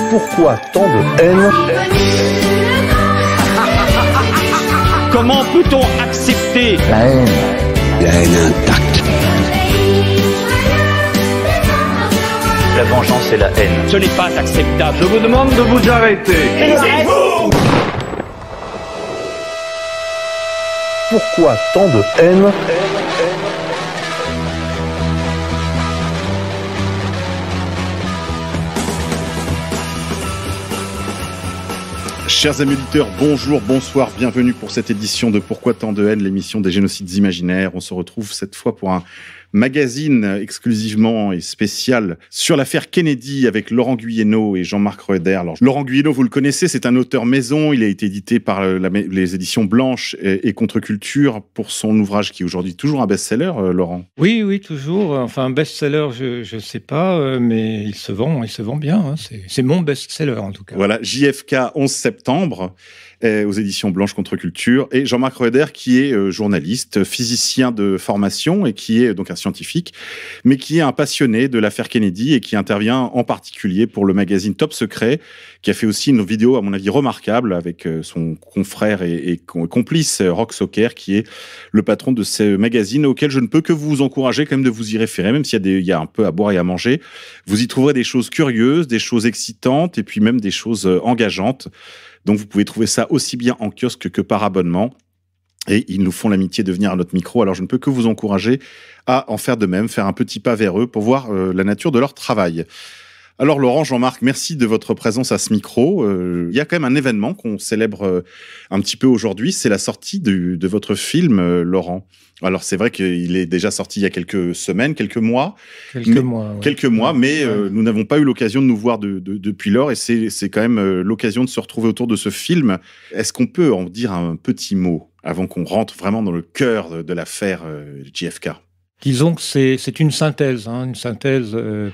Pourquoi tant de haine? Comment peut-on accepter La haine. La haine intacte. La vengeance et la haine. Ce n'est pas acceptable. Je vous demande de vous arrêter. Taisez-vous! Pourquoi tant de haine? Chers amis auditeurs, bonjour, bonsoir, bienvenue pour cette édition de Pourquoi tant de haine, l'émission des génocides imaginaires. On se retrouve cette fois pour un magazine exclusivement et spécial sur l'affaire Kennedy avec Laurent Guyeno et Jean-Marc Roeder. Alors, Laurent Guyeno, vous le connaissez, c'est un auteur maison. Il a été édité par les éditions Blanche et Contre-Culture pour son ouvrage qui est aujourd'hui toujours un best-seller, Laurent. Oui, toujours. Enfin, un best-seller, je sais pas, mais il se vend bien. Hein. C'est mon best-seller en tout cas. Voilà, JFK 11 septembre. Aux éditions Blanche Contre-Culture, et Jean-Marc Roeder qui est journaliste, physicien de formation et qui est donc un scientifique, mais qui est un passionné de l'affaire Kennedy et qui intervient en particulier pour le magazine Top Secret, qui a fait aussi une vidéo à mon avis remarquable avec son confrère et complice Rock Soccer, qui est le patron de ce magazine auquel je ne peux que vous encourager quand même de vous y référer, même s'il y a un peu à boire et à manger. Vous y trouverez des choses curieuses, des choses excitantes et puis même des choses engageantes. Donc, vous pouvez trouver ça aussi bien en kiosque que par abonnement. Et ils nous font l'amitié de venir à notre micro. Alors, je ne peux que vous encourager à en faire de même, faire un petit pas vers eux pour voir la nature de leur travail. Alors, Laurent, Jean-Marc, merci de votre présence à ce micro. Il y a quand même un événement qu'on célèbre un petit peu aujourd'hui. C'est la sortie de votre film, Laurent. Alors, c'est vrai qu'il est déjà sorti il y a quelques semaines, quelques mois. Quelques mois, mais nous n'avons pas eu l'occasion de nous voir depuis lors. Et c'est quand même l'occasion de se retrouver autour de ce film. Est-ce qu'on peut en dire un petit mot avant qu'on rentre vraiment dans le cœur de l'affaire JFK ? Disons que c'est une synthèse,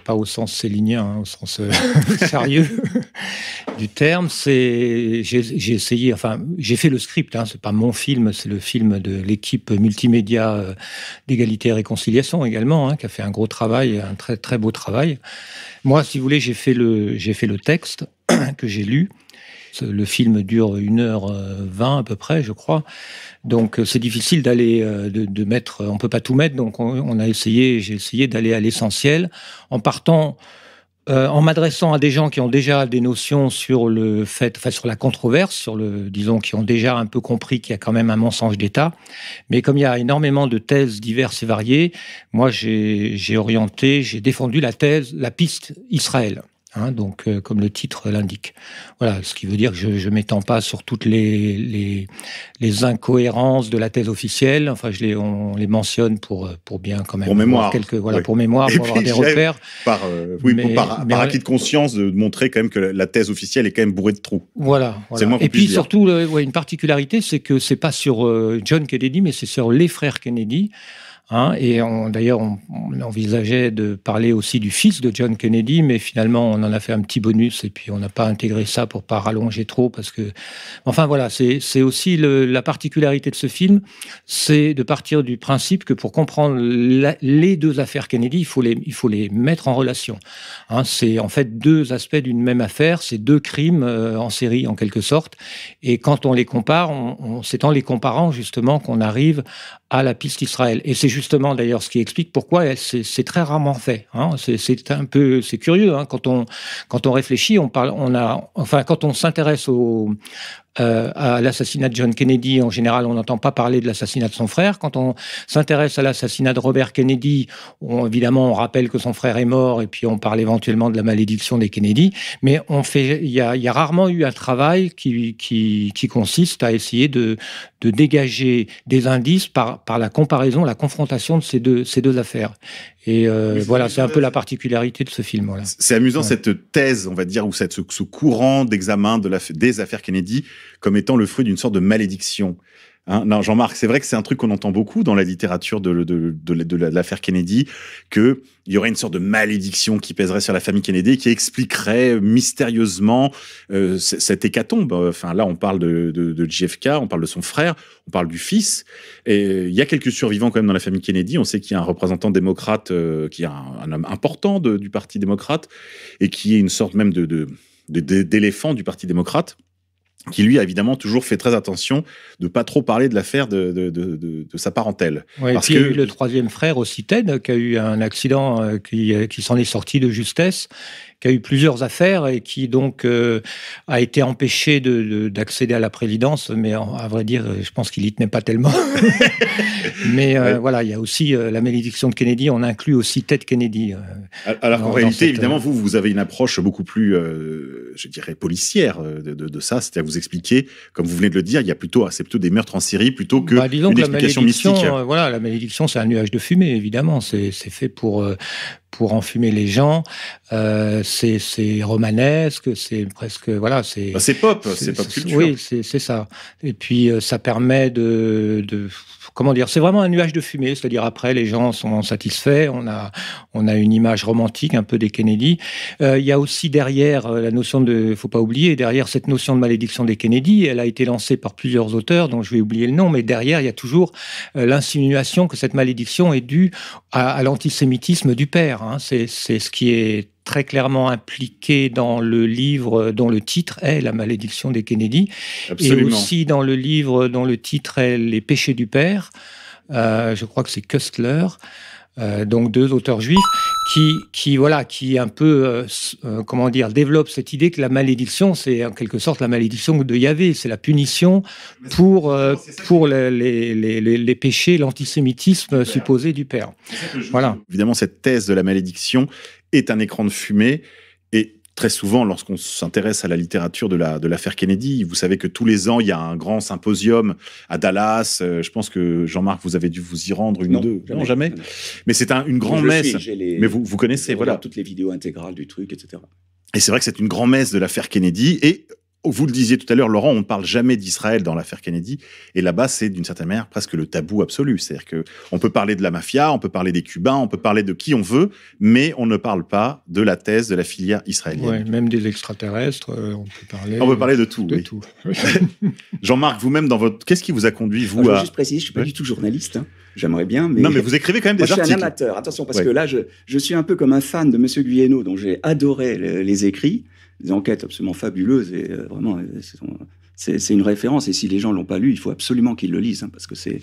pas au sens célinien, au sens sérieux du terme. J'ai fait le script, c'est pas mon film, c'est le film de l'équipe multimédia d'égalité et réconciliation également, qui a fait un gros travail, un très très beau travail. Moi, si vous voulez, j'ai fait le texte que j'ai lu. Le film dure 1h20 à peu près, je crois. Donc, c'est difficile d'aller, de mettre, on peut pas tout mettre. Donc, j'ai essayé d'aller à l'essentiel en partant, en m'adressant à des gens qui ont déjà des notions sur sur la controverse, disons, qui ont déjà un peu compris qu'il y a quand même un mensonge d'État. Mais comme il y a énormément de thèses diverses et variées, moi, j'ai défendu la piste Israël. Donc, comme le titre l'indique. Voilà, ce qui veut dire que je m'étends pas sur toutes les incohérences de la thèse officielle. Enfin, on les mentionne pour bien quand même. Pour mémoire. Pour mémoire, pour avoir des repères. Par acquis de conscience, de montrer quand même que la thèse officielle est quand même bourrée de trous. Voilà. Et puis surtout, une particularité, c'est que c'est pas sur John Kennedy, mais c'est sur les frères Kennedy. Et d'ailleurs, on envisageait de parler aussi du fils de John Kennedy, mais finalement, on en a fait un petit bonus et puis on n'a pas intégré ça pour pas rallonger trop parce que, enfin voilà, c'est aussi la particularité de ce film, c'est de partir du principe que pour comprendre les deux affaires Kennedy, il faut les mettre en relation. C'est en fait deux aspects d'une même affaire, c'est deux crimes en série en quelque sorte, et quand on les compare, c'est en les comparant justement qu'on arrive à la piste Israël. Et c'est justement d'ailleurs ce qui explique pourquoi c'est très rarement fait. C'est curieux quand on réfléchit, quand on s'intéresse à l'assassinat de John Kennedy, en général, on n'entend pas parler de l'assassinat de son frère. Quand on s'intéresse à l'assassinat de Robert Kennedy, évidemment, on rappelle que son frère est mort et puis on parle éventuellement de la malédiction des Kennedy. Mais il y a rarement eu un travail qui consiste à essayer de dégager des indices par la comparaison, la confrontation de ces deux affaires. Et voilà, c'est un peu la particularité de ce film. Voilà. C'est amusant cette thèse, on va dire, ou ce courant d'examen des affaires Kennedy comme étant le fruit d'une sorte de malédiction. Non, Jean-Marc, c'est vrai que c'est un truc qu'on entend beaucoup dans la littérature de l'affaire Kennedy, qu'il y aurait une sorte de malédiction qui pèserait sur la famille Kennedy, qui expliquerait mystérieusement cette hécatombe. Enfin, là, on parle de JFK, on parle de son frère, on parle du fils. Et il y a quelques survivants quand même dans la famille Kennedy. On sait qu'il y a un représentant démocrate, qui est un homme important du Parti démocrate, et qui est une sorte même d'éléphant du Parti démocrate, qui lui a évidemment toujours fait très attention de pas trop parler de l'affaire de sa parentèle. Ouais, parce qu'il y a eu le troisième frère aussi, Ted, qui a eu un accident, qui s'en est sorti de justesse, qui a eu plusieurs affaires et qui donc a été empêché d'accéder à la présidence, mais à vrai dire, je pense qu'il y tenait pas tellement. Mais voilà, il y a aussi la malédiction de Kennedy, on inclut aussi Ted Kennedy. Alors qu'en réalité, évidemment, vous avez une approche beaucoup plus, je dirais, policière de ça, c'est-à-dire que vous expliquez, comme vous venez de le dire, c'est plutôt des meurtres en série plutôt que une explication mystique. Voilà, la malédiction, c'est un nuage de fumée, évidemment, c'est fait pour enfumer les gens, c'est romanesque, c'est presque, voilà, c'est... c'est pop culture. Oui, c'est ça. Et puis, ça permet comment dire, c'est vraiment un nuage de fumée, c'est-à-dire après, les gens sont satisfaits, on a une image romantique un peu des Kennedy. Il y a aussi derrière la notion faut pas oublier, derrière cette notion de malédiction des Kennedy, elle a été lancée par plusieurs auteurs, dont je vais oublier le nom, mais derrière, il y a toujours l'insinuation que cette malédiction est due à l'antisémitisme du père. C'est ce qui est très clairement impliqué dans le livre dont le titre est La malédiction des Kennedy. Absolument. Et aussi dans le livre dont le titre est Les péchés du père. Je crois que c'est Köstler. Donc deux auteurs juifs qui un peu comment dire, développent cette idée que la malédiction, c'est en quelque sorte la malédiction de Yahvé, c'est la punition pour les péchés, l'antisémitisme supposé du père. Voilà. Évidemment, cette thèse de la malédiction est un écran de fumée, et très souvent, lorsqu'on s'intéresse à la littérature de l'affaire Kennedy, vous savez que tous les ans, il y a un grand symposium à Dallas. Je pense que, Jean-Marc, vous avez dû vous y rendre une ou deux. Non, jamais. Mais c'est une grande messe. Mais vous connaissez, voilà. Toutes les vidéos intégrales du truc, etc. Et c'est vrai que c'est une grande messe de l'affaire Kennedy. Et vous le disiez tout à l'heure, Laurent, on ne parle jamais d'Israël dans l'affaire Kennedy. Et là-bas, c'est d'une certaine manière presque le tabou absolu. C'est-à-dire qu'on peut parler de la mafia, on peut parler des Cubains, on peut parler de qui on veut, mais on ne parle pas de la thèse de la filière israélienne. Ouais, même des extraterrestres, on peut parler. On peut parler de tout. De oui. tout. Jean-Marc, vous-même, qu'est-ce qui vous a conduit, vous, je veux juste préciser, je ne suis pas du tout journaliste. J'aimerais bien, mais... Non, mais vous écrivez quand même des articles. Je suis un amateur, attention, parce que là, je suis un peu comme un fan de M. Guyeno, dont j'ai adoré les écrits. Des enquêtes absolument fabuleuses, et vraiment, c'est une référence. Et si les gens l'ont pas lu, il faut absolument qu'ils le lisent, parce que c'est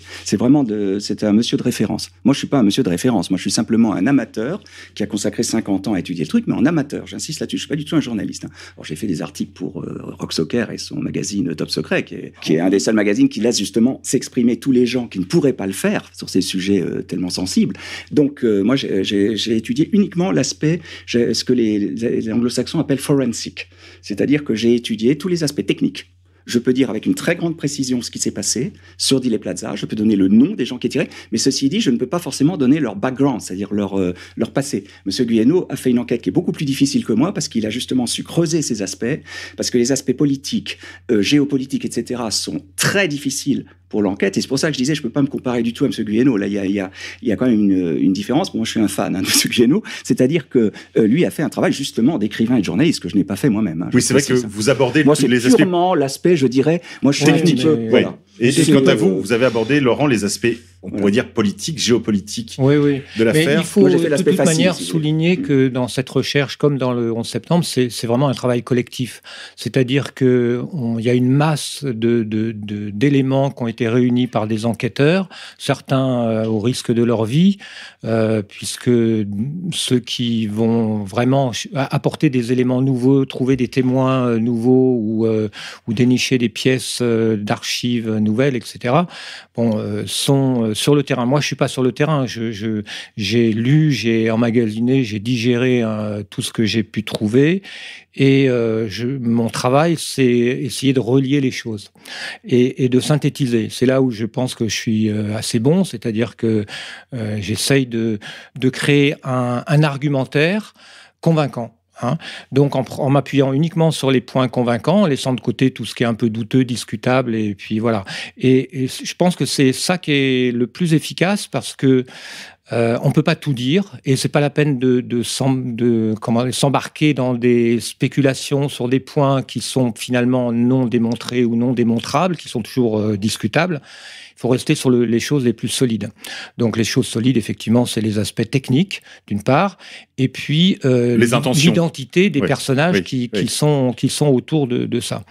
un monsieur de référence. Moi, je suis pas un monsieur de référence. Moi, je suis simplement un amateur qui a consacré 50 ans à étudier le truc, mais en amateur. J'insiste là-dessus. Je suis pas du tout un journaliste. Alors, j'ai fait des articles pour Rock Soccer et son magazine Top Secret, qui est un des seuls magazines qui laisse justement s'exprimer tous les gens qui ne pourraient pas le faire sur ces sujets tellement sensibles. Donc, moi, j'ai étudié uniquement l'aspect, ce que les anglo-saxons appellent forensic. C'est-à-dire que j'ai étudié tous les aspects techniques. Je peux dire avec une très grande précision ce qui s'est passé sur Dealey Plaza. Je peux donner le nom des gens qui étaient tirés. Mais ceci dit, je ne peux pas forcément donner leur background, c'est-à-dire leur passé. Monsieur Guyeno a fait une enquête qui est beaucoup plus difficile que moi parce qu'il a justement su creuser ces aspects, parce que les aspects politiques, géopolitiques, etc. sont très difficiles pour l'enquête. Et c'est pour ça que je disais, je ne peux pas me comparer du tout à M. Guyeno. Là, il y a quand même une différence. Moi, je suis un fan de M. Guyeno. C'est-à-dire que lui a fait un travail justement d'écrivain et de journaliste que je n'ai pas fait moi-même. Oui, c'est vrai que vous abordez moi, les aspects... purement l'aspect, je dirais... Moi, je suis un petit peu... Voilà. Et quant à vous, vous avez abordé, Laurent, les aspects, on pourrait dire, politiques, géopolitiques de l'affaire. Mais il faut de toute manière souligner que dans cette recherche, comme dans le 11 septembre, c'est vraiment un travail collectif. C'est-à-dire qu'il y a une masse d'éléments qui ont été réunis par des enquêteurs, certains au risque de leur vie, puisque ceux qui vont vraiment apporter des éléments nouveaux, trouver des témoins nouveaux ou dénicher des pièces d'archives nouvelles, etc., sont sur le terrain. Moi, je ne suis pas sur le terrain. J'ai lu, j'ai emmagasiné, j'ai digéré tout ce que j'ai pu trouver. Et mon travail, c'est essayer de relier les choses et de synthétiser. C'est là où je pense que je suis assez bon, c'est-à-dire que j'essaye de créer un argumentaire convaincant. Hein. Donc, en m'appuyant uniquement sur les points convaincants, en laissant de côté tout ce qui est un peu douteux, discutable, et puis voilà. Et je pense que c'est ça qui est le plus efficace parce que on ne peut pas tout dire et c'est pas la peine de s'embarquer dans des spéculations sur des points qui sont finalement non démontrés ou non démontrables, qui sont toujours discutables. Il faut rester sur les choses les plus solides. Donc les choses solides, effectivement, c'est les aspects techniques, d'une part, et puis l'identité des personnages qui sont autour de ça.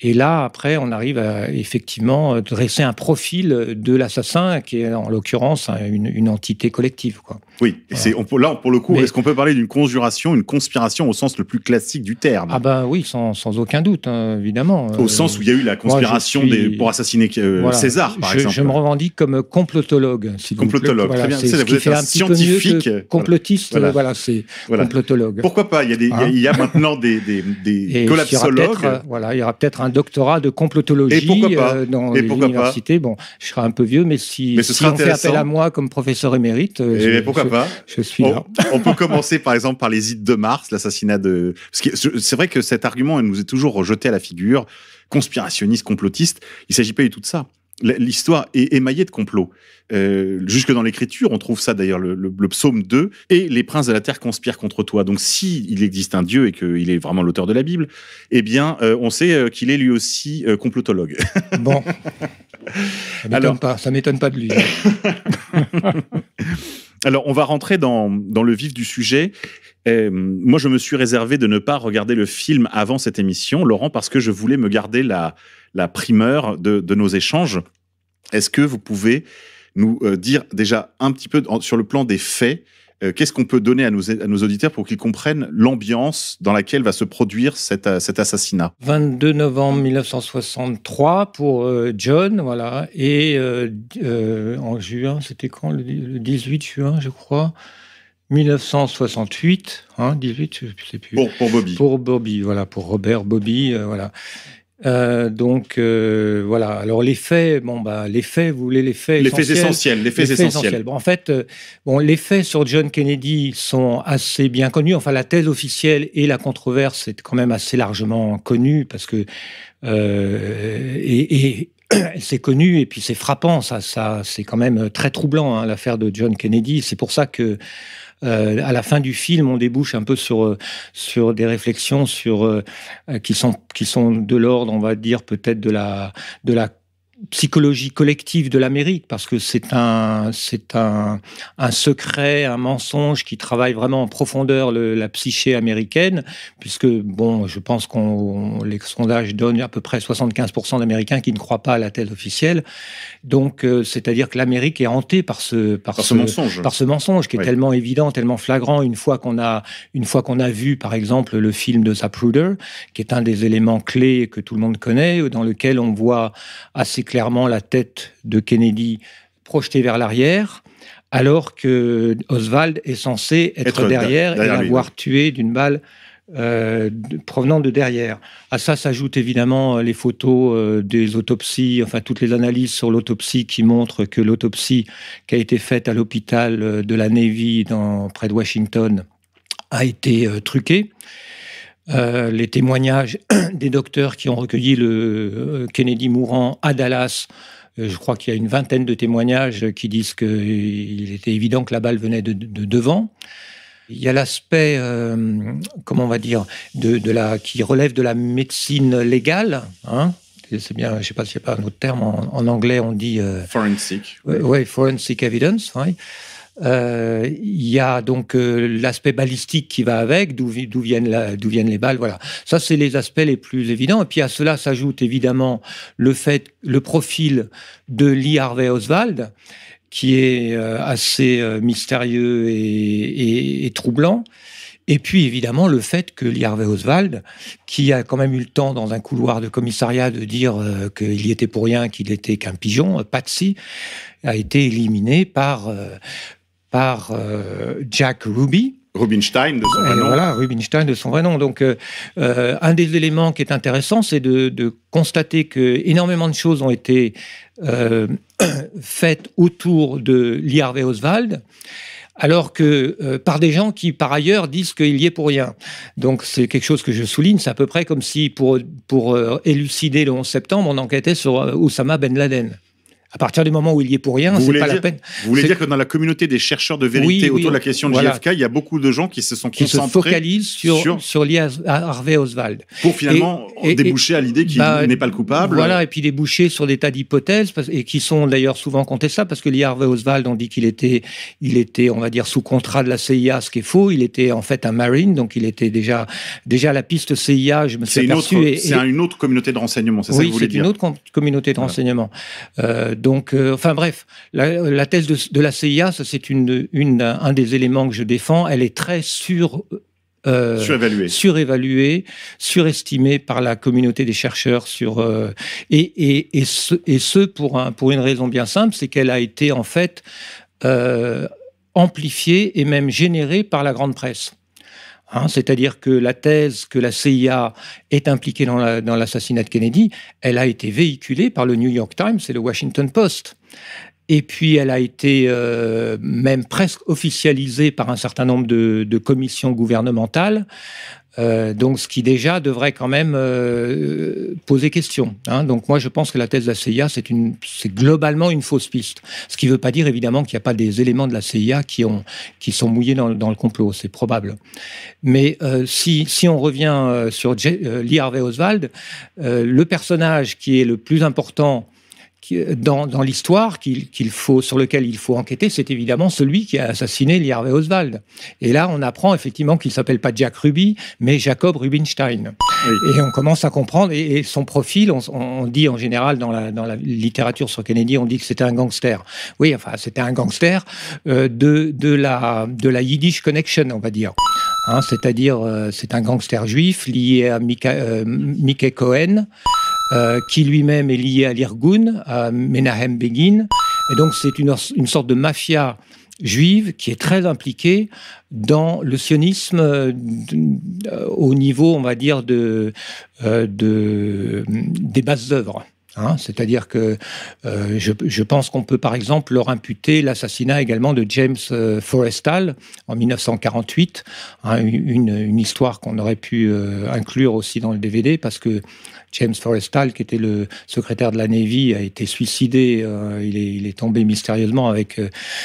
Et là, après, on arrive à effectivement dresser un profil de l'assassin, qui est en l'occurrence une entité collective, quoi. Oui, et voilà. Là, pour le coup, est-ce qu'on peut parler d'une conjuration, une conspiration au sens le plus classique du terme? Ah ben oui, sans aucun doute, hein, évidemment. Au sens où il y a eu la conspiration pour assassiner César, par exemple. Je me revendique comme complotologue. Complotologue, voilà, très bien. C'est vous êtes un scientifique. Complotiste, voilà, c'est complotologue. Pourquoi pas? Il y a maintenant des collapsologues. Il y aura peut-être un doctorat de complotologie dans les universités. Bon, je serai un peu vieux, mais si on fait appel à moi comme professeur émérite, je suis là. On peut commencer par exemple par les ides de Mars, l'assassinat de... Parce que c'est vrai que cet argument nous est toujours rejeté à la figure, conspirationniste, complotiste. Il ne s'agit pas du tout de ça. L'histoire est émaillée de complots. Jusque dans l'écriture, on trouve ça d'ailleurs, le psaume 2, et les princes de la terre conspirent contre toi. Donc si il existe un Dieu et qu'il est vraiment l'auteur de la Bible, eh bien, on sait qu'il est lui aussi complotologue. Bon, ça m'étonne pas de lui. Alors, on va rentrer dans le vif du sujet. Moi, je me suis réservé de ne pas regarder le film avant cette émission, Laurent, parce que je voulais me garder la primeur de nos échanges. Est-ce que vous pouvez nous dire déjà un petit peu sur le plan des faits, qu'est-ce qu'on peut donner à nos auditeurs pour qu'ils comprennent l'ambiance dans laquelle va se produire cet assassinat? 22 novembre 1963 pour John, voilà, et en juin, c'était quand? Le 18 juin, je crois, 1968, 18, je ne sais plus. Pour Bobby. Pour Bobby, voilà, pour Robert Bobby, voilà. Voilà. Alors les faits, les faits, vous voulez les faits essentiels. Les faits essentiels. Bon, en fait, les faits sur John Kennedy sont assez bien connus. Enfin, la thèse officielle et la controverse est quand même assez largement connue parce que c'est connu et puis c'est frappant. Ça, c'est quand même très troublant, hein, l'affaire de John Kennedy. C'est pour ça que à la fin du film, on débouche un peu sur des réflexions qui sont de l'ordre, on va dire, peut-être de la psychologie collective de l'Amérique, parce que c'est un secret, un mensonge qui travaille vraiment en profondeur la psyché américaine, puisque, je pense les sondages donnent à peu près 75% d'Américains qui ne croient pas à la thèse officielle. Donc, c'est-à-dire que l'Amérique est hantée par ce mensonge qui est tellement évident, tellement flagrant, une fois qu'on a vu, par exemple, le film de Zapruder, qui est un des éléments clés que tout le monde connaît, dans lequel on voit assez clairement la tête de Kennedy projetée vers l'arrière, alors que Oswald est censé être derrière et l'avoir tué d'une balle provenant de derrière. À ça s'ajoutent évidemment les photos des autopsies, enfin toutes les analyses sur l'autopsie qui montrent que l'autopsie qui a été faite à l'hôpital de la Navy près de Washington a été truquée. Les témoignages des docteurs qui ont recueilli le Kennedy mourant à Dallas, je crois qu'il y a une vingtaine de témoignages qui disent qu'il était évident que la balle venait de devant. Il y a l'aspect, comment on va dire, qui relève de la médecine légale, hein. C'est bien, je ne sais pas s'il n'y a pas un autre terme, en anglais on dit... forensic. Oui, forensic evidence, oui. Il y a donc l'aspect balistique qui va avec, d'où viennent les balles, voilà. Ça, c'est les aspects les plus évidents. Et puis à cela s'ajoute évidemment le profil de Lee Harvey Oswald, qui est assez mystérieux et troublant. Et puis, évidemment, le fait que Lee Harvey Oswald, qui a quand même eu le temps, dans un couloir de commissariat, de dire qu'il y était pour rien, qu'il était qu'un pigeon, Patsy, a été éliminé par Jack Ruby. Rubinstein, de son vrai nom. Voilà, Rubinstein, de son vrai nom. Donc, un des éléments qui est intéressant, c'est de constater qu'énormément de choses ont été faites autour de Lee Harvey Oswald, alors que par des gens qui, par ailleurs, disent qu'il y est pour rien. Donc, c'est quelque chose que je souligne. C'est à peu près comme si, pour élucider le 11 septembre, on enquêtait sur Oussama Ben Laden. À partir du moment où il y est pour rien, c'est pas la peine. Vous voulez dire que dans la communauté des chercheurs de vérité autour de la question de JFK, il y a beaucoup de gens qui se sont concentrés... Qui se focalisent sur Lee Harvey Oswald. Pour finalement déboucher à l'idée qu'il n'est pas le coupable. Voilà, et puis déboucher sur des tas d'hypothèses, et qui sont d'ailleurs souvent contestables, parce que Lee Harvey Oswald, on dit qu'il était, on va dire, sous contrat de la CIA, ce qui est faux. Il était en fait un Marine, donc il était déjà la piste CIA, je me suis aperçu... C'est une autre communauté de renseignement, c'est ça que vous voulez dire? Oui, c'est une autre communauté de renseignement. Donc, enfin bref, la thèse de la CIA, ça c'est un des éléments que je défends. Elle est très surévaluée, surestimée par la communauté des chercheurs et ce pour une raison bien simple, c'est qu'elle a été en fait amplifiée et même générée par la grande presse. C'est-à-dire que la thèse que la CIA est impliquée dans l'assassinat de Kennedy, elle a été véhiculée par le New York Times et le Washington Post. Et puis, elle a été même presque officialisée par un certain nombre de commissions gouvernementales. Donc, ce qui déjà devrait quand même poser question. Donc, moi, je pense que la thèse de la CIA, c'est globalement une fausse piste. Ce qui ne veut pas dire, évidemment, qu'il n'y a pas des éléments de la CIA qui sont mouillés dans le complot. C'est probable. Mais si on revient sur Lee Harvey Oswald, le personnage qui est le plus important dans l'histoire sur lequel il faut enquêter, c'est évidemment celui qui a assassiné Lee Harvey Oswald. Et là, on apprend effectivement qu'il ne s'appelle pas Jack Ruby, mais Jacob Rubinstein. Oui. Et on commence à comprendre, et son profil, on dit en général dans la littérature sur Kennedy, on dit que c'était un gangster. Oui, enfin, c'était un gangster de la Yiddish Connection, on va dire. C'est-à-dire, c'est un gangster juif lié à Mickey Cohen, qui lui-même est lié à l'Irgun, à Menahem Begin. Et donc, c'est une sorte de mafia juive qui est très impliquée dans le sionisme au niveau, on va dire, des bases œuvres. C'est-à-dire que je pense qu'on peut par exemple leur imputer l'assassinat également de James Forrestal en 1948, une histoire qu'on aurait pu inclure aussi dans le DVD, parce que James Forrestal, qui était le secrétaire de la Navy, a été suicidé. Il est tombé mystérieusement avec...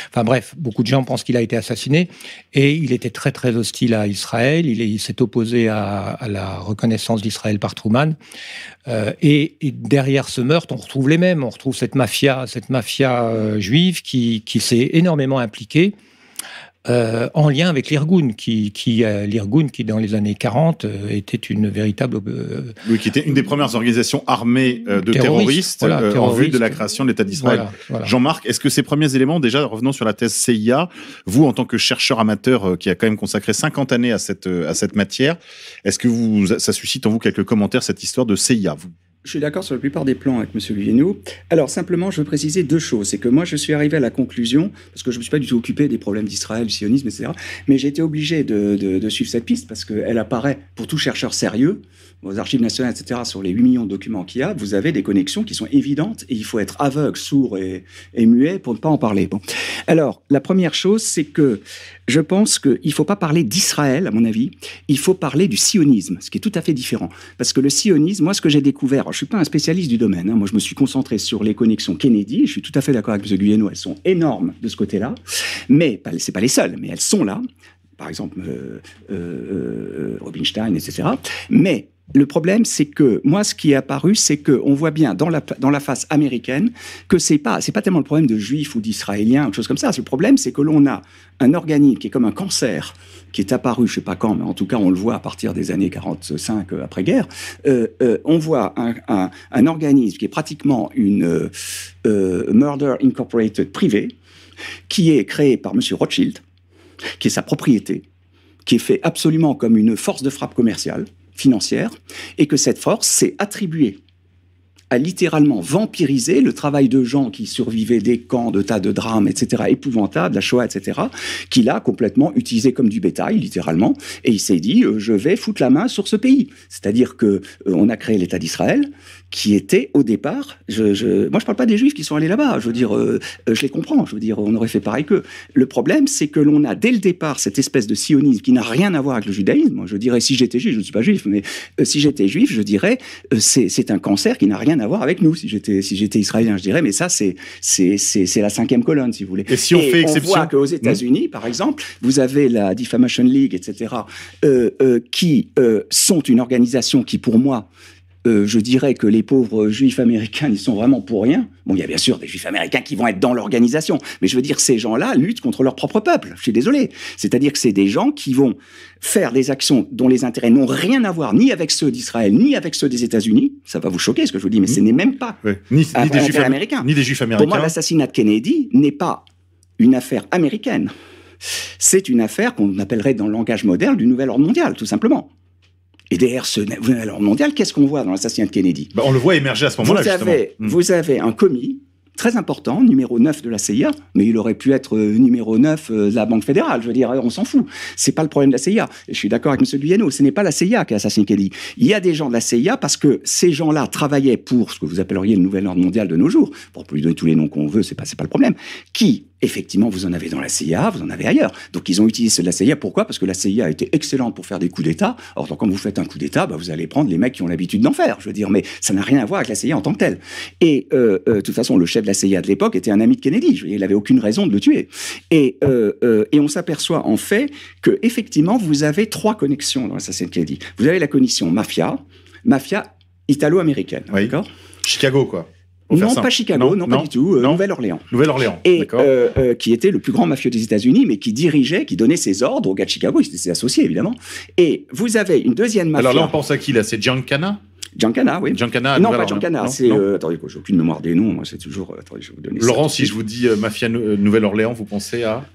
Enfin bref, beaucoup de gens pensent qu'il a été assassiné. Et il était très très hostile à Israël. Il s'est opposé à la reconnaissance d'Israël par Truman. Et derrière ce meurtre, on retrouve les mêmes. On retrouve cette mafia juive qui s'est énormément impliquée. En lien avec l'Irgun, qui dans les années 40 était une véritable... oui, qui était une des premières organisations armées de terroristes en vue de la création de l'État d'Israël. Voilà. Jean-Marc, est-ce que ces premiers éléments, déjà revenons sur la thèse CIA, vous en tant que chercheur amateur qui a quand même consacré 50 années à cette matière, est-ce que ça suscite en vous quelques commentaires, cette histoire de CIA? Je suis d'accord sur la plupart des plans avec M. Guyeno. Alors, simplement, je veux préciser deux choses. C'est que moi, je suis arrivé à la conclusion, parce que je ne me suis pas du tout occupé des problèmes d'Israël, du sionisme, etc., mais j'ai été obligé de suivre cette piste, parce qu'elle apparaît pour tout chercheur sérieux, aux archives nationales, etc., sur les 8 millions de documents qu'il y a, vous avez des connexions qui sont évidentes, et il faut être aveugle, sourd et muet pour ne pas en parler. Bon. Alors, la première chose, c'est que je pense qu'il ne faut pas parler d'Israël, à mon avis, il faut parler du sionisme, ce qui est tout à fait différent. Parce que le sionisme, moi, ce que j'ai découvert, je ne suis pas un spécialiste du domaine, moi je me suis concentré sur les connexions Kennedy, je suis tout à fait d'accord avec M. Guyeno, elles sont énormes de ce côté-là, mais ce n'est pas les seules, mais elles sont là, par exemple Rubinstein, etc. Mais le problème, c'est que moi, ce qui est apparu, c'est qu'on voit bien dans la face américaine que c'est pas tellement le problème de juifs ou d'israéliens, quelque chose comme ça. Le problème, c'est que l'on a un organisme qui est comme un cancer, qui est apparu, je ne sais pas quand, mais en tout cas, on le voit à partir des années 45 après-guerre. On voit un organisme qui est pratiquement une Murder Incorporated privée, qui est créé par M. Rothschild, qui est sa propriété, qui est fait absolument comme une force de frappe commerciale, financière, et que cette force s'est attribuée a littéralement vampirisé le travail de gens qui survivaient des camps, de tas de drames, etc., épouvantables, la Shoah, etc., qu'il a complètement utilisé comme du bétail, littéralement, et il s'est dit, je vais foutre la main sur ce pays. C'est-à-dire que on a créé l'État d'Israël, qui était au départ, moi je parle pas des Juifs qui sont allés là-bas, je veux dire, je les comprends, je veux dire, on aurait fait pareil qu'eux. Le problème, c'est que l'on a dès le départ cette espèce de sionisme qui n'a rien à voir avec le judaïsme. Moi, je dirais, si j'étais juif, je ne suis pas juif, mais si j'étais juif, je dirais, c'est un cancer qui n'a rien à voir avec nous. Si j'étais israélien, je dirais, mais ça, c'est la cinquième colonne, si vous voulez. Et si on fait exception, on voit qu'aux États-Unis, par exemple, vous avez la Defamation League, etc., qui sont une organisation qui, pour moi, je dirais que les pauvres juifs américains n'y sont vraiment pour rien. Bon, il y a bien sûr des juifs américains qui vont être dans l'organisation, mais je veux dire, ces gens-là luttent contre leur propre peuple. Je suis désolé. C'est-à-dire que c'est des gens qui vont faire des actions dont les intérêts n'ont rien à voir ni avec ceux d'Israël, ni avec ceux des États-Unis. Ça va vous choquer, ce que je vous dis, mais ce n'est même pas ni des juifs américains. Ni des juifs américains. Pour moi, l'assassinat de Kennedy n'est pas une affaire américaine. C'est une affaire qu'on appellerait dans le langage moderne du nouvel ordre mondial, tout simplement. Et derrière ce nouvel ordre mondial, qu'est-ce qu'on voit dans l'assassinat de Kennedy ? On le voit émerger à ce moment-là, justement. Vous avez un commis très important, numéro 9 de la CIA, mais il aurait pu être numéro 9 de la Banque fédérale. Je veux dire, on s'en fout. C'est pas le problème de la CIA. Et je suis d'accord avec M. Guyeno, ce n'est pas la CIA qui a assassiné Kennedy. Il y a des gens de la CIA parce que ces gens-là travaillaient pour ce que vous appelleriez le nouvel ordre mondial de nos jours, pour lui donner tous les noms qu'on veut, c'est pas le problème, qui, effectivement, vous en avez dans la CIA, vous en avez ailleurs. Donc, ils ont utilisé ceux de la CIA. Pourquoi ? Parce que la CIA a été excellente pour faire des coups d'État. Or, quand vous faites un coup d'État, vous allez prendre les mecs qui ont l'habitude d'en faire. Je veux dire, mais ça n'a rien à voir avec la CIA en tant que telle. Et, de toute façon, le chef de la CIA de l'époque était un ami de Kennedy. Je veux dire, il n'avait aucune raison de le tuer. Et on s'aperçoit, en fait, que, effectivement, vous avez trois connexions dans l'assassinat de Kennedy. Vous avez la connexion mafia italo-américaine. Oui. D'accord ? Chicago, quoi. Non, pas Chicago, non, pas du tout. Nouvelle-Orléans. Nouvelle-Orléans, et d'accord. Qui était le plus grand mafieux des États-Unis, mais qui donnait ses ordres aux gars de Chicago. Ils étaient ses associés, évidemment. Et vous avez une deuxième mafia. Alors là, on pense à qui, là ? C'est Giancana ? Giancana, oui. Giancana, non, pas Giancana. C'est attendez, j'ai aucune mémoire des noms. Moi, c'est toujours. Attendez, je vais vous donner. Laurent, si je vous dis mafia Nouvelle-Orléans, vous pensez à ?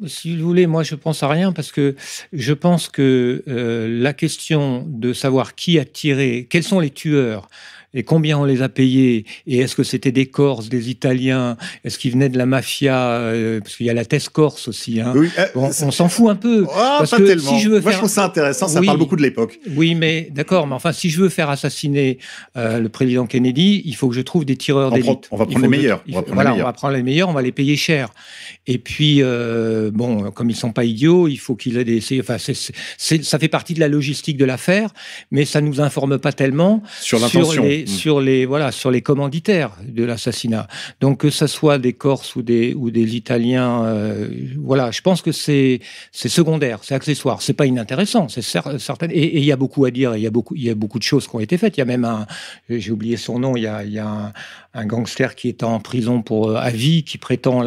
Si vous voulez, moi je pense à rien parce que je pense que la question de savoir qui a tiré, quels sont les tueurs et combien on les a payés, et est-ce que c'était des Corses, des Italiens, est-ce qu'ils venaient de la mafia, parce qu'il y a la thèse corse aussi. Hein. Oui, on s'en fout un peu. Parce pas que tellement. Si je veux Moi, je trouve ça intéressant, ça parle beaucoup de l'époque. Oui, mais d'accord, mais enfin, si je veux faire assassiner le président Kennedy, il faut que je trouve des tireurs d'élite. On va prendre les meilleurs. On va prendre les meilleurs, on va les payer cher. Et puis, comme ils sont pas idiots, il faut qu'ils aient des... ça fait partie de la logistique de l'affaire, mais ça nous informe pas tellement sur l'intention. Sur les commanditaires de l'assassinat. Donc que ça soit des Corses ou des Italiens, je pense que c'est secondaire, c'est accessoire, c'est pas inintéressant, c'est certain. Et il y a beaucoup à dire, il y a beaucoup de choses qui ont été faites. Il y a même j'ai oublié son nom, il y a un gangster qui est en prison à vie, qui prétend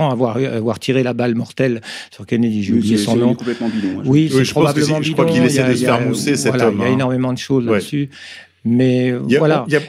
avoir tiré la balle mortelle sur Kennedy. J'ai oublié son nom. Complètement bidon. Oui, c'est probablement bidon. Je crois qu'il essaie de se faire mousser cet homme. Il y a énormément de choses là-dessus. Mais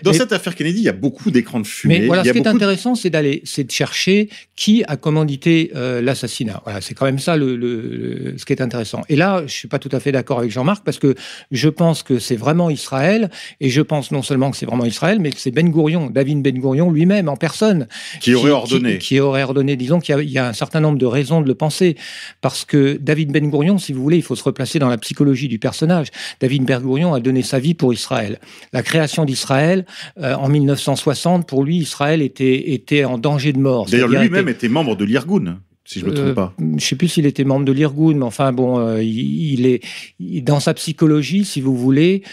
dans cette affaire Kennedy, il y a beaucoup d'écrans de fumée. Mais voilà, ce qui est intéressant, c'est de chercher qui a commandité l'assassinat. Voilà, c'est quand même ça ce qui est intéressant. Et là, je suis pas tout à fait d'accord avec Jean-Marc parce que je pense que c'est vraiment Israël, et je pense non seulement que c'est vraiment Israël, mais que c'est David Ben Gourion lui-même en personne qui aurait ordonné. Disons qu'il y a un certain nombre de raisons de le penser, parce que David Ben Gourion, si vous voulez, il faut se replacer dans la psychologie du personnage. David Ben Gourion a donné sa vie pour Israël. La création d'Israël, en 1960, pour lui, Israël était en danger de mort. D'ailleurs, lui-même était membre de l'Irgun, si je ne me trompe pas. Je ne sais plus s'il était membre de l'Irgun, mais enfin, il est dans sa psychologie, si vous voulez,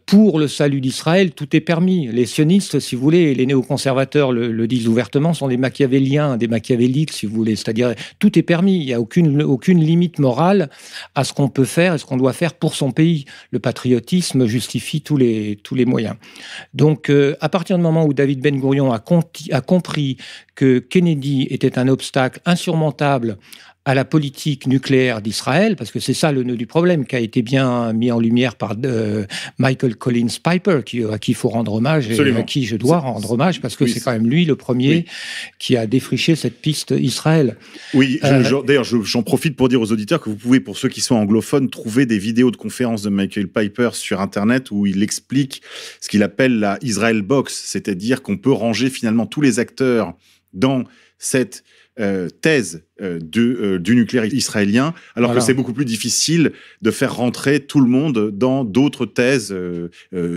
pour le salut d'Israël, tout est permis. Les sionistes, si vous voulez, les néoconservateurs le disent ouvertement, sont des machiavéliens, des machiavéliques, si vous voulez. C'est-à-dire, tout est permis. Il n'y a aucune limite morale à ce qu'on peut faire et ce qu'on doit faire pour son pays. Le patriotisme justifie tous les moyens. Donc, à partir du moment où David Ben Gourion a compris que Kennedy était un obstacle insurmontable insurmontable à la politique nucléaire d'Israël, parce que c'est ça le nœud du problème, qui a été bien mis en lumière par Michael Collins Piper, à qui il faut rendre hommage, et à qui je dois rendre hommage, parce que c'est quand même lui le premier qui a défriché cette piste Israël. Oui, d'ailleurs, j'en profite pour dire aux auditeurs que vous pouvez, pour ceux qui sont anglophones, trouver des vidéos de conférences de Michael Piper sur Internet où il explique ce qu'il appelle la Israel Box, c'est-à-dire qu'on peut ranger finalement tous les acteurs dans cette thèse du nucléaire israélien, alors que c'est beaucoup plus difficile de faire rentrer tout le monde dans d'autres thèses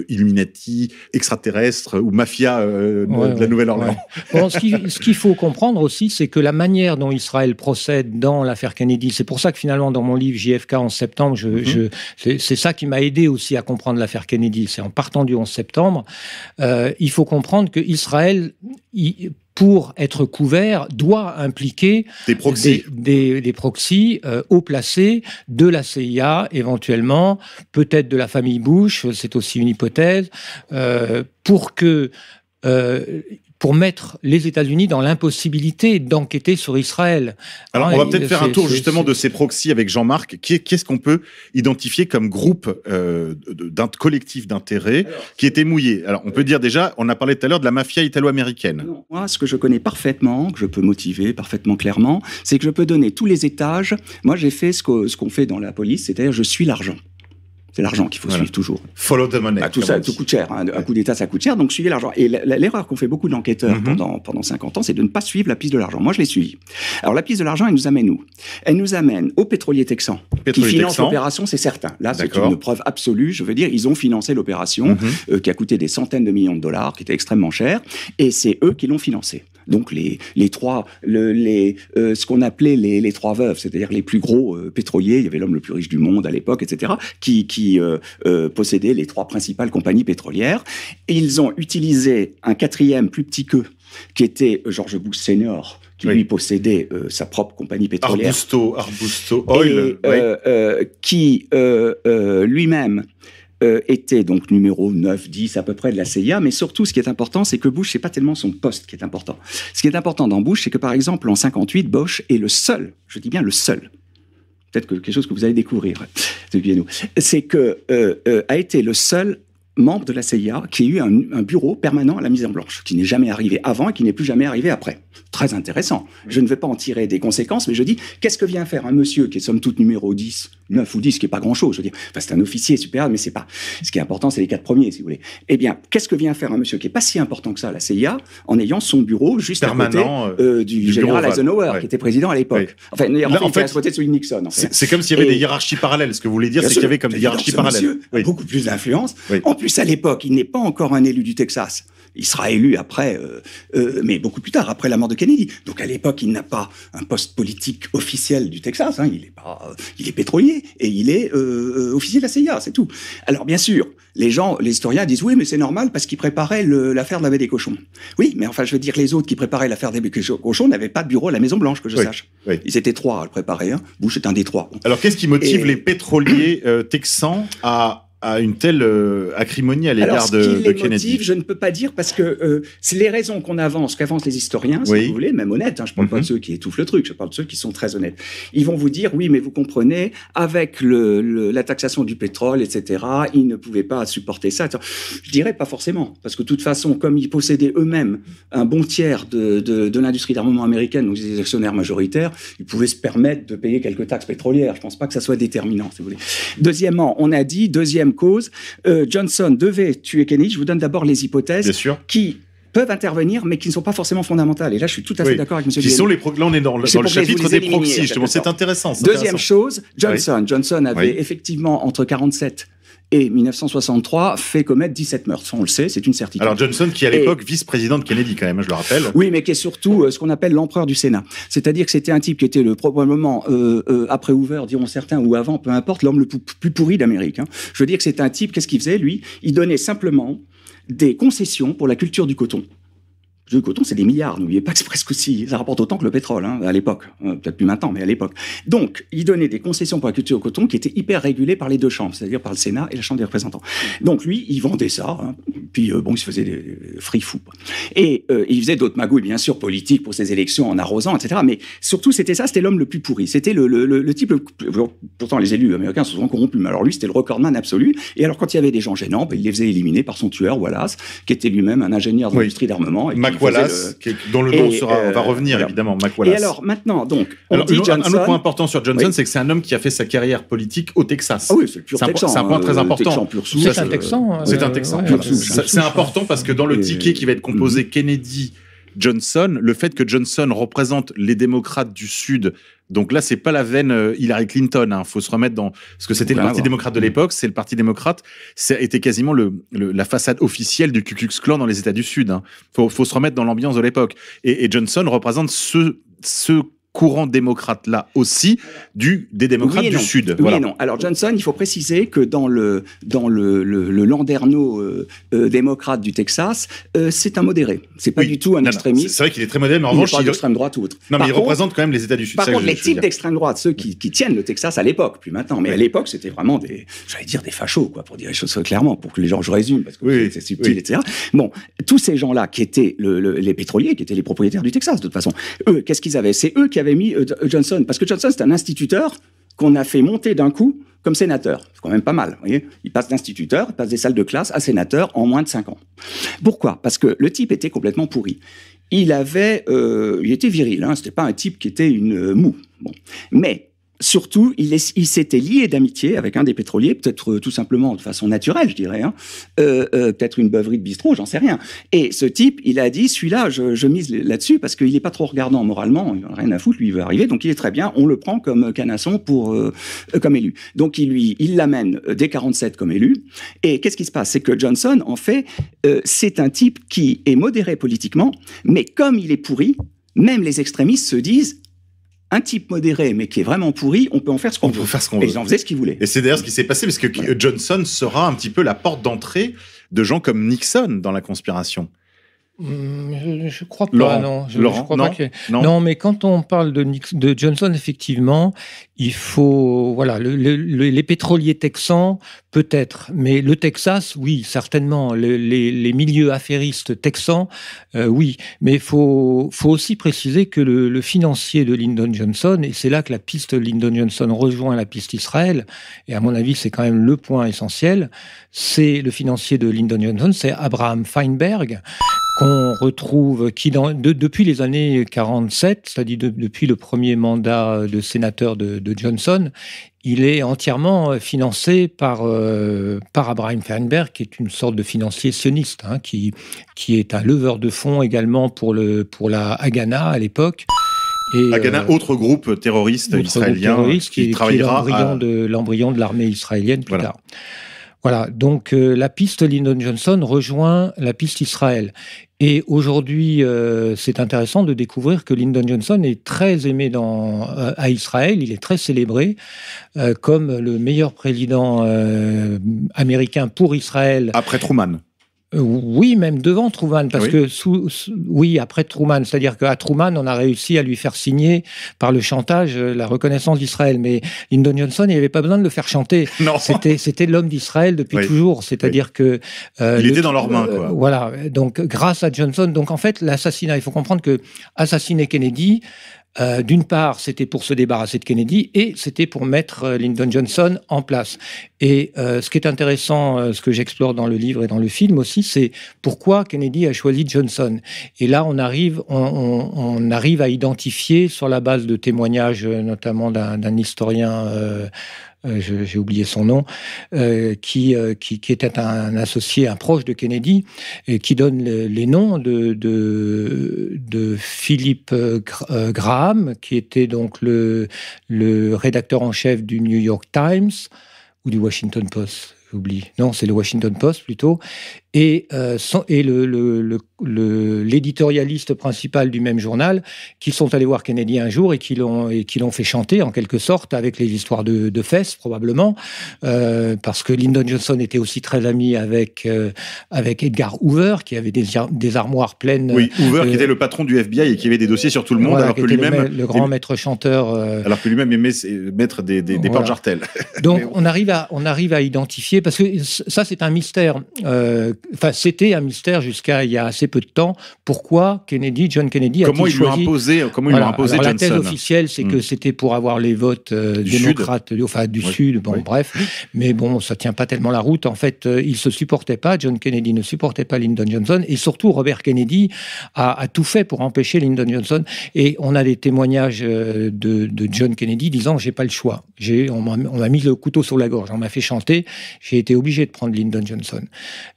Illuminati, extraterrestres ou mafia de la Nouvelle-Orléans. Bon, ce qu'il faut comprendre aussi, c'est que la manière dont Israël procède dans l'affaire Kennedy, c'est pour ça que finalement dans mon livre JFK 11 septembre, c'est ça qui m'a aidé aussi à comprendre l'affaire Kennedy, c'est en partant du 11 septembre, il faut comprendre que Israël, pour être couvert, doit impliquer des proxys haut placés de la CIA, éventuellement, peut-être de la famille Bush, c'est aussi une hypothèse, pour mettre les États-Unis dans l'impossibilité d'enquêter sur Israël. Alors, on va peut-être faire un tour justement de ces proxys avec Jean-Marc. Qu'est-ce qu'on peut identifier comme groupe d'un collectif d'intérêt qui était mouillé? Alors, on peut dire déjà, on a parlé tout à l'heure de la mafia italo-américaine. Moi, ce que je connais parfaitement, que je peux motiver parfaitement clairement, c'est que je peux donner tous les étages. Moi, j'ai fait ce qu'on fait dans la police, c'est-à-dire je suis l'argent. C'est l'argent qu'il faut suivre toujours. Follow the money. Tout ça coûte cher. Un coup d'État, ça coûte cher. Donc, suivez l'argent. Et l'erreur qu'ont fait beaucoup d'enquêteurs pendant 50 ans, c'est de ne pas suivre la piste de l'argent. Moi, je l'ai suivi. Alors, la piste de l'argent, elle nous amène où? Elle nous amène aux pétroliers texans. Qui financent l'opération, c'est certain. Là, c'est une preuve absolue. Je veux dire, ils ont financé l'opération qui a coûté des centaines de millions de dollars, qui était extrêmement cher. Et c'est eux qui l'ont financé. Donc ce qu'on appelait les trois veuves, c'est-à-dire les plus gros pétroliers, il y avait l'homme le plus riche du monde à l'époque, etc., qui possédaient les trois principales compagnies pétrolières. Et ils ont utilisé un quatrième plus petit qu'eux, qui était George Bush Senior, qui lui possédait sa propre compagnie pétrolière. Arbusto Oil. Qui lui-même était donc numéro 9, 10 à peu près de la CIA, mais surtout ce qui est important, c'est que Bush, c'est pas tellement son poste qui est important. Ce qui est important dans Bush, c'est que par exemple en 58, Bush est le seul, je dis bien le seul, peut-être que quelque chose que vous allez découvrir, c'est que a été le seul membre de la CIA qui a eu un bureau permanent à la Maison-Blanche, qui n'est jamais arrivé avant et qui n'est plus jamais arrivé après. Très intéressant. Je ne vais pas en tirer des conséquences, mais je dis, qu'est-ce que vient faire un monsieur qui est somme toute numéro 10, 9 ou 10, qui n'est pas grand-chose, je veux dire, enfin, c'est un officier supérieur, mais c'est pas. Ce qui est important, c'est les 4 premiers, si vous voulez. Eh bien, qu'est-ce que vient faire un monsieur qui n'est pas si important que ça à la CIA, en ayant son bureau juste permanent, à côté du général Eisenhower, qui était président à l'époque. Enfin, en fait, à côté de celui de Nixon. C'est comme s'il y avait des hiérarchies parallèles. Ce que vous voulez dire, c'est qu'il y avait comme des hiérarchies parallèles. Monsieur a beaucoup plus d'influence. En plus, à l'époque, il n'est pas encore un élu du Texas. Il sera élu après, mais beaucoup plus tard, après la mort de Kennedy. Donc à l'époque, il n'a pas un poste politique officiel du Texas. Il est pétrolier et il est officier de la CIA, c'est tout. Alors bien sûr, les historiens disent oui, mais c'est normal parce qu'il préparait l'affaire de la baie des cochons. Oui, mais enfin, je veux dire, les autres qui préparaient l'affaire des cochons n'avaient pas de bureau à la Maison Blanche, que je sache. Ils étaient 3 à le préparer. Bush est un des 3. Alors qu'est-ce qui motive les pétroliers texans à une telle acrimonie à l'égard de Kennedy? Motive, je ne peux pas dire parce que c'est les raisons qu'avancent les historiens, si vous voulez, même honnêtes. Je ne parle pas de ceux qui étouffent le truc, je parle de ceux qui sont très honnêtes. Ils vont vous dire, oui, mais vous comprenez, avec la taxation du pétrole, etc., ils ne pouvaient pas supporter ça. Je dirais pas forcément, parce que de toute façon, comme ils possédaient eux-mêmes un bon tiers de l'industrie d'armement américaine, donc des actionnaires majoritaires, ils pouvaient se permettre de payer quelques taxes pétrolières. Je ne pense pas que ça soit déterminant, si vous voulez. Deuxièmement, on a dit, cause, Johnson devait tuer Kennedy. Je vous donne d'abord les hypothèses qui peuvent intervenir, mais qui ne sont pas forcément fondamentales. Et là, je suis tout à fait d'accord avec M. Guillemot. Là, on est dans le chapitre des proxys, justement. C'est intéressant. Deuxième chose, Johnson. Johnson avait effectivement, entre 1947 et 1963, fait commettre 17 meurtres. On le sait, c'est une certitude. Alors Johnson, qui à l'époque vice-président de Kennedy, quand même, je le rappelle. Oui, mais qui est surtout ce qu'on appelle l'empereur du Sénat. C'est-à-dire que c'était un type qui était probablement, après Hoover, diront certains, ou avant, peu importe, l'homme le plus pourri d'Amérique. Je veux dire que c'était un type, qu'est-ce qu'il faisait, lui? Il donnait simplement des concessions pour la culture du coton. Le coton, c'est des milliards. N'oubliez pas que c'est presque aussi, ça rapporte autant que le pétrole, hein, à l'époque. Peut-être plus maintenant, mais à l'époque. Donc, il donnait des concessions pour la culture au coton qui étaient hyper régulées par les deux chambres, c'est-à-dire par le Sénat et la Chambre des représentants. Donc, lui, il vendait ça, hein, puis bon, il se faisait des free-fous. Et il faisait d'autres magouilles, bien sûr, politiques pour ses élections en arrosant, etc. Mais surtout, c'était l'homme le plus pourri. C'était le type, pourtant les élus américains sont souvent corrompus, mais alors lui, c'était le recordman absolu. Et alors, quand il y avait des gens gênants, il les faisait éliminer par son tueur, Wallace, qui était lui-même un ingénieur de l'industrie d'armement. Wallace, dont le nom va revenir, voilà. Évidemment, Mac Wallace. Et alors, maintenant, donc, un autre point important sur Johnson, c'est que c'est un homme qui a fait sa carrière politique au Texas. Ah oui, c'est le pur Texan. C'est un point très important. C'est un Texan. C'est un Texan. C'est important parce que dans le ticket qui va être composé Kennedy-Johnson, le fait que Johnson représente les démocrates du Sud, donc là, c'est pas la veine Hillary Clinton, hein. Faut se remettre dans... Parce que c'était le Parti démocrate de l'époque, c'est le Parti démocrate, ça était quasiment la façade officielle du Ku Klux Klan dans les États du Sud, hein. Faut se remettre dans l'ambiance de l'époque. Et Johnson représente ce courant démocrate-là aussi, des démocrates du Sud. Oui et non. Alors Johnson, il faut préciser que dans le landerneau démocrate du Texas, c'est un modéré. C'est pas du tout un extrémiste. C'est vrai qu'il est très modéré, mais en revanche, il n'est pas d'extrême droite ou autre. Non, mais il représente quand même les États du Sud. Par contre, les types d'extrême droite, ceux qui tiennent le Texas à l'époque, plus maintenant, mais à l'époque, c'était vraiment des fachos, quoi, pour dire les choses clairement, pour que les gens, je résume, parce que c'est subtil, etc. Bon, tous ces gens-là qui étaient les pétroliers, qui étaient les propriétaires du Texas, de toute façon, eux, qu'est-ce qu'ils avaient? C'est eux qui avait mis Johnson, parce que Johnson, c'est un instituteur qu'on a fait monter d'un coup comme sénateur. C'est quand même pas mal, vous voyez. Il passe d'instituteur, il passe des salles de classe à sénateur en moins de 5 ans. Pourquoi? Parce que le type était complètement pourri. Il était viril, hein, c'était pas un type qui était une moue. Bon. Mais surtout, il s'était lié d'amitié avec un des pétroliers, peut-être tout simplement de façon naturelle, je dirais, hein. Peut-être une beuverie de bistrot, j'en sais rien. Et ce type, il a dit, celui-là, je mise là-dessus parce qu'il n'est pas trop regardant moralement, il n'en a rien à foutre, lui, il veut arriver, donc il est très bien, on le prend comme canasson comme élu. Donc il l'amène dès 47 comme élu. Et qu'est-ce qui se passe? C'est que Johnson, en fait, c'est un type qui est modéré politiquement, mais comme il est pourri, même les extrémistes se disent, un type modéré, mais qui est vraiment pourri, on peut en faire ce qu'on veut. Et ils en faisaient ce qu'ils voulaient. Et c'est d'ailleurs ce qui s'est passé, parce que Johnson sera un petit peu la porte d'entrée de gens comme Nixon dans la conspiration. Je crois pas, non. Je crois pas que... Non, mais quand on parle de Johnson, effectivement, il faut... Voilà, les pétroliers texans, peut-être. Mais le Texas, oui, certainement. Les milieux affairistes texans, oui. Mais il faut aussi préciser que le financier de Lyndon Johnson, et c'est là que la piste Lyndon Johnson rejoint la piste Israël, et à mon avis, c'est quand même le point essentiel, c'est le financier de Lyndon Johnson, c'est Abraham Feinberg, qu'on retrouve, depuis les années 47, c'est-à-dire depuis le premier mandat de sénateur de Johnson, il est entièrement financé par Abraham Feinberg, qui est une sorte de financier sioniste, hein, qui est un leveur de fonds également pour la Haganah à l'époque. Haganah, autre groupe terroriste israélien qui travaillera l'embryon de l'armée israélienne plus tard. Voilà, donc la piste Lyndon Johnson rejoint la piste Israël. Et aujourd'hui, c'est intéressant de découvrir que Lyndon Johnson est très aimé à Israël, il est très célébré comme le meilleur président américain pour Israël. Après Truman. Oui, même devant Truman, parce que après Truman, c'est-à-dire qu'à Truman, on a réussi à lui faire signer par le chantage la reconnaissance d'Israël. Mais Lyndon Johnson, il n'y avait pas besoin de le faire chanter. Non. C'était l'homme d'Israël depuis toujours. C'est-à-dire que il était dans leurs mains, quoi. Voilà. Donc, grâce à Johnson, donc en fait, l'assassinat, il faut comprendre que assassiner Kennedy. D'une part, c'était pour se débarrasser de Kennedy et c'était pour mettre Lyndon Johnson en place. Et ce qui est intéressant, ce que j'explore dans le livre et dans le film aussi, c'est pourquoi Kennedy a choisi Johnson. Et là, on arrive à identifier, sur la base de témoignages, notamment d'un historien... j'ai oublié son nom, qui était un associé, un proche de Kennedy, et qui donne les noms de Philip Graham, qui était donc le rédacteur en chef du New York Times ou du Washington Post. j'oublie. Non, c'est le Washington Post plutôt. Et l'éditorialiste principal du même journal, qui sont allés voir Kennedy un jour et qui l'ont fait chanter en quelque sorte avec les histoires de fesses probablement, parce que Lyndon Johnson était aussi très ami avec Edgar Hoover, qui avait des armoires pleines. Oui, Hoover qui était le patron du FBI et qui avait des dossiers sur tout le monde, alors que lui-même le grand maître chanteur. Alors que lui-même aimait mettre des porte-jartelles. Donc on arrive à identifier, parce que ça c'est un mystère. Enfin, c'était un mystère jusqu'à il y a assez peu de temps. Pourquoi John Kennedy a-t-il choisi... Comment ils lui ont imposé Johnson ? La thèse officielle, c'est que c'était pour avoir les votes démocrates, du Sud, bref. Mais bon, ça tient pas tellement la route. En fait, il se supportait pas. John Kennedy ne supportait pas Lyndon Johnson. Et surtout, Robert Kennedy a tout fait pour empêcher Lyndon Johnson. Et on a des témoignages de John Kennedy disant « j'ai pas le choix. On m'a mis le couteau sur la gorge. On m'a fait chanter. J'ai été obligé de prendre Lyndon Johnson. »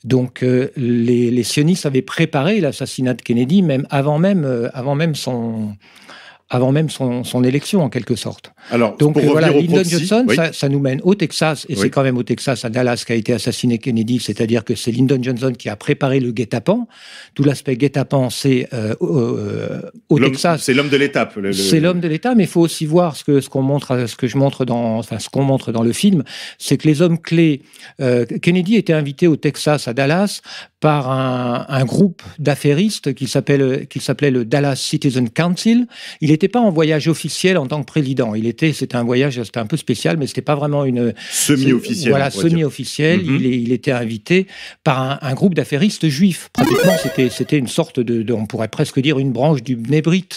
Donc, les sionistes avaient préparé l'assassinat de Kennedy avant même son élection, en quelque sorte. Alors, donc voilà, Lyndon Johnson, oui. ça nous mène au Texas, et oui. c'est quand même au Texas, à Dallas, qu'a été assassiné Kennedy, c'est-à-dire que c'est Lyndon Johnson qui a préparé le guet-apens. Tout l'aspect guet-apens, c'est au Texas. C'est l'homme de l'État. C'est l'homme de l'État, mais il faut aussi voir ce qu'on montre dans le film, c'est que les hommes clés... Kennedy était invité au Texas, à Dallas, par un groupe d'affairistes qui s'appelait le Dallas Citizen Council. Il n'était pas en voyage officiel en tant que président. C'était un voyage, c'était un peu spécial, mais c'était pas vraiment une semi-officielle. Voilà, semi-officielle. Il était invité par un groupe d'affairistes juifs. Pratiquement, c'était une sorte on pourrait presque dire une branche du Bnei Brit,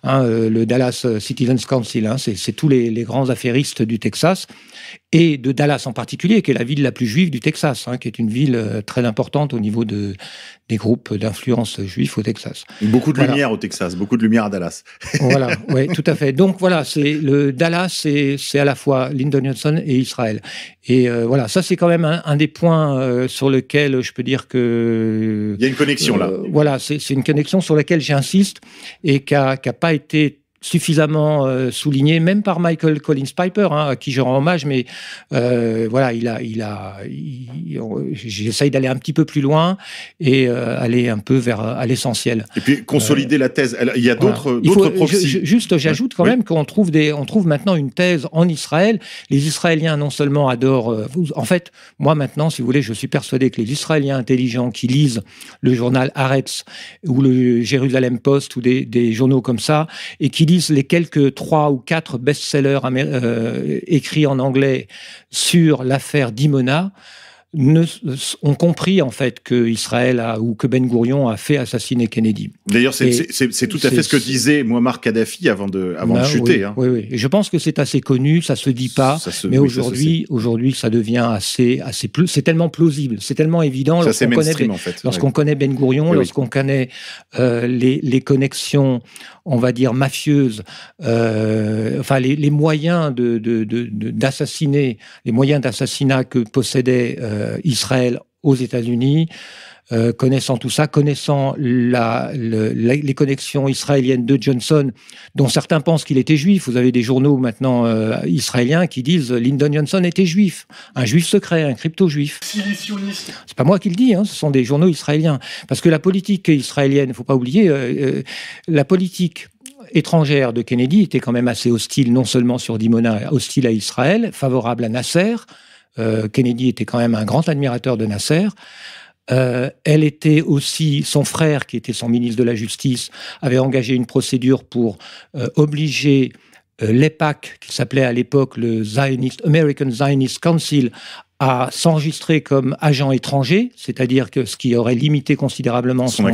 le Dallas Citizens Council. C'est tous les grands affairistes du Texas et de Dallas en particulier, qui est la ville la plus juive du Texas, qui est une ville très importante au niveau des groupes d'influence juifs au Texas. Beaucoup de lumière au Texas, beaucoup de lumière à Dallas. Voilà, oui, tout à fait. Donc voilà, le Dallas, c'est à la fois Lyndon Johnson et Israël. Et voilà, ça c'est quand même un des points sur lequel je peux dire que... Il y a une connexion là. Voilà, c'est une connexion sur laquelle j'insiste et qui n'a pas été suffisamment souligné, même par Michael Collins Piper, à qui je rends hommage, mais voilà, j'essaye d'aller un petit peu plus loin et aller un peu à l'essentiel. Et puis consolider la thèse. Il y a d'autres proxys. J'ajoute quand même qu'on trouve maintenant une thèse en Israël. Les Israéliens non seulement adorent... en fait, moi maintenant, si vous voulez, je suis persuadé que les Israéliens intelligents qui lisent le journal Haaretz ou le Jérusalem Post ou des journaux comme ça, et qui lisent les quelques 3 ou 4 best-sellers écrits en anglais sur l'affaire Dimona, ont compris en fait que Israël ou que Ben Gourion a fait assassiner Kennedy. D'ailleurs, c'est tout à fait ce que disait Muammar Kadhafi avant de chuter. Oui. Et je pense que c'est assez connu, ça se dit pas, mais aujourd'hui, ça devient assez c'est tellement plausible, c'est tellement évident lorsqu'on connaît Ben Gourion, lorsqu'on connaît les connexions, on va dire mafieuses, les moyens d'assassiner, les moyens d'assassinat que possédait Israël aux États-Unis, connaissant tout ça, connaissant les connexions israéliennes de Johnson, dont certains pensent qu'il était juif. Vous avez des journaux maintenant israéliens qui disent Lyndon Johnson était juif, un juif secret, un crypto-juif. C'est pas moi qui le dis, ce sont des journaux israéliens. Parce que la politique israélienne, il ne faut pas oublier, la politique étrangère de Kennedy était quand même assez hostile, non seulement sur Dimona, hostile à Israël, favorable à Nasser. Kennedy était quand même un grand admirateur de Nasser. Elle était aussi, son frère, qui était son ministre de la Justice, avait engagé une procédure pour obliger l'EPAC, qui s'appelait à l'époque le American Zionist Council, à s'enregistrer comme agent étranger, c'est-à-dire que ce qui aurait limité considérablement son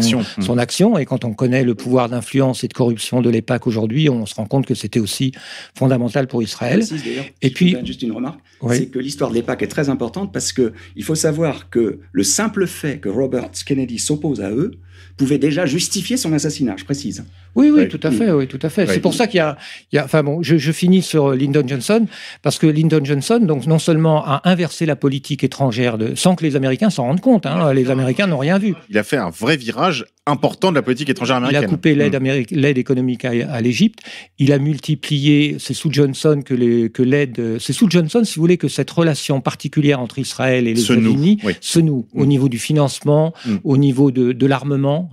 action. Et quand on connaît le pouvoir d'influence et de corruption de l'EPAC aujourd'hui, on se rend compte que c'était aussi fondamental pour Israël. Et puis, juste une remarque, c'est que l'histoire de l'EPAC est très importante parce que il faut savoir que le simple fait que Robert Kennedy s'oppose à eux pouvait déjà justifier son assassinat, je précise. Oui, tout à fait. Oui. C'est pour ça qu'il y a enfin bon, je finis sur Lyndon Johnson, parce que Lyndon Johnson, donc, non seulement a inversé la politique étrangère sans que les Américains s'en rendent compte, les Américains n'ont rien vu. Il a fait un vrai virage important de la politique étrangère américaine. Il a coupé l'aide économique à l'Égypte. Il a multiplié, c'est sous Johnson que l'aide, c'est sous Johnson, si vous voulez, que cette relation particulière entre Israël et les États-Unis se noue au niveau du financement, au niveau de l'armement,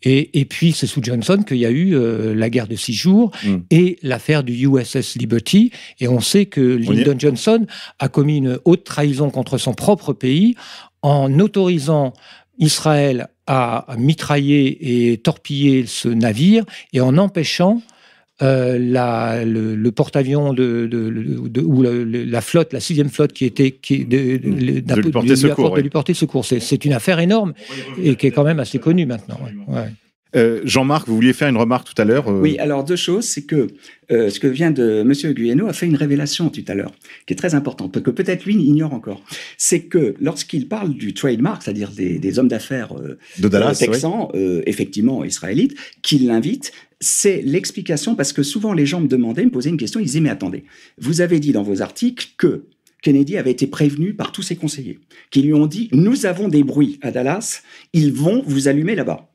et puis c'est sous Johnson qu'il y a eu la guerre de 6 jours et l'affaire du USS Liberty. Et on sait que Lyndon Johnson a commis une haute trahison contre son propre pays en autorisant Israël à mitrailler et torpiller ce navire et en empêchant le porte-avions ou la flotte, la 6e flotte de lui porter secours. C'est une affaire énorme et qui est quand même assez connue maintenant. Jean-Marc, vous vouliez faire une remarque tout à l'heure Oui, alors 2 choses, c'est que ce que vient de M. Guyeno a fait une révélation tout à l'heure, qui est très importante, que peut-être lui ignore encore. C'est que lorsqu'il parle du trademark, c'est-à-dire des hommes d'affaires de Dallas, texans, effectivement israélites, qui l'invitent, c'est l'explication, parce que souvent les gens me posaient une question, ils disaient « Mais attendez, vous avez dit dans vos articles que Kennedy avait été prévenu par tous ses conseillers, qui lui ont dit « Nous avons des bruits à Dallas, ils vont vous allumer là-bas ».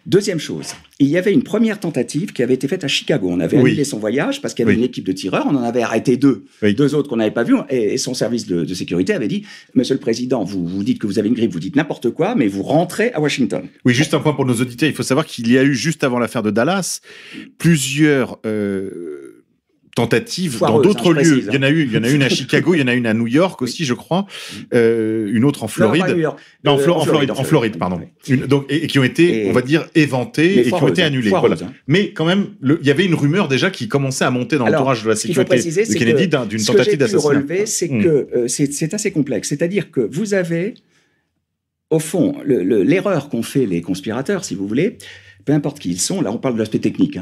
Deuxième chose, il y avait une première tentative qui avait été faite à Chicago. On avait annulé son voyage parce qu'il y avait une équipe de tireurs. On en avait arrêté 2. 2 autres qu'on n'avait pas vus. Et son service de sécurité avait dit « Monsieur le Président, vous dites que vous avez une grippe, vous dites n'importe quoi, mais vous rentrez à Washington. » Oui, juste un point pour nos auditeurs. Il faut savoir qu'il y a eu, juste avant l'affaire de Dallas, plusieurs tentatives dans d'autres lieux. Il y en a eu une à Chicago, il y en a une à New York aussi, je crois, une autre en Floride. En Floride, pardon. Et qui ont été, on va dire, éventées et qui ont été annulées. Voilà. Mais quand même, il y avait une rumeur déjà qui commençait à monter dans l'entourage de la sécurité de Kennedy d'une tentative d'assassinat. Ce que j'ai pu relever, c'est que c'est assez complexe. C'est-à-dire que vous avez, au fond, l'erreur qu'ont fait les conspirateurs, si vous voulez, peu importe qui ils sont, là on parle de l'aspect technique,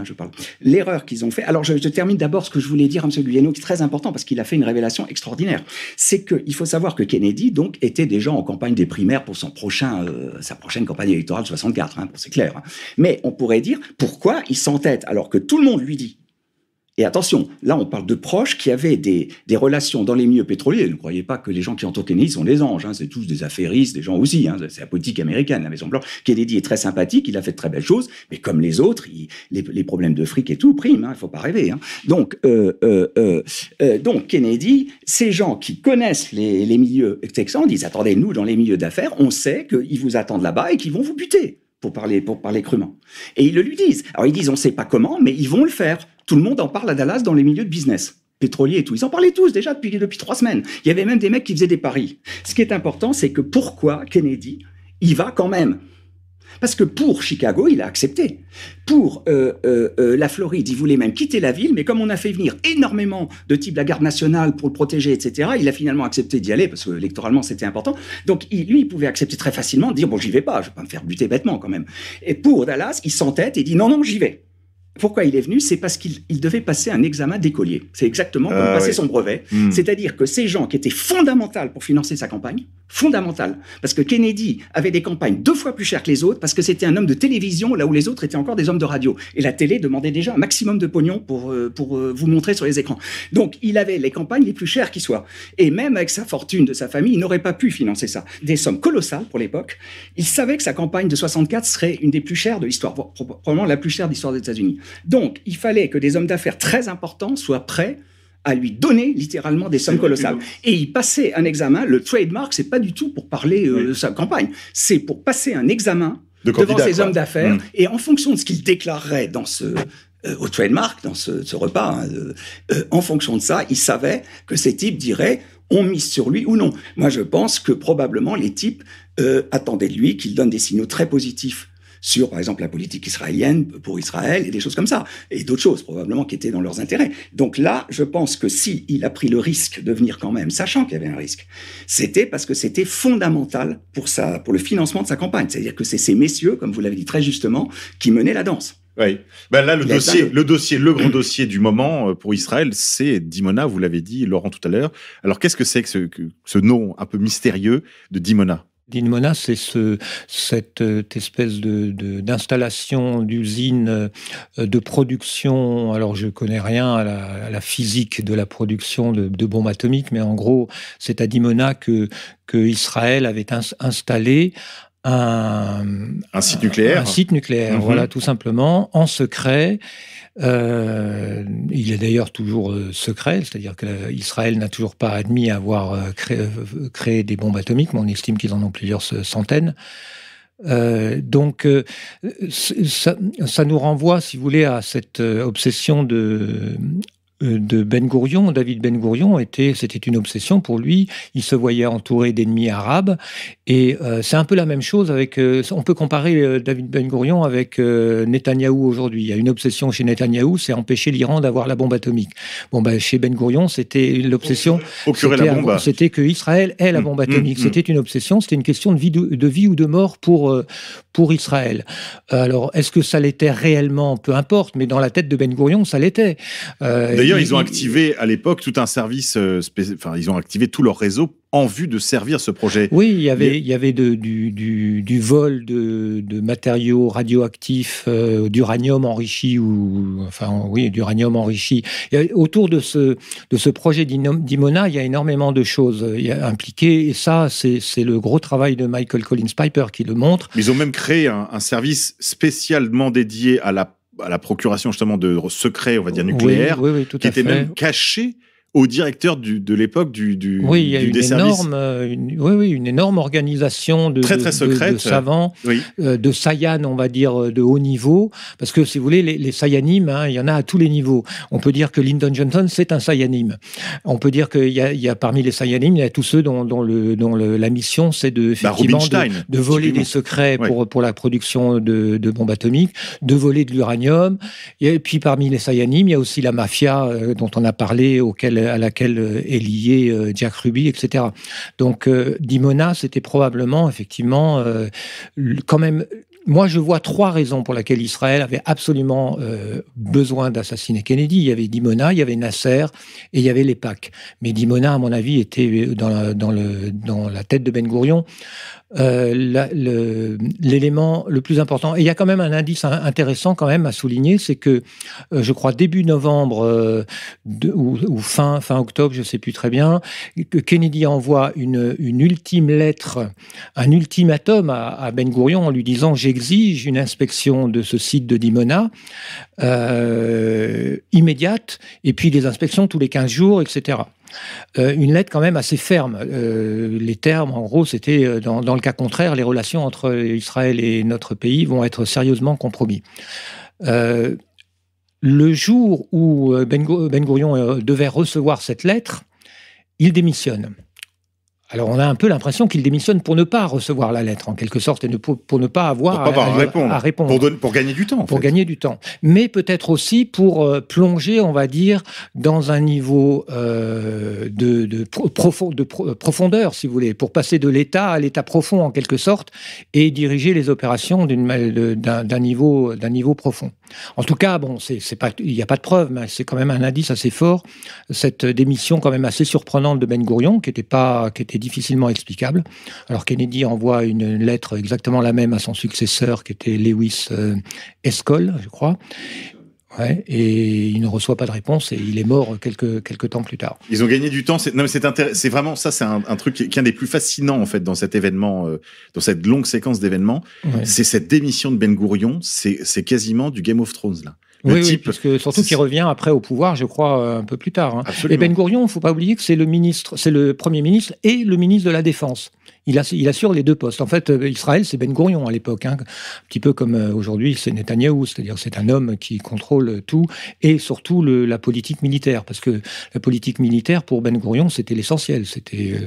l'erreur qu'ils ont fait. Alors je termine d'abord ce que je voulais dire à M. Guyeno, qui est très important parce qu'il a fait une révélation extraordinaire. C'est qu'il faut savoir que Kennedy donc était déjà en campagne des primaires pour sa prochaine campagne électorale de 64, c'est clair. Mais on pourrait dire pourquoi il s'entête alors que tout le monde lui dit. Et attention, là on parle de proches qui avaient des relations dans les milieux pétroliers. Ne croyez pas que les gens qui entourent Kennedy sont des anges, c'est tous des affairistes, des gens aussi, c'est la politique américaine, la Maison Blanche. Kennedy est très sympathique, il a fait de très belles choses, mais comme les autres, les problèmes de fric et tout priment, il faut pas rêver. Donc Kennedy, ces gens qui connaissent les milieux texans disent, attendez, nous dans les milieux d'affaires, on sait qu'ils vous attendent là-bas et qu'ils vont vous buter. Pour parler crûment. Et ils le lui disent. Alors ils disent, on ne sait pas comment, mais ils vont le faire. Tout le monde en parle à Dallas dans les milieux de business, pétroliers et tout. Ils en parlaient tous déjà depuis 3 semaines. Il y avait même des mecs qui faisaient des paris. Ce qui est important, c'est que pourquoi Kennedy y va quand même ? Parce que pour Chicago, il a accepté. Pour la Floride, il voulait même quitter la ville, mais comme on a fait venir énormément de types de la garde nationale pour le protéger, etc., il a finalement accepté d'y aller, parce que électoralement, c'était important. Donc, lui, il pouvait accepter très facilement, dire, bon, j'y vais pas, je vais pas me faire buter bêtement quand même. Et pour Dallas, il s'entête et dit, non, j'y vais. Pourquoi il est venu ? C'est parce qu'il devait passer un examen d'écolier. C'est exactement comme passer son brevet. C'est-à-dire que ces gens qui étaient fondamentaux pour financer sa campagne, fondamentales, parce que Kennedy avait des campagnes 2 fois plus chères que les autres, parce que c'était un homme de télévision, là où les autres étaient encore des hommes de radio. Et la télé demandait déjà un maximum de pognon pour vous montrer sur les écrans. Donc, il avait les campagnes les plus chères qui soient. Et même avec sa fortune de sa famille, il n'aurait pas pu financer ça. Des sommes colossales pour l'époque. Il savait que sa campagne de 64 serait une des plus chères de l'histoire, probablement la plus chère de l'histoire des États-Unis. Donc, il fallait que des hommes d'affaires très importants soient prêts à lui donner littéralement des sommes colossales. Et il passait un examen. Le trademark, c'est pas du tout pour parler de sa campagne. C'est pour passer un examen devant ces hommes d'affaires. Et en fonction de ce qu'il déclarerait dans au trademark, dans ce repas, en fonction de ça, il savait que ces types diraient on mise sur lui ou non. Moi, je pense que probablement les types attendaient de lui qu'il donne des signaux très positifs sur, par exemple, la politique israélienne pour Israël et des choses comme ça, et d'autres choses probablement qui étaient dans leurs intérêts. Donc là, je pense que il a pris le risque de venir quand même, sachant qu'il y avait un risque, c'était parce que c'était fondamental pour le financement de sa campagne. C'est-à-dire que c'est ces messieurs, comme vous l'avez dit très justement, qui menaient la danse. Oui. Là, le gros dossier du moment pour Israël, c'est Dimona, vous l'avez dit, Laurent, tout à l'heure. Alors, qu'est-ce que c'est que ce nom un peu mystérieux de Dimona ? Dimona, c'est cette espèce d'installation, d'usine de production. Alors, je connais rien à la physique de la production de bombes atomiques, mais en gros, c'est à Dimona que Israël avait installé un site nucléaire. Un site nucléaire, voilà, tout simplement, en secret. Il est d'ailleurs toujours secret, c'est-à-dire qu'Israël n'a toujours pas admis avoir créé des bombes atomiques, mais on estime qu'ils en ont plusieurs centaines. Donc, ça nous renvoie, si vous voulez, à cette obsession de Ben Gourion. David Ben Gourion, c'était une obsession pour lui. Il se voyait entouré d'ennemis arabes. Et c'est un peu la même chose avec... on peut comparer David Ben Gourion avec Netanyahou aujourd'hui. Il y a une obsession chez Netanyahou, c'est empêcher l'Iran d'avoir la bombe atomique. Bon, chez Ben Gourion, c'était l'obsession... C'était que Israël ait la bombe atomique. C'était une obsession, c'était une question de vie ou de mort pour Israël. Alors, est-ce que ça l'était réellement? Peu importe, mais dans la tête de Ben Gourion, ça l'était. D'ailleurs, ils ont activé à l'époque tout un service, ils ont activé tout leur réseau en vue de servir ce projet. Oui, il y avait du vol de matériaux radioactifs, d'uranium enrichi d'uranium enrichi. Et autour de ce projet Dimona, il y a énormément de choses impliquées. Et ça, c'est le gros travail de Michael Collins Piper qui le montre. Ils ont même créé un service spécialement dédié à la procuration justement de secrets, on va dire nucléaires, qui était même caché au directeur de l'époque du il y a une énorme organisation de savants, de Sayan, on va dire, de haut niveau, parce que si vous voulez, les Sayanim, il y en a à tous les niveaux. On peut dire que Lyndon Johnson, c'est un Sayanim. On peut dire qu'il y a parmi les Sayanim, il y a tous ceux dont la mission, c'est de voler des secrets pour la production de bombes atomiques, de voler de l'uranium. Et puis parmi les Sayanim, il y a aussi la mafia dont on a parlé, à laquelle est lié Jack Ruby, etc. Donc, Dimona, c'était probablement, effectivement, quand même... Moi, je vois 3 raisons pour lesquelles Israël avait absolument besoin d'assassiner Kennedy. Il y avait Dimona, il y avait Nasser et il y avait l'EPAC. Mais Dimona, à mon avis, était dans la tête de Ben Gourion l'élément le plus important. Et il y a quand même un indice intéressant quand même à souligner, c'est que je crois début novembre ou fin octobre, je ne sais plus très bien, que Kennedy envoie une ultime lettre, un ultimatum à Ben Gourion en lui disant « J'exige une inspection de ce site de Dimona immédiate, et puis des inspections tous les 15 jours, etc. » Une lettre quand même assez ferme. Les termes, en gros, c'était dans le cas contraire, les relations entre Israël et notre pays vont être sérieusement compromis. Le jour où Ben Gourion devait recevoir cette lettre, il démissionne. Alors, on a un peu l'impression qu'il démissionne pour ne pas recevoir la lettre, en quelque sorte, et pour ne pas avoir à répondre. Pour gagner du temps, en fait. Pour gagner du temps. Mais peut-être aussi pour plonger, on va dire, dans un niveau de profondeur, si vous voulez, pour passer de l'état à l'état profond, en quelque sorte, et diriger les opérations d'un niveau profond. En tout cas, bon, il n'y a pas de preuve, mais c'est quand même un indice assez fort, cette démission quand même assez surprenante de Ben Gourion, qui était difficilement explicable. Alors Kennedy envoie une lettre exactement la même à son successeur, qui était Lewis Eskol, je crois. Ouais, et il ne reçoit pas de réponse et il est mort quelques temps plus tard. Ils ont gagné du temps. C'est vraiment ça, c'est un truc qui est un des plus fascinants en fait dans cet événement, dans cette longue séquence d'événements. Ouais. C'est cette démission de Ben Gourion. C'est quasiment du Game of Thrones là. Oui, parce que surtout qu'il revient après au pouvoir, je crois, un peu plus tard. Hein. Et Ben Gourion, il ne faut pas oublier que c'est le Premier ministre et le ministre de la Défense. Il assure les 2 postes. En fait, Israël, c'est Ben Gourion à l'époque. Un petit peu comme aujourd'hui, c'est Netanyahou. C'est-à-dire c'est un homme qui contrôle tout et surtout la politique militaire. Parce que la politique militaire, pour Ben Gourion, c'était l'essentiel. C'était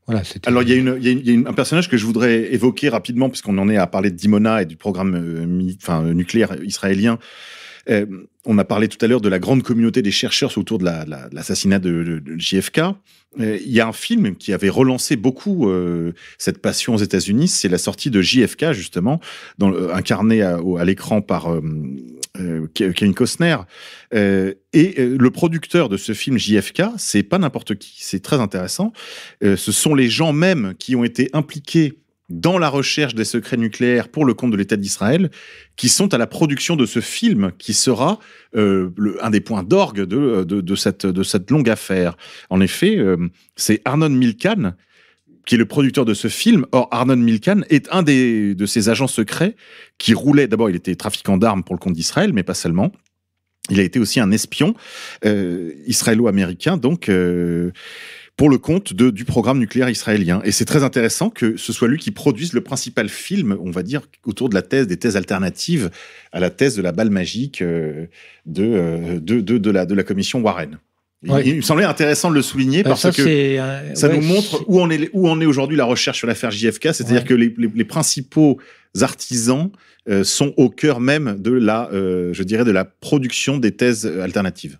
Voilà, alors, il y a un personnage que je voudrais évoquer rapidement, puisqu'on en est à parler de Dimona et du programme nucléaire israélien. On a parlé tout à l'heure de la grande communauté des chercheurs autour de l'assassinat de JFK. Il y a un film qui avait relancé beaucoup cette passion aux États-Unis, c'est la sortie de JFK, justement, incarné à l'écran par Kevin Costner. Le producteur de ce film, JFK, c'est pas n'importe qui, c'est très intéressant. Ce sont les gens même qui ont été impliqués dans la recherche des secrets nucléaires pour le compte de l'État d'Israël, qui sont à la production de ce film, qui sera un des points d'orgue de cette longue affaire. En effet, c'est Arnon Milchan qui est le producteur de ce film. Or, Arnon Milchan est un de ces agents secrets qui roulait... D'abord, il était trafiquant d'armes pour le compte d'Israël, mais pas seulement. Il a été aussi un espion israélo-américain, donc... pour le compte du programme nucléaire israélien. Et c'est très intéressant que ce soit lui qui produise le principal film, on va dire, autour de des thèses alternatives à la thèse de la balle magique de la commission Warren. Ouais. Il me semblait intéressant de le souligner parce que ça nous montre où en est aujourd'hui la recherche sur l'affaire JFK, c'est-à-dire que les principaux artisans sont au cœur même de la production des thèses alternatives.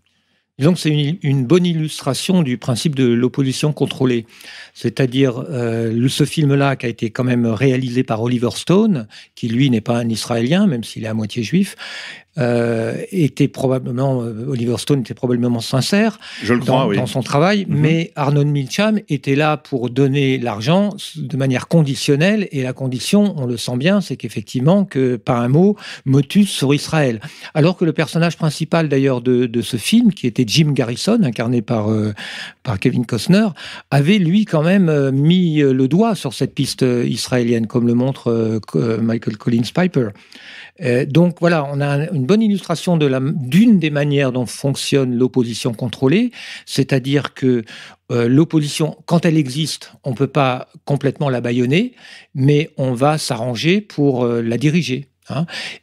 Donc c'est une bonne illustration du principe de l'opposition contrôlée. C'est-à-dire, ce film-là, qui a été quand même réalisé par Oliver Stone, qui lui n'est pas un Israélien, même s'il est à moitié juif, Oliver Stone était probablement sincère dans son travail, mais Arnon Milchan était là pour donner l'argent de manière conditionnelle, et la condition, on le sent bien, c'est qu'effectivement, que pas un mot, motus sur Israël. Alors que le personnage principal d'ailleurs de ce film, qui était Jim Garrison, incarné par Kevin Costner, avait lui quand même mis le doigt sur cette piste israélienne, comme le montre Michael Collins Piper. Donc voilà, on a une bonne illustration d'une des manières dont fonctionne l'opposition contrôlée, c'est-à-dire que l'opposition, quand elle existe, on ne peut pas complètement la bâillonner, mais on va s'arranger pour la diriger.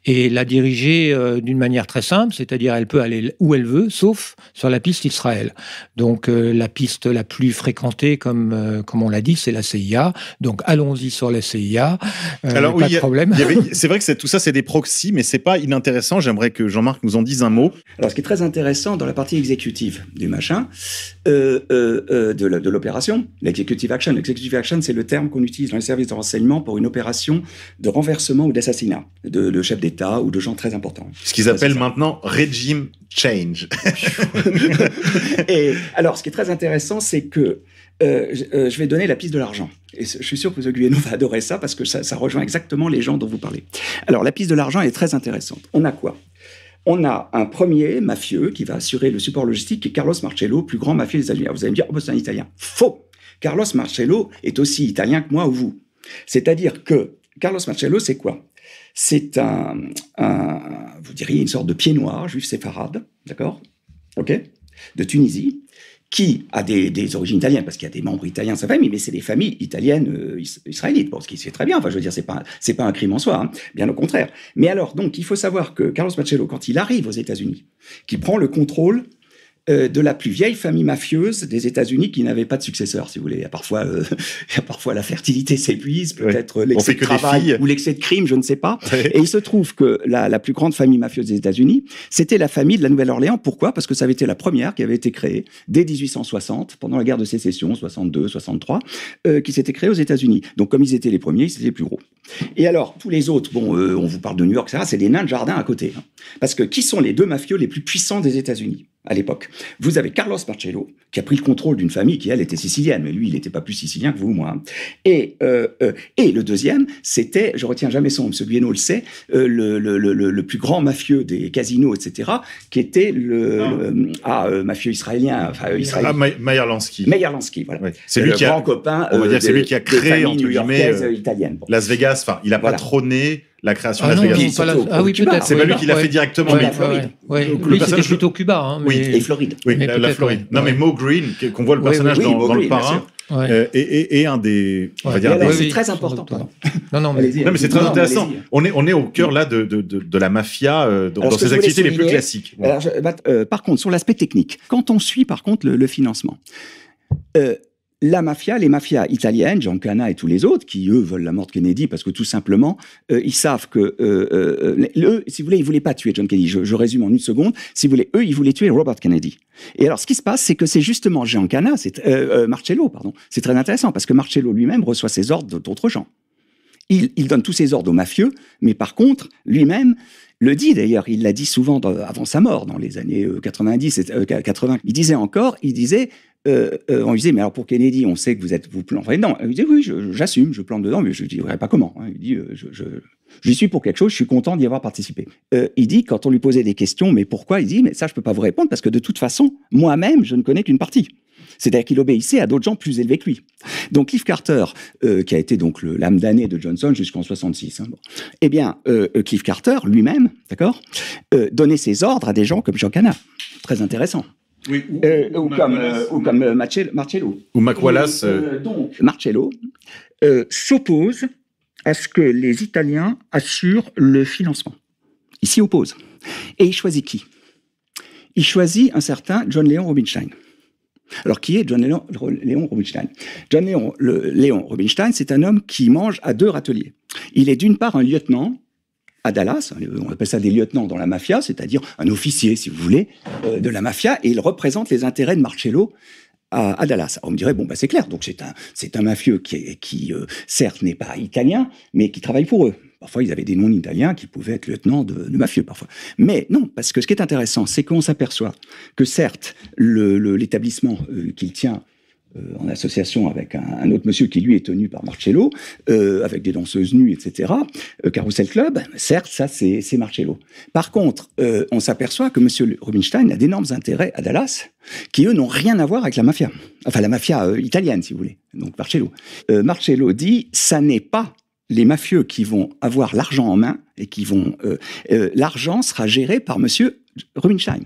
Et la diriger d'une manière très simple, c'est-à-dire elle peut aller où elle veut, sauf sur la piste Israël. Donc la piste la plus fréquentée, comme on l'a dit, c'est la CIA. Donc allons-y sur la CIA, Alors, pas de problème. C'est vrai que tout ça, c'est des proxys, mais c'est pas inintéressant. J'aimerais que Jean-Marc nous en dise un mot. Alors ce qui est très intéressant dans la partie exécutive du machin, de l'opération, l'executive action. L'executive action, c'est le terme qu'on utilise dans les services de renseignement pour une opération de renversement ou d'assassinat de chefs d'État ou de gens très importants. Ce qu'ils appellent maintenant regime change. Et alors, ce qui est très intéressant, c'est que je vais donner la piste de l'argent. Et je suis sûr que M. Guyeno va adorer ça parce que ça rejoint exactement les gens dont vous parlez. Alors, la piste de l'argent est très intéressante. On a quoi ? On a un premier mafieux qui va assurer le support logistique, qui est Carlos Marcello, plus grand mafieux des États-Unis. Vous allez me dire, c'est un Italien. Faux! Carlos Marcello est aussi italien que moi ou vous. C'est-à-dire que Carlos Marcello, c'est quoi ? C'est vous diriez, une sorte de pied noir, juif séfarade, d'accord ? Ok ? De Tunisie, qui a des origines italiennes, parce qu'il y a des membres italiens de sa famille, mais c'est des familles italiennes israélites, bon, ce qui c'est très bien, enfin je veux dire, c'est pas un crime en soi, hein, bien au contraire. Mais alors, donc, il faut savoir que Carlos Marcello, quand il arrive aux États-Unis, qui prend le contrôle de la plus vieille famille mafieuse des États-Unis qui n'avait pas de successeur, si vous voulez. Il y a parfois la fertilité s'épuise, peut-être l'excès de travail ou l'excès de crime, je ne sais pas. Ouais. Et il se trouve que la plus grande famille mafieuse des États-Unis, c'était la famille de la Nouvelle-Orléans. Pourquoi ? Parce que ça avait été la première qui avait été créée dès 1860, pendant la guerre de sécession, 62, 63, qui s'était créée aux États-Unis. Donc, comme ils étaient les premiers, ils étaient les plus gros. Et alors, tous les autres, on vous parle de New York, etc., c'est des nains de jardin à côté. Hein. Parce que qui sont les deux mafieux les plus puissants des États-Unis à l'époque ? Vous avez Carlos Marcello, qui a pris le contrôle d'une famille qui, elle, était sicilienne, mais lui, il n'était pas plus sicilien que vous ou moi. Hein. Et le deuxième, c'était, je retiens jamais son nom, M. Guyeno le sait, le plus grand mafieux des casinos, etc., qui était mafieux israélien. Meyer Lansky. Meyer Lansky, voilà. Ouais. C'est lui qui grand copain. On va dire, c'est lui qui a créé, entre guillemets, italienne. Bon. Las Vegas. Enfin, il n'a pas trôné la création de Las Vegas. Oui, peut-être. C'est pas lui qui l'a fait directement. La Floride. Lui, c'était plutôt Cuba. Hein, mais... Et Floride. Oui, la Floride. Non, mais Mo Green, qu'on voit le personnage dans Le Parrain, est un des... On va dire c'est très important. Non, mais c'est très intéressant. On est au cœur, là, de la mafia, dans ses activités les plus classiques. Par contre, sur l'aspect technique, quand on suit, par contre, le financement... les mafias italiennes, Giancana et tous les autres, qui, eux, veulent la mort de Kennedy parce que, tout simplement, ils savent que... eux, si vous voulez, ils ne voulaient pas tuer John Kennedy. Je résume en une seconde. Si vous voulez, eux, ils voulaient tuer Robert Kennedy. Et alors, ce qui se passe, c'est que c'est justement Marcello, pardon. C'est très intéressant parce que Marcello lui-même reçoit ses ordres d'autres gens. Il donne tous ses ordres aux mafieux, mais par contre, lui-même le dit d'ailleurs, il l'a dit souvent avant sa mort, dans les années 90 et 80. Il disait, on lui disait, mais alors pour Kennedy, on sait que vous plantez dedans. Il disait, oui, j'assume, je plante dedans, mais je ne dirais pas comment. Il dit, j'y suis pour quelque chose, je suis content d'y avoir participé. Il dit, quand on lui posait des questions, mais pourquoi? Il dit, mais ça, je ne peux pas vous répondre, parce que de toute façon, moi-même, je ne connais qu'une partie. C'est-à-dire qu'il obéissait à d'autres gens plus élevés que lui. Donc Cliff Carter, qui a été donc l'âme damnée de Johnson jusqu'en 66, eh bien, Cliff Carter lui-même, d'accord, donnait ses ordres à des gens comme Jean Cana. Très intéressant. Oui, ou comme Marcello. Ou Mac Wallace. Donc, Marcello s'oppose à ce que les Italiens assurent le financement. Il s'y oppose. Et il choisit qui? Il choisit un certain John Léon Rubinstein. Alors, qui est John Léon Rubinstein? John Léon Rubinstein, c'est un homme qui mange à 2 râteliers. Il est d'une part un lieutenant à Dallas, on appelle ça des lieutenants dans la mafia, c'est-à-dire un officier, si vous voulez, de la mafia, et il représente les intérêts de Marcello à Dallas. Alors, on me dirait, bon, bah, c'est clair, donc c'est un mafieux qui certes, n'est pas italien, mais qui travaille pour eux. Parfois, ils avaient des noms italiens qui pouvaient être lieutenants de mafieux, parfois. Mais non, parce que ce qui est intéressant, c'est qu'on s'aperçoit que certes, l'établissement qu'il tient en association avec un autre monsieur qui, lui, est tenu par Marcello, avec des danseuses nues, etc., Carousel Club, certes, ça, c'est Marcello. Par contre, on s'aperçoit que monsieur Rubinstein a d'énormes intérêts à Dallas, qui, eux, n'ont rien à voir avec la mafia. Enfin, la mafia italienne, si vous voulez. Donc, Marcello. Marcello dit, ça n'est pas les mafieux qui vont avoir l'argent en main et qui vont... l'argent sera géré par monsieur Rubinstein.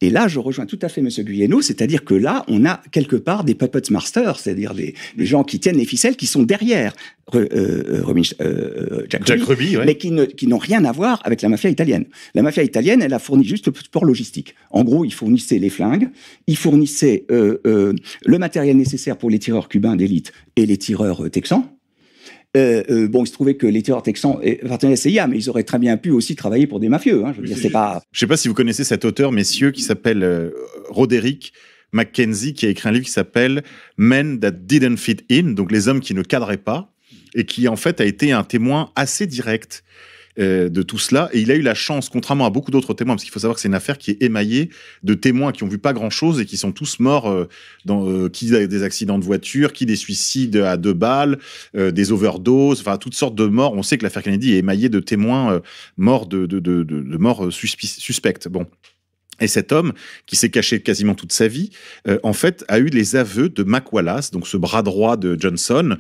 Et là, je rejoins tout à fait monsieur Guyeno, c'est-à-dire que là, on a quelque part des puppet masters, c'est-à-dire des gens qui tiennent les ficelles, qui sont derrière Jack Ruby, ouais. Mais qui n'ont rien à voir avec la mafia italienne. La mafia italienne, elle a fourni juste le support logistique. En gros, ils fournissaient les flingues, ils fournissaient le matériel nécessaire pour les tireurs cubains d'élite et les tireurs texans. Bon, il se trouvait que les tireurs texans appartenaient à la CIA, mais ils auraient très bien pu aussi travailler pour des mafieux. Je veux dire, c'est pas... Je sais pas si vous connaissez cet auteur, messieurs, qui s'appelle Roderick Mackenzie, qui a écrit un livre qui s'appelle Men That Didn't Fit In, donc les hommes qui ne cadraient pas, et qui en fait a été un témoin assez direct de tout cela. Et il a eu la chance, contrairement à beaucoup d'autres témoins, parce qu'il faut savoir que c'est une affaire qui est émaillée de témoins qui ont vu pas grand-chose et qui sont tous morts qui des accidents de voiture, qui des suicides à 2 balles, des overdoses, enfin toutes sortes de morts. On sait que l'affaire Kennedy est émaillée de témoins morts de morts suspectes. Bon. Et cet homme, qui s'est caché quasiment toute sa vie, en fait, a eu les aveux de Mac Wallace, donc ce bras droit de Johnson,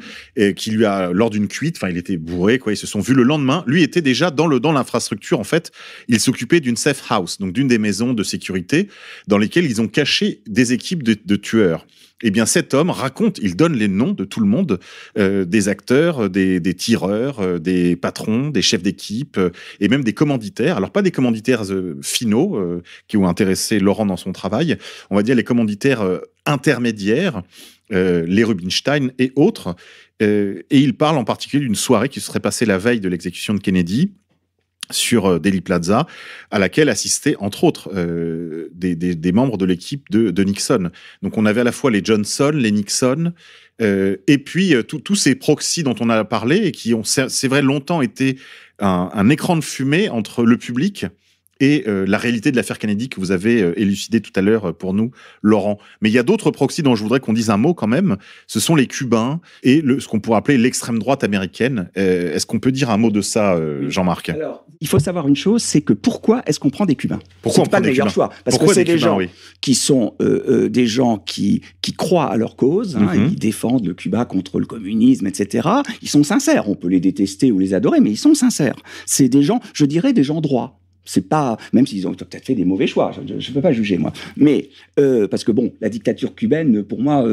qui lui a, lors d'une cuite, enfin, il était bourré, quoi, ils se sont vus le lendemain. Lui était déjà dans l'infrastructure, en fait. Il s'occupait d'une safe house, donc d'une des maisons de sécurité, dans lesquelles ils ont caché des équipes de tueurs. Eh bien, cet homme raconte, il donne les noms de tout le monde, des acteurs, des tireurs, des patrons, des chefs d'équipe, et même des commanditaires. Alors, pas des commanditaires finaux qui ont intéressé Laurent dans son travail, on va dire les commanditaires intermédiaires, les Rubinstein et autres. Et il parle en particulier d'une soirée qui se serait passée la veille de l'exécution de Kennedy, sur Dealey Plaza, à laquelle assistaient, entre autres, des membres de l'équipe de Nixon. Donc, on avait à la fois les Johnson, les Nixon, et puis tous ces proxys dont on a parlé, et qui ont, c'est vrai, longtemps été un écran de fumée entre le public et la réalité de l'affaire Kennedy que vous avez élucidé tout à l'heure pour nous, Laurent. Mais il y a d'autres proxys dont je voudrais qu'on dise un mot quand même. Ce sont les Cubains et ce qu'on pourrait appeler l'extrême droite américaine. Est-ce qu'on peut dire un mot de ça, Jean-Marc? Alors, il faut savoir une chose, c'est que pourquoi est-ce qu'on prend des Cubains? Pourquoi c'est pas le meilleur choix. Parce que c'est des gens qui sont des gens qui croient à leur cause. Ils défendent le Cuba contre le communisme, etc. Ils sont sincères. On peut les détester ou les adorer, mais ils sont sincères. C'est des gens, je dirais, des gens droits. C'est pas, même s'ils ont peut-être fait des mauvais choix, je ne peux pas juger, moi. Mais, parce que bon, la dictature cubaine, pour moi,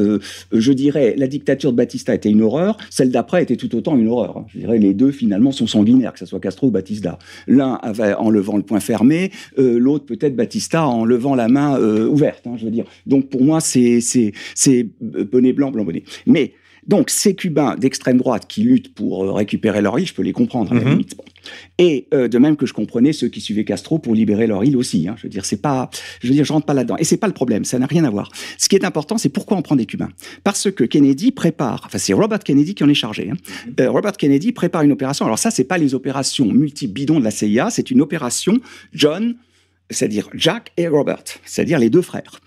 je dirais, la dictature de Batista était une horreur, celle d'après était tout autant une horreur. Je dirais, les deux, finalement, sont sanguinaires, que ce soit Castro ou Batista. L'un avait en levant le poing fermé, l'autre, peut-être Batista, en levant la main ouverte, je veux dire. Donc, pour moi, c'est bonnet blanc, blanc bonnet. Mais, Donc, ces Cubains d'extrême droite qui luttent pour récupérer leur île, je peux les comprendre, à la limite. Bon. Et de même que je comprenais ceux qui suivaient Castro pour libérer leur île aussi. Hein. Je veux dire, je rentre pas là-dedans. Et c'est pas le problème, ça n'a rien à voir. Ce qui est important, c'est pourquoi on prend des Cubains. Parce que Kennedy prépare, enfin c'est Robert Kennedy qui en est chargé. Hein. Robert Kennedy prépare une opération. Alors ça, c'est pas les opérations multi-bidons de la CIA, c'est une opération John, c'est-à-dire Jack et Robert, c'est-à-dire les deux frères,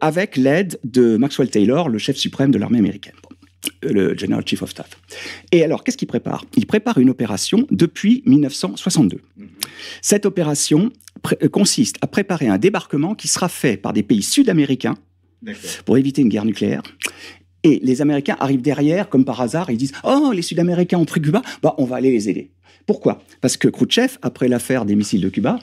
avec l'aide de Maxwell Taylor, le chef suprême de l'armée américaine. Le General Chief of Staff. Et alors, qu'est-ce qu'il prépare? Il prépare une opération depuis 1962. Cette opération consiste à préparer un débarquement qui sera fait par des pays sud-américains pour éviter une guerre nucléaire. Et les Américains arrivent derrière, comme par hasard, ils disent « Oh, les Sud-Américains ont pris Cuba, bah, on va aller les aider. » Pourquoi? Parce que Khrouchtchev, après l'affaire des missiles de Cuba,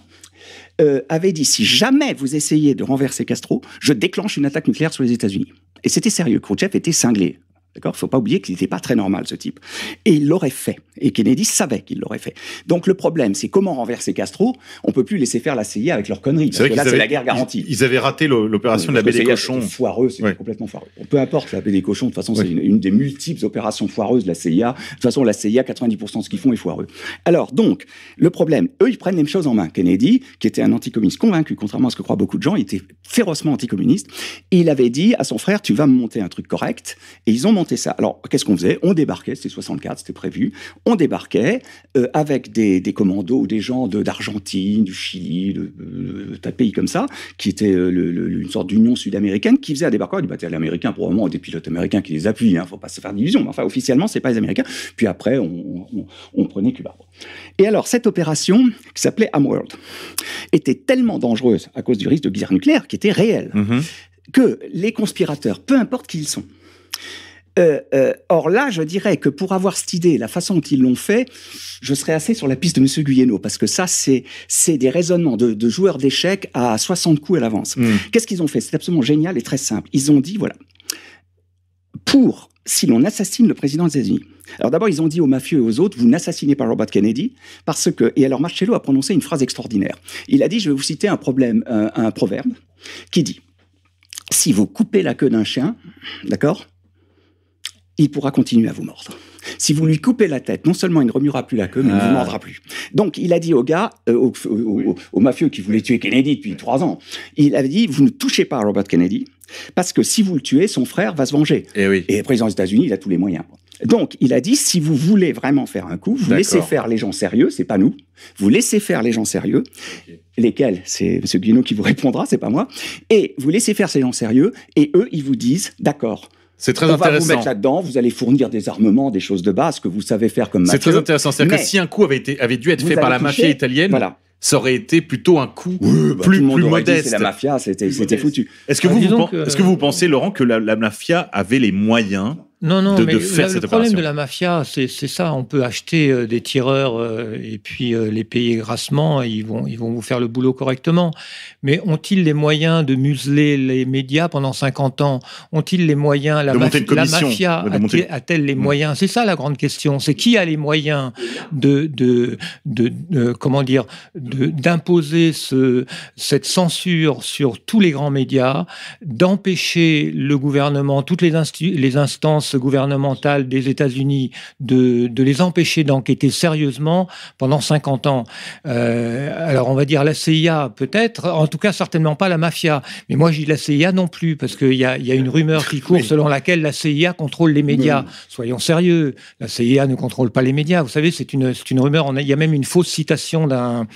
avait dit « Si jamais vous essayez de renverser Castro, je déclenche une attaque nucléaire sur les États-Unis. » Et c'était sérieux, Khrouchtchev était cinglé. D'accord ? Il ne faut pas oublier qu'il n'était pas très normal, ce type. Et il l'aurait fait. Et Kennedy savait qu'il l'aurait fait. Donc le problème, c'est comment renverser Castro. On ne peut plus laisser faire la CIA avec leurs conneries. Parce que là, c'est la guerre garantie. Ils avaient raté l'opération de la baie des cochons. C'était foireux, c'était complètement foireux. Peu importe la baie des cochons, de toute façon, c'est une des multiples opérations foireuses de la CIA. De toute façon, la CIA, 90% de ce qu'ils font est foireux. Alors, donc, le problème, eux, ils prennent les choses en main. Kennedy, qui était un anticommuniste convaincu, contrairement à ce que croient beaucoup de gens, il était férocement anticommuniste. Et il avait dit à son frère, tu vas me monter un truc correct. Et ils ont monté ça. Alors, qu'est-ce qu'on faisait? On débarquait, c'était 64, c'était prévu. On débarquait avec des commandos, des gens d'Argentine, du Chili, de pays comme ça, qui étaient une sorte d'union sud-américaine, qui faisait un débarquement. On dit, bah, t'es l'américain, probablement des pilotes américains qui les appuient, hein, faut pas se faire d'illusions. Mais enfin, officiellement, c'est pas les Américains. Puis après, on prenait Cuba. Et alors, cette opération, qui s'appelait Homeworld, était tellement dangereuse à cause du risque de guerre nucléaire, qui était réel, que les conspirateurs, peu importe qui ils sont, or là, je dirais que pour avoir cette idée, la façon dont ils l'ont fait, je serais assez sur la piste de M. Guyeno, parce que ça, c'est des raisonnements de joueurs d'échecs à 60 coups à l'avance. Qu'est-ce qu'ils ont fait? C'est absolument génial et très simple. Ils ont dit, voilà, si l'on assassine le président des États-Unis, alors d'abord, ils ont dit aux mafieux et aux autres, vous n'assassinez pas Robert Kennedy, parce que... Et alors, Marcello a prononcé une phrase extraordinaire. Il a dit, je vais vous citer un proverbe, qui dit, si vous coupez la queue d'un chien, d'accord, il pourra continuer à vous mordre. Si vous lui coupez la tête, non seulement il ne remuera plus la queue, mais il ne vous mordra plus. Donc, il a dit aux gars, aux mafieux qui voulaient tuer Kennedy depuis 3 ans, il avait dit, vous ne touchez pas à Robert Kennedy, parce que si vous le tuez, son frère va se venger. Et le président des États-Unis, il a tous les moyens. Donc, il a dit, si vous voulez vraiment faire un coup, vous laissez faire les gens sérieux, c'est pas nous, vous laissez faire les gens sérieux, lesquels, c'est M. Guino qui vous répondra, c'est pas moi, et vous laissez faire ces gens sérieux, et eux, ils vous disent, d'accord, c'est très intéressant. On va vous mettre là-dedans, vous allez fournir des armements, des choses de base que vous savez faire comme mafieux. C'est très intéressant. C'est-à-dire que si un coup avait dû être fait par la mafia italienne, ça aurait été plutôt un coup plus modeste. C'est la mafia, c'était foutu. Est-ce que vous pensez, Laurent, que la mafia avait les moyens de faire cette opération? Le problème de la mafia, c'est ça. On peut acheter des tireurs et puis les payer grassement, et ils vont vous faire le boulot correctement. Mais ont-ils les moyens de museler les médias pendant 50 ans? Ont-ils les moyens? La mafia a-t-elle les moyens? C'est ça la grande question. C'est qui a les moyens d'imposer cette censure sur tous les grands médias, d'empêcher le gouvernement, toutes les instances gouvernementales des États-Unis de les empêcher d'enquêter sérieusement pendant 50 ans. Alors on va dire la CIA peut-être, en tout cas certainement pas la mafia. Mais moi je dis la CIA non plus, parce qu'il y a une rumeur qui court selon laquelle la CIA contrôle les médias. Soyons sérieux, la CIA ne contrôle pas les médias. Vous savez, c'est une rumeur. Il y a même une fausse citation d'un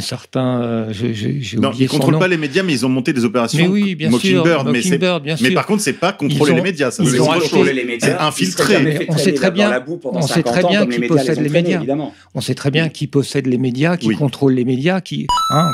certain... j'ai oublié son nom. Ils ne contrôlent pas les médias, mais ils ont monté des opérations Mockingbird. Mais par contre, c'est pas contrôler les médias. Ça, ils ont contrôlé les médias, infiltré. On sait très bien qui possède les médias. On sait très bien qui possède les médias, qui contrôle les médias,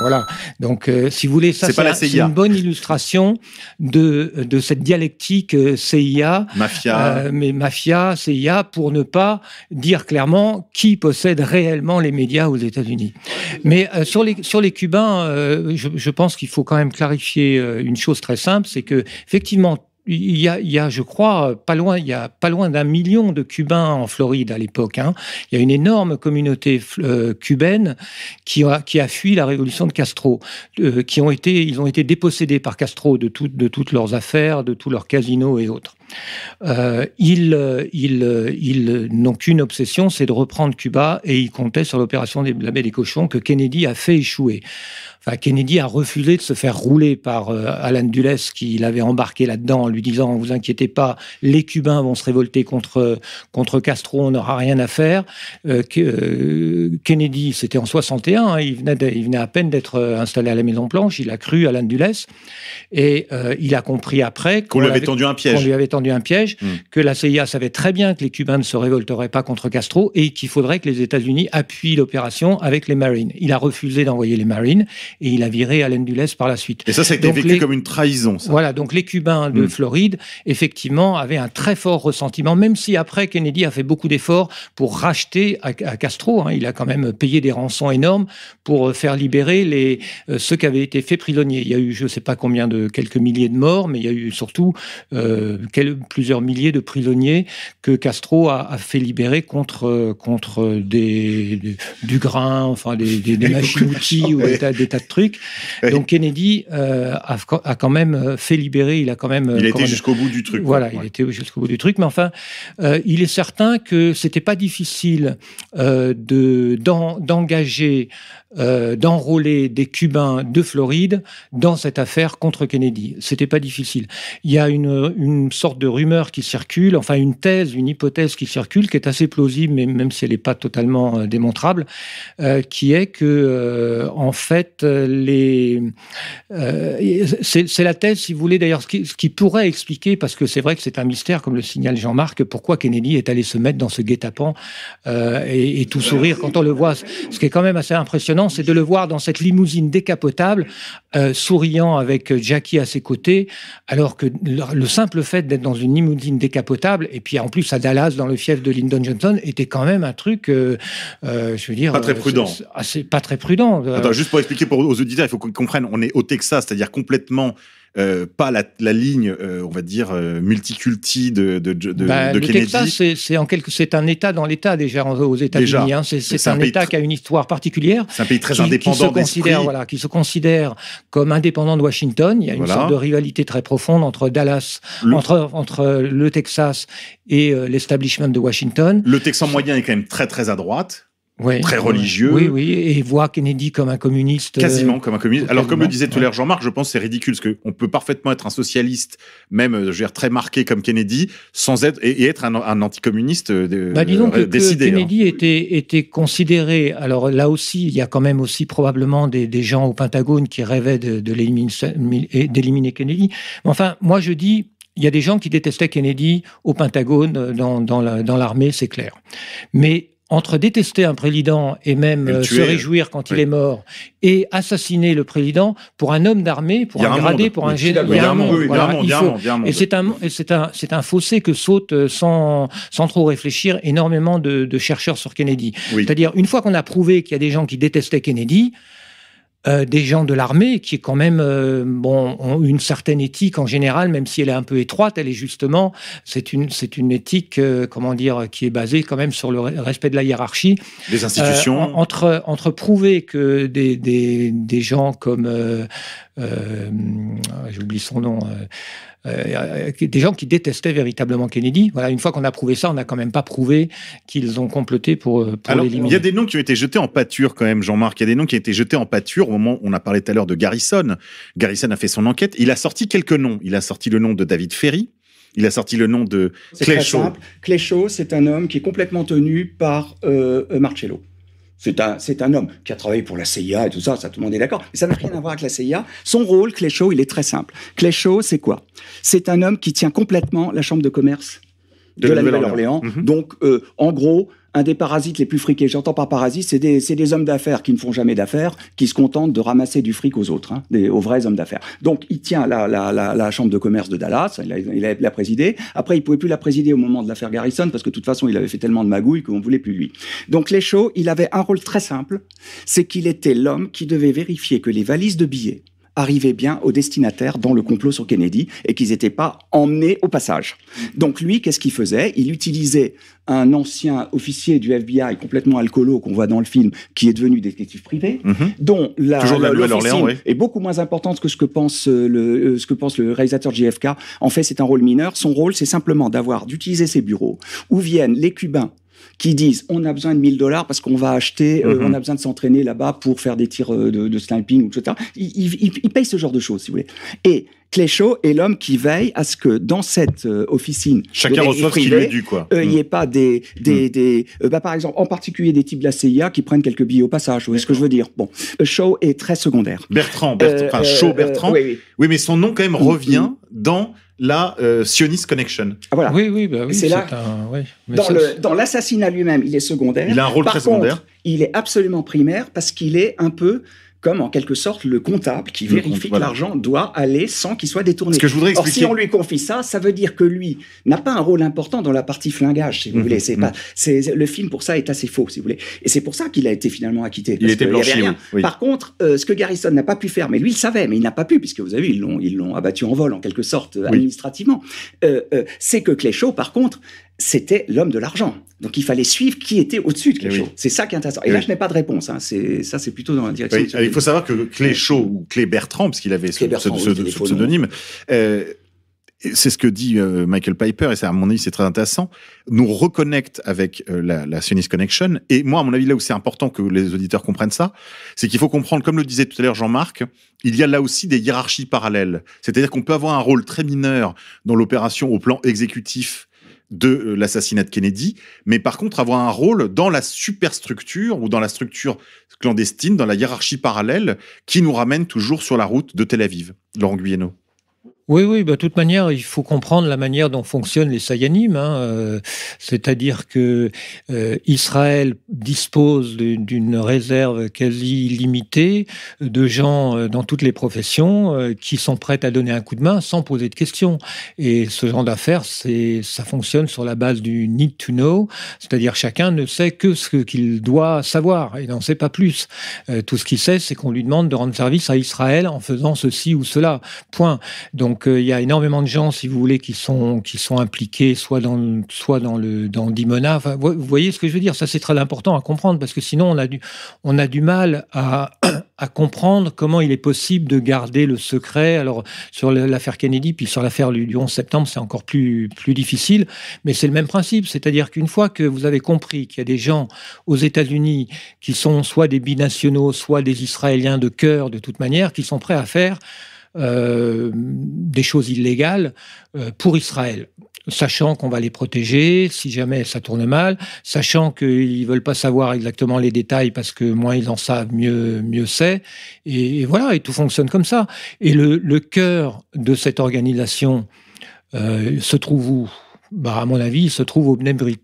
voilà. Donc, si vous voulez, ça, c'est une bonne illustration de cette dialectique CIA, mafia, CIA, pour ne pas dire clairement qui possède réellement les médias aux États-Unis. Mais sur les Cubains, je pense qu'il faut quand même clarifier une chose très simple, c'est que effectivement, il y a, je crois, pas loin d'1 million de Cubains en Floride à l'époque. Il y a une énorme communauté cubaine qui a fui la révolution de Castro, ils ont été dépossédés par Castro de toutes leurs affaires, de tous leurs casinos et autres. Ils n'ont qu'une obsession, c'est de reprendre Cuba, et ils comptaient sur l'opération de la baie des Cochons que Kennedy a fait échouer. Enfin, Kennedy a refusé de se faire rouler par Alan Dulles, qui l'avait embarqué là-dedans en lui disant « Vous inquiétez pas, les Cubains vont se révolter contre Castro, on n'aura rien à faire ». Kennedy, c'était en 61, hein, il venait à peine d'être installé à la Maison-Blanche, il a cru Alan Dulles, et il a compris après qu'on lui avait tendu un piège, que la CIA savait très bien que les Cubains ne se révolteraient pas contre Castro et qu'il faudrait que les États-Unis appuient l'opération avec les Marines. Il a refusé d'envoyer les Marines, et il a viré Allen Dulles par la suite. Et ça a été vécu comme une trahison, ça. Voilà, donc les Cubains de Floride, effectivement, avaient un très fort ressentiment, même si après, Kennedy a fait beaucoup d'efforts pour racheter à Castro. Hein, il a quand même payé des rançons énormes pour faire libérer ceux qui avaient été faits prisonniers. Il y a eu, je ne sais pas combien quelques milliers de morts, mais il y a eu surtout plusieurs milliers de prisonniers que Castro a fait libérer contre du grain, enfin des machines-outils ou des tas de trucs. Oui. Donc Kennedy a quand même fait libérer, il a été jusqu'au bout du truc. Voilà, il était jusqu'au bout du truc, mais enfin, il est certain que c'était pas difficile d'engager, d'enrôler des Cubains de Floride dans cette affaire contre Kennedy. C'était pas difficile. Il y a une sorte de rumeur qui circule, enfin une hypothèse qui circule, qui est assez plausible, mais même si elle n'est pas totalement démontrable, qui est que en fait c'est la thèse, si vous voulez, d'ailleurs, ce qui pourrait expliquer, parce que c'est vrai que c'est un mystère, comme le signale Jean-Marc, pourquoi Kennedy est allé se mettre dans ce guet-apens et tout sourire quand on le voit. Ce qui est quand même assez impressionnant, c'est de le voir dans cette limousine décapotable, souriant avec Jackie à ses côtés, alors que le simple fait d'être dans une limousine décapotable, et puis en plus à Dallas, dans le fief de Lyndon Johnson, était quand même un truc, je veux dire... Pas très prudent. Pas très prudent. Attends, juste pour expliquer aux auditeurs, il faut qu'on comprenne, on est au Texas, c'est-à-dire complètement... pas la ligne, on va dire, multiculti de le Kennedy. Texas, c'est un État dans l'État déjà aux États-Unis. Hein. C'est un État qui a une histoire particulière. C'est un pays très indépendant qui se considère comme indépendant de Washington. Il y a une sorte de rivalité très profonde entre Dallas, entre le Texas et l'establishment de Washington. Le Texan moyen est quand même très très à droite. Oui, très religieux. Oui, et voit Kennedy comme un communiste. Quasiment comme un communiste. Alors, comme le disait tout à l'heure Jean-Marc, je pense que c'est ridicule, parce qu'on peut parfaitement être un socialiste, même, je veux dire, très marqué comme Kennedy, sans être, et être un anticommuniste disons que décidé. Kennedy était considéré, alors là aussi, il y a quand même aussi probablement des gens au Pentagone qui rêvaient d'éliminer Kennedy. Mais enfin, moi je dis, il y a des gens qui détestaient Kennedy au Pentagone, dans l'armée, c'est clair. Mais entre détester un président et même se réjouir quand il est mort et assassiner le président, pour un homme d'armée, pour un gradé, pour un général, il y a un monde. Et c'est un fossé que sautent sans trop réfléchir énormément de chercheurs sur Kennedy. Oui. C'est-à-dire, une fois qu'on a prouvé qu'il y a des gens qui détestaient Kennedy, des gens de l'armée qui, quand même, ont une certaine éthique en général, même si elle est un peu étroite, elle est justement, c'est une éthique, qui est basée quand même sur le respect de la hiérarchie. Des institutions. Entre prouver que des gens comme, j'oublie son nom, des gens qui détestaient véritablement Kennedy. Voilà, une fois qu'on a prouvé ça, on n'a quand même pas prouvé qu'ils ont comploté pour l'éliminer. Il y a des noms qui ont été jetés en pâture quand même, Jean-Marc. Il y a des noms qui ont été jetés en pâture au moment où on a parlé tout à l'heure de Garrison. Garrison a fait son enquête. Il a sorti quelques noms. Il a sorti le nom de David Ferry. Il a sorti le nom de Clay Shaw. Clay Shaw, c'est un homme qui est complètement tenu par Marcello. C'est un homme qui a travaillé pour la CIA et tout ça, tout le monde est d'accord. Mais ça n'a rien à voir avec la CIA. Son rôle, Clay Shaw, il est très simple. Clay Shaw, c'est quoi? C'est un homme qui tient complètement la chambre de commerce de la Nouvelle-Orléans. Donc, en gros, un des parasites les plus friqués. J'entends par parasites, c'est des hommes d'affaires qui ne font jamais d'affaires, qui se contentent de ramasser du fric aux autres, aux vrais hommes d'affaires. Donc, il tient la chambre de commerce de Dallas, il l'a présidée. Après, il pouvait plus la présider au moment de l'affaire Garrison, parce que de toute façon, il avait fait tellement de magouilles qu'on voulait plus lui. Donc, Clay Shaw, il avait un rôle très simple, c'est qu'il était l'homme qui devait vérifier que les valises de billets arrivaient bien au destinataire dans le complot sur Kennedy et qu'ils n'étaient pas emmenés au passage. Donc lui, qu'est-ce qu'il faisait? Il utilisait un ancien officier du FBI complètement alcoolo qu'on voit dans le film, qui est devenu détective privé, dont l'officine est beaucoup moins importante que ce que pense le réalisateur JFK. En fait, c'est un rôle mineur. Son rôle, c'est simplement d'utiliser ses bureaux où viennent les Cubains qui disent on a besoin de $1000 parce qu'on va acheter, on a besoin de s'entraîner là-bas pour faire des tirs de sniping, etc. Ils payent ce genre de choses, si vous voulez. Et Clay Shaw est l'homme qui veille à ce que dans cette officine, chacun reçoive ce qu'il lui est dû, quoi. Il n'y ait pas par exemple, en particulier des types de la CIA qui prennent quelques billets au passage. Vous voyez ce que je veux dire? Bon, Shaw est très secondaire. Shaw Bertrand. Oui, mais son nom quand même revient dans la Sionist Connection. Ah, voilà. Oui, c'est là. Dans l'assassinat lui-même, il est secondaire. Il a un rôle très secondaire. Il est absolument primaire parce qu'il est un peu comme en quelque sorte le comptable qui vérifie que l'argent doit aller sans qu'il soit détourné. Ce que je voudrais expliquer... Or, si on lui confie ça, ça veut dire que lui n'a pas un rôle important dans la partie flingage, si vous voulez. Le film, pour ça, est assez faux, si vous voulez. Et c'est pour ça qu'il a été finalement acquitté. Il était blanchi, oui. Par contre, ce que Garrison n'a pas pu faire, mais lui, il savait, mais il n'a pas pu, puisque vous avez vu, ils l'ont abattu en vol, en quelque sorte, administrativement, c'est que Clay Shaw, par contre, c'était l'homme de l'argent. Donc, il fallait suivre qui était au-dessus de Clay Shaw. C'est ça qui est intéressant. Et là, je n'ai pas de réponse. C'est plutôt dans la direction. Il faut savoir que Clay Shaw, ou Clay Bertrand, parce qu'il avait ce pseudonyme, c'est ce que dit Michael Piper, et ça, à mon avis, c'est très intéressant, nous reconnecte avec la Sionist Connection. Et moi, à mon avis, là où c'est important que les auditeurs comprennent ça, c'est qu'il faut comprendre, comme le disait tout à l'heure Jean-Marc, il y a là aussi des hiérarchies parallèles. C'est-à-dire qu'on peut avoir un rôle très mineur dans l'opération au plan exécutif de l'assassinat de Kennedy, mais par contre avoir un rôle dans la superstructure ou dans la structure clandestine, dans la hiérarchie parallèle qui nous ramène toujours sur la route de Tel Aviv. Laurent Guyeno. Oui, de toute manière, il faut comprendre la manière dont fonctionnent les Sayanim. C'est-à-dire que Israël dispose d'une réserve quasi illimitée de gens dans toutes les professions qui sont prêts à donner un coup de main sans poser de questions. Et ce genre d'affaires, ça fonctionne sur la base du need to know, c'est-à-dire chacun ne sait que ce qu'il doit savoir et n'en sait pas plus. Tout ce qu'il sait, c'est qu'on lui demande de rendre service à Israël en faisant ceci ou cela. Point. Donc il y a énormément de gens, si vous voulez, qui sont impliqués soit dans Dimona. Enfin, vous voyez ce que je veux dire? Ça, c'est très important à comprendre parce que sinon, on a du mal à comprendre comment il est possible de garder le secret. Alors, sur l'affaire Kennedy, puis sur l'affaire du 11 septembre, c'est encore plus difficile. Mais c'est le même principe. C'est-à-dire qu'une fois que vous avez compris qu'il y a des gens aux États-Unis qui sont soit des binationaux, soit des Israéliens de cœur, de toute manière, qui sont prêts à faire des choses illégales pour Israël, sachant qu'on va les protéger si jamais ça tourne mal, sachant qu'ils ne veulent pas savoir exactement les détails parce que moins ils en savent, mieux c'est. Et voilà, et tout fonctionne comme ça. Et le cœur de cette organisation se trouve où ? À mon avis, il se trouve au Bnei Brit.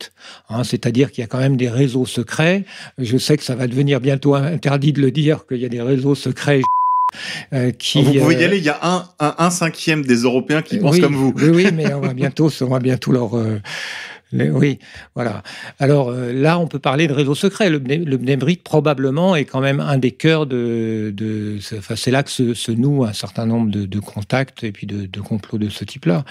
C'est-à-dire qu'il y a quand même des réseaux secrets. Je sais que ça va devenir bientôt interdit de le dire, qu'il y a des réseaux secrets vous pouvez y aller, il y a un cinquième des Européens qui pensent comme vous. Oui, mais on va bientôt leur... oui, voilà. Alors là, on peut parler de réseau secret. Le Bnei Brit, probablement, est quand même un des cœurs c'est là que se nouent un certain nombre de contacts et puis de complots de ce type-là.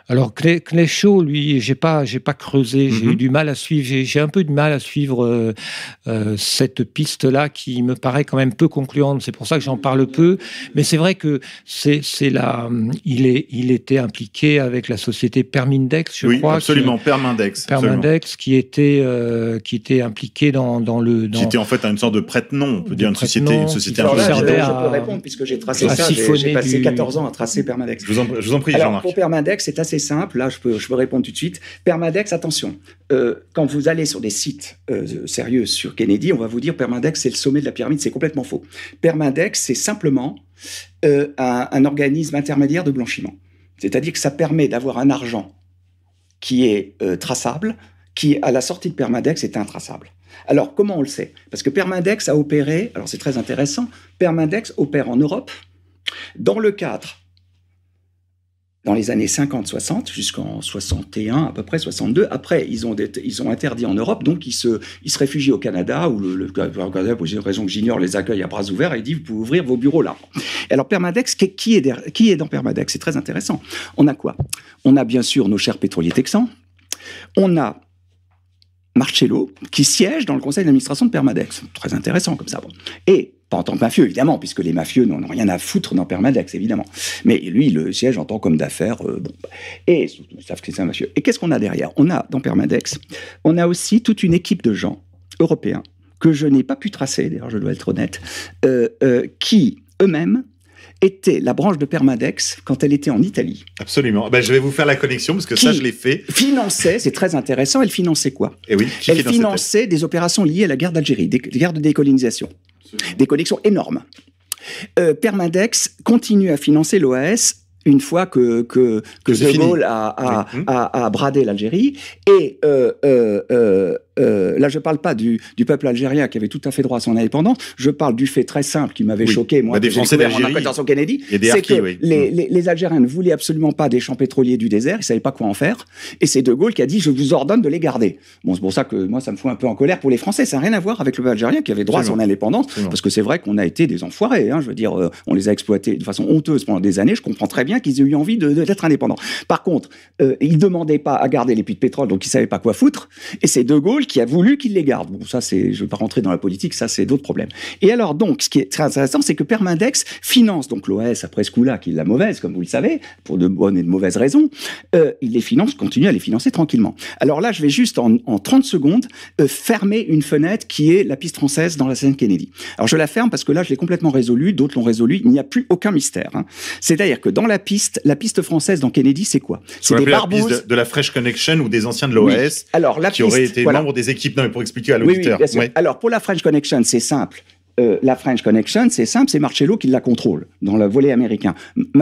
Alors, Clay Shaw, lui, j'ai pas creusé, j'ai eu du mal à suivre, j'ai un peu de mal à suivre cette piste-là qui me paraît quand même peu concluante. C'est pour ça que j'en parle peu. Mais c'est vrai que il était impliqué avec la société Permindex, je crois. Oui, absolument, Permindex, qui était impliqué dans le... Qui était en fait une sorte de prête-nom, on peut dire, une société alors là, je peux répondre, puisque j'ai tracé ça, j'ai passé 14 ans à tracer Permindex. Je vous en prie, alors, Jean-Marc. Pour Permindex, c'est assez simple, là je peux répondre tout de suite. Permindex, attention, quand vous allez sur des sites sérieux sur Kennedy, on va vous dire Permindex c'est le sommet de la pyramide, c'est complètement faux. Permindex, c'est simplement un organisme intermédiaire de blanchiment. C'est-à-dire que ça permet d'avoir un argent qui est traçable, qui, à la sortie de Permindex, est intraçable. Alors, comment on le sait? Parce que Permindex a opéré, alors c'est très intéressant, Permindex opère en Europe dans le cadre dans les années 50-60, jusqu'en 61, à peu près 62. Après, ils ont interdit en Europe, donc ils se réfugient au Canada, où le Canada, pour une raison que j'ignore, les accueille à bras ouverts et dit, vous pouvez ouvrir vos bureaux là. Alors, Permadex, qui est dans Permadex? C'est très intéressant. On a quoi? On a bien sûr nos chers pétroliers texans. On a Marcello, qui siège dans le conseil d'administration de Permadex. Très intéressant comme ça. Bon. Et pas en tant que mafieux, évidemment, puisque les mafieux n'en ont rien à foutre dans Permadex, évidemment. Mais lui, il le siège en tant qu'homme d'affaires. Et ils savent que c'est un mafieux. Et qu'est-ce qu'on a derrière? On a, dans Permadex, on a aussi toute une équipe de gens européens, que je n'ai pas pu tracer, d'ailleurs, je dois être honnête, qui, eux-mêmes, était la branche de Permadex quand elle était en Italie. Absolument. Je vais vous faire la connexion, parce que ça, je l'ai fait. Finançait, c'est très intéressant, elle finançait quoi? Et oui, elle finançait des opérations liées à la guerre d'Algérie, des guerres de décolonisation. Absolument. Des connexions énormes. Permadex continue à financer l'OAS une fois que De Gaulle a bradé l'Algérie. Et là, je ne parle pas du peuple algérien qui avait tout à fait droit à son indépendance. Je parle du fait très simple qui m'avait choqué, moi, des Français d'Algérie, en Kennedy. C'est que les Algériens ne voulaient absolument pas des champs pétroliers du désert. Ils ne savaient pas quoi en faire. Et c'est De Gaulle qui a dit, je vous ordonne de les garder. Bon, c'est pour ça que moi, ça me fout un peu en colère pour les Français. Ça n'a rien à voir avec le peuple algérien qui avait droit à son indépendance. Parce que c'est vrai qu'on a été des enfoirés. Je veux dire, on les a exploités de façon honteuse pendant des années. Je comprends très bien qu'ils aient eu envie d'être indépendants. Par contre, ils ne demandaient pas à garder les puits de pétrole, donc ils ne savaient pas quoi foutre. Et c'est De Gaulle qui a voulu qu'ils les gardent. Bon, ça, je ne vais pas rentrer dans la politique, ça, c'est d'autres problèmes. Et alors, donc, ce qui est très intéressant, c'est que Permadex finance donc l'OAS après ce coup-là, qui est la mauvaise, comme vous le savez, pour de bonnes et de mauvaises raisons. Il les finance, continue à les financer tranquillement. Alors là, je vais juste, en 30 secondes, fermer une fenêtre qui est la piste française dans la scène Kennedy. Alors, je la ferme parce que là, je l'ai complètement résolue, d'autres l'ont résolue, il n'y a plus aucun mystère. C'est-à-dire que dans la piste française dans Kennedy, c'est quoi? C'est des barbouzes. La piste de la French Connection ou des anciens de l'OAS qui auraient été membres des équipes. Non, mais pour expliquer à l'auditeur. Oui. Alors, pour la French Connection, c'est simple. La French Connection, c'est simple, c'est Marcello qui la contrôle dans le volet américain.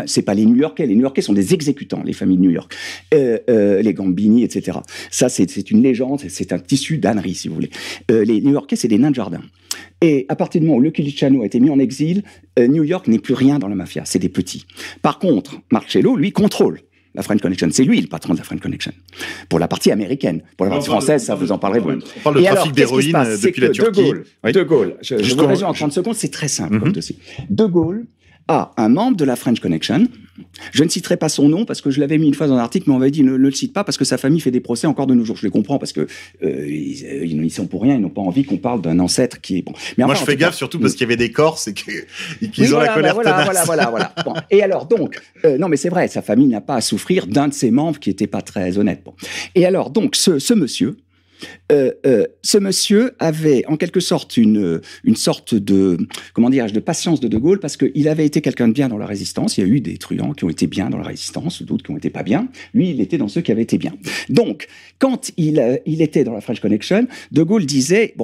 C'est pas les New-Yorkais. Les New-Yorkais sont des exécutants, les familles de New York. Les Gambini, etc. Ça, c'est une légende, c'est un tissu d'ânerie, si vous voulez. Les New-Yorkais, c'est des nains de jardin. Et à partir du moment où Lucky Luciano a été mis en exil, New York n'est plus rien dans la mafia, c'est des petits. Par contre, Marcello, lui, contrôle la French Connection. C'est lui le patron de la French Connection. Pour la partie américaine. Pour la partie française, ça vous en parlerez vous-même. On parle de trafic d'héroïne depuis la Turquie. De Gaulle, je vous résume en 30 secondes, c'est très simple comme dossier. De Gaulle a un membre de la French Connection. Je ne citerai pas son nom parce que je l'avais mis une fois dans un article, mais on m'avait dit ne le cite pas parce que sa famille fait des procès encore de nos jours. Je les comprends parce que ils sont pour rien, ils n'ont pas envie qu'on parle d'un ancêtre qui est bon. Mais enfin, moi, je fais gaffe surtout parce qu'il y avait des Corses et qu'ils ont la colère tenace. Voilà. Bon. Et alors donc, non mais c'est vrai, sa famille n'a pas à souffrir d'un de ses membres qui n'était pas très honnête. Bon. Et alors donc, ce monsieur avait en quelque sorte une sorte de, comment dirais-je, de patience de Gaulle parce qu'il avait été quelqu'un de bien dans la résistance. Il y a eu des truands qui ont été bien dans la résistance, d'autres qui ont été pas bien. Lui, il était dans ceux qui avaient été bien. Donc, quand il était dans la French Connection, De Gaulle disait,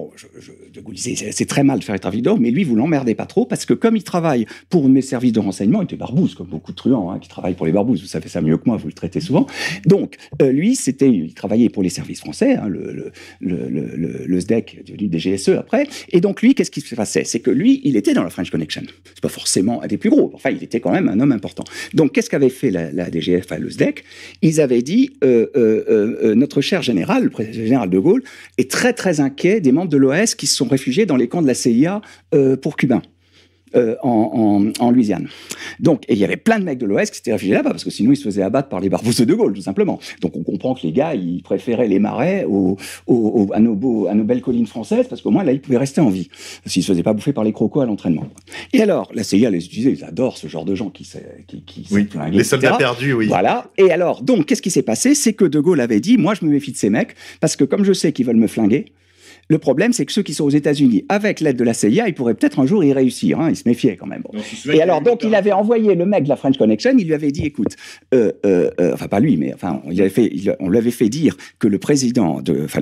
De Gaulle disait, c'est très mal de faire être trafic d'or, mais lui, vous l'emmerdez pas trop parce que comme il travaille pour mes services de renseignement, il était barbouze, comme beaucoup de truands qui travaillent pour les barbouzes. Vous savez ça mieux que moi, vous le traitez souvent. Donc, lui, il travaillait pour les services français, le SDEC devenu des GSE après. Et donc, lui, qu'est-ce qui se passait? C'est que lui, il était dans la French Connection. C'est pas forcément un des plus gros. Enfin, il était quand même un homme important. Donc, qu'est-ce qu'avait fait la DGF, le SDEC? Ils avaient dit, notre cher général, le général de Gaulle, est très, très inquiet des membres de l'OAS qui se sont réfugiés dans les camps de la CIA pour Cubains. En Louisiane. Donc, et il y avait plein de mecs de l'OAS qui s'étaient réfugiés là-bas, parce que sinon ils se faisaient abattre par les barbouzes de Gaulle, tout simplement. Donc on comprend que les gars, ils préféraient les marais à nos belles collines françaises, parce qu'au moins là, ils pouvaient rester en vie, s'ils se faisaient pas bouffer par les crocos à l'entraînement. Et alors, la CIA les utilisait, ils adorent ce genre de gens qui flingués, les soldats perdus, oui. Voilà. Et alors, donc, qu'est-ce qui s'est passé? C'est que De Gaulle avait dit, moi je me méfie de ces mecs, parce que comme je sais qu'ils veulent me flinguer, le problème, c'est que ceux qui sont aux États-Unis, avec l'aide de la CIA, ils pourraient peut-être un jour y réussir. Ils se méfiaient quand même. Bon. Et alors, donc, il avait envoyé le mec de la French Connection. Il lui avait dit, écoute, enfin pas lui, mais enfin, on lui avait fait dire que le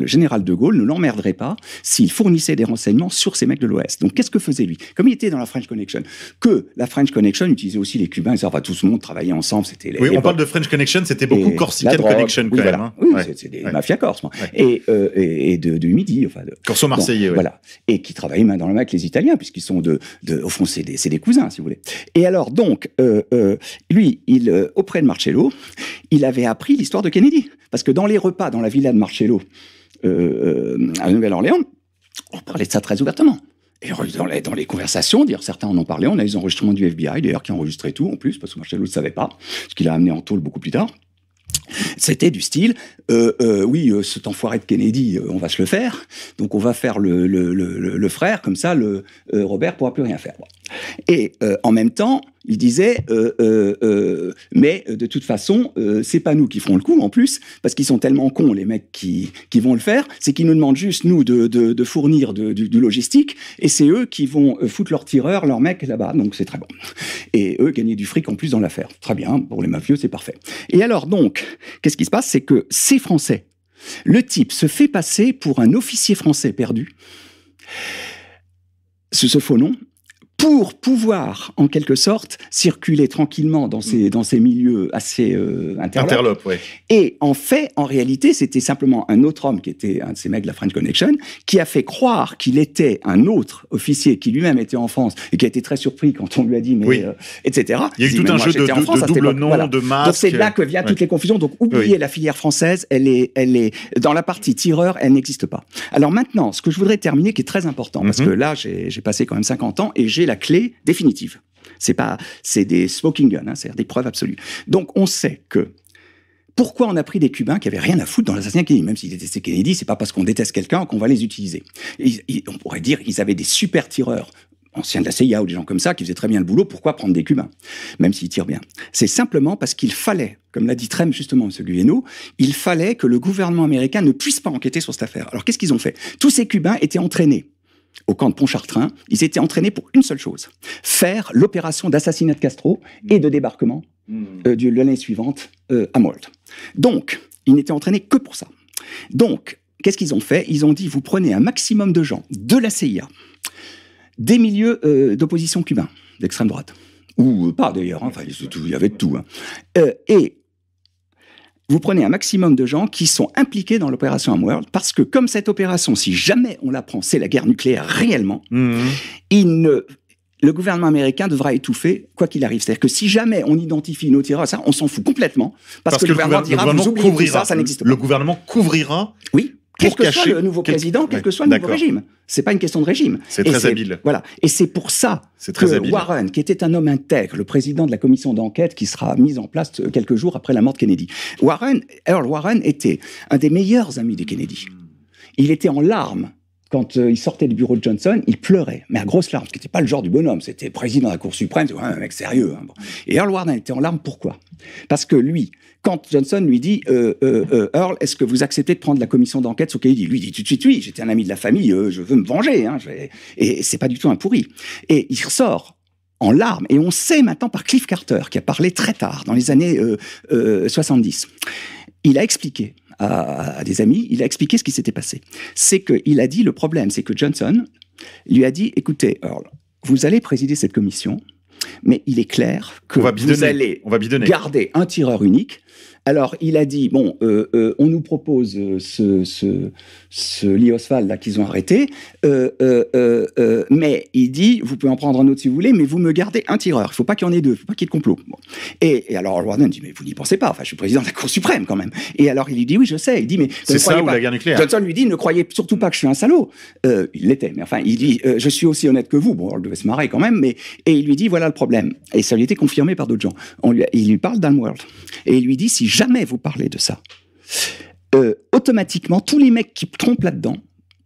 général de Gaulle ne l'emmerderait pas s'il fournissait des renseignements sur ces mecs de l'OAS. Donc, qu'est-ce que faisait lui? Comme il était dans la French Connection, que la French Connection utilisait aussi les Cubains. Enfin, tout ce monde travaillait ensemble. C'était on parle de French Connection, c'était beaucoup Corsican Connection quand même. Oui, c'est des mafias corses, et du Midi, enfin. Corso marseillais, donc, voilà. Et qui travaillaient main dans la main avec les Italiens, puisqu'ils sont au fond, c'est des cousins, si vous voulez. Et alors, donc, lui, auprès de Marcello, il avait appris l'histoire de Kennedy. Parce que dans les repas, dans la villa de Marcello, à la Nouvelle-Orléans, on parlait de ça très ouvertement. Et dans les conversations, d'ailleurs, certains en ont parlé, on a les enregistrements du FBI, d'ailleurs, qui enregistraient tout, en plus, parce que Marcello ne savait pas, ce qu'il a amené en tôle beaucoup plus tard. C'était du style, oui, cet enfoiré de Kennedy, on va se le faire, donc on va faire le frère, comme ça, Robert pourra plus rien faire. Bon. Et en même temps, il disait, mais de toute façon, c'est pas nous qui ferons le coup, en plus, parce qu'ils sont tellement cons, les mecs qui vont le faire, c'est qu'ils nous demandent juste, nous, de fournir du logistique, et c'est eux qui vont foutre leurs tireurs, leurs mecs là-bas, donc c'est très bon. Et eux gagner du fric en plus dans l'affaire. Très bien, pour les mafieux, c'est parfait. Et alors donc, qu'est-ce qui se passe? C'est que ces Français, le type se fait passer pour un officier français perdu, ce faux nom, pour pouvoir, en quelque sorte, circuler tranquillement dans ces milieux assez interlopes. Ouais. Et en réalité, c'était simplement un autre homme qui était un de ces mecs de la French Connection, qui a fait croire qu'il était un autre officier qui lui-même était en France et qui a été très surpris quand on lui a dit, mais oui. Etc. Il y a eu tout un jeu de double nom, voilà. de masque. Donc c'est là que viennent toutes les confusions. Donc oubliez la filière française, elle est dans la partie tireur, elle n'existe pas. Alors maintenant, ce que je voudrais terminer, qui est très important, parce que là, j'ai passé quand même 50 ans et j'ai la clé définitive. C'est des smoking guns, c'est-à-dire des preuves absolues. Donc on sait que pourquoi on a pris des Cubains qui avaient rien à foutre dans l'assassinat de Kennedy, même s'ils détestaient Kennedy, c'est pas parce qu'on déteste quelqu'un qu'on va les utiliser. On pourrait dire qu'ils avaient des super tireurs, anciens de la CIA ou des gens comme ça, qui faisaient très bien le boulot. Pourquoi prendre des Cubains, même s'ils tirent bien? C'est simplement parce qu'il fallait, comme l'a dit très justement M. Guillénaud, il fallait que le gouvernement américain ne puisse pas enquêter sur cette affaire. Alors qu'est-ce qu'ils ont fait? Tous ces Cubains étaient entraînés au camp de Pontchartrain, ils étaient entraînés pour une seule chose, faire l'opération d'assassinat de Castro et de débarquement de l'année suivante à Mold. Donc, ils n'étaient entraînés que pour ça. Donc, qu'est-ce qu'ils ont fait? Ils ont dit, vous prenez un maximum de gens de la CIA, des milieux d'opposition cubains, d'extrême droite, ou pas d'ailleurs, enfin, il y avait de tout, et vous prenez un maximum de gens qui sont impliqués dans l'opération Homeworld, parce que comme cette opération, si jamais on la prend, c'est la guerre nucléaire réellement, le gouvernement américain devra étouffer quoi qu'il arrive. C'est-à-dire que si jamais on identifie nos tireurs, ça, on s'en fout complètement, parce que le gouvernement dira, vous oubliez tout ça, ça n'existe pas. Le gouvernement couvrira. Oui. Quel que soit le nouveau président, quel que soit le nouveau régime. C'est pas une question de régime. C'est très habile. Voilà. Et c'est pour ça que Warren, qui était un homme intègre, le président de la commission d'enquête qui sera mise en place quelques jours après la mort de Kennedy. Earl Warren était un des meilleurs amis de Kennedy. Il était en larmes quand il sortait du bureau de Johnson, il pleurait, mais à grosses larmes, ce qui n'était pas le genre du bonhomme, c'était président de la Cour suprême, c'était un mec sérieux. Et Earl Warren était en larmes, pourquoi? Parce que lui, quand Johnson lui dit Earl, est-ce que vous acceptez de prendre la commission d'enquête sur Kennedy? Lui dit tout de suite oui, j'étais un ami de la famille, je veux me venger, et c'est pas du tout un pourri. Et il ressort en larmes, et on sait maintenant par Cliff Carter, qui a parlé très tard, dans les années 70, il a expliqué à des amis, il a expliqué ce qui s'était passé. C'est qu'il a dit, le problème, c'est que Johnson lui a dit, écoutez, Earl, vous allez présider cette commission, mais il est clair que vous allez garder un tireur unique. Alors, il a dit, bon, on nous propose ce Lee Oswald là qu'ils ont arrêté, mais il dit, vous pouvez en prendre un autre si vous voulez, mais vous me gardez un tireur. Il ne faut pas qu'il y en ait deux, il ne faut pas qu'il y ait de complot. Bon. Et alors, Warden dit, mais vous n'y pensez pas, enfin, je suis président de la Cour suprême quand même. Et alors, il lui dit, oui, je sais. Il dit, mais c'est ça ou la guerre nucléaire? Johnson lui dit, ne croyez surtout pas que je suis un salaud. Il l'était, mais enfin, il dit, je suis aussi honnête que vous. Bon, on devait se marrer quand même, mais et il lui dit, voilà le problème. Et ça lui a été confirmé par d'autres gens. Il lui parle d'Homeworld. Et il lui dit, si jamais vous parlez de ça, automatiquement, tous les mecs qui trompent là-dedans,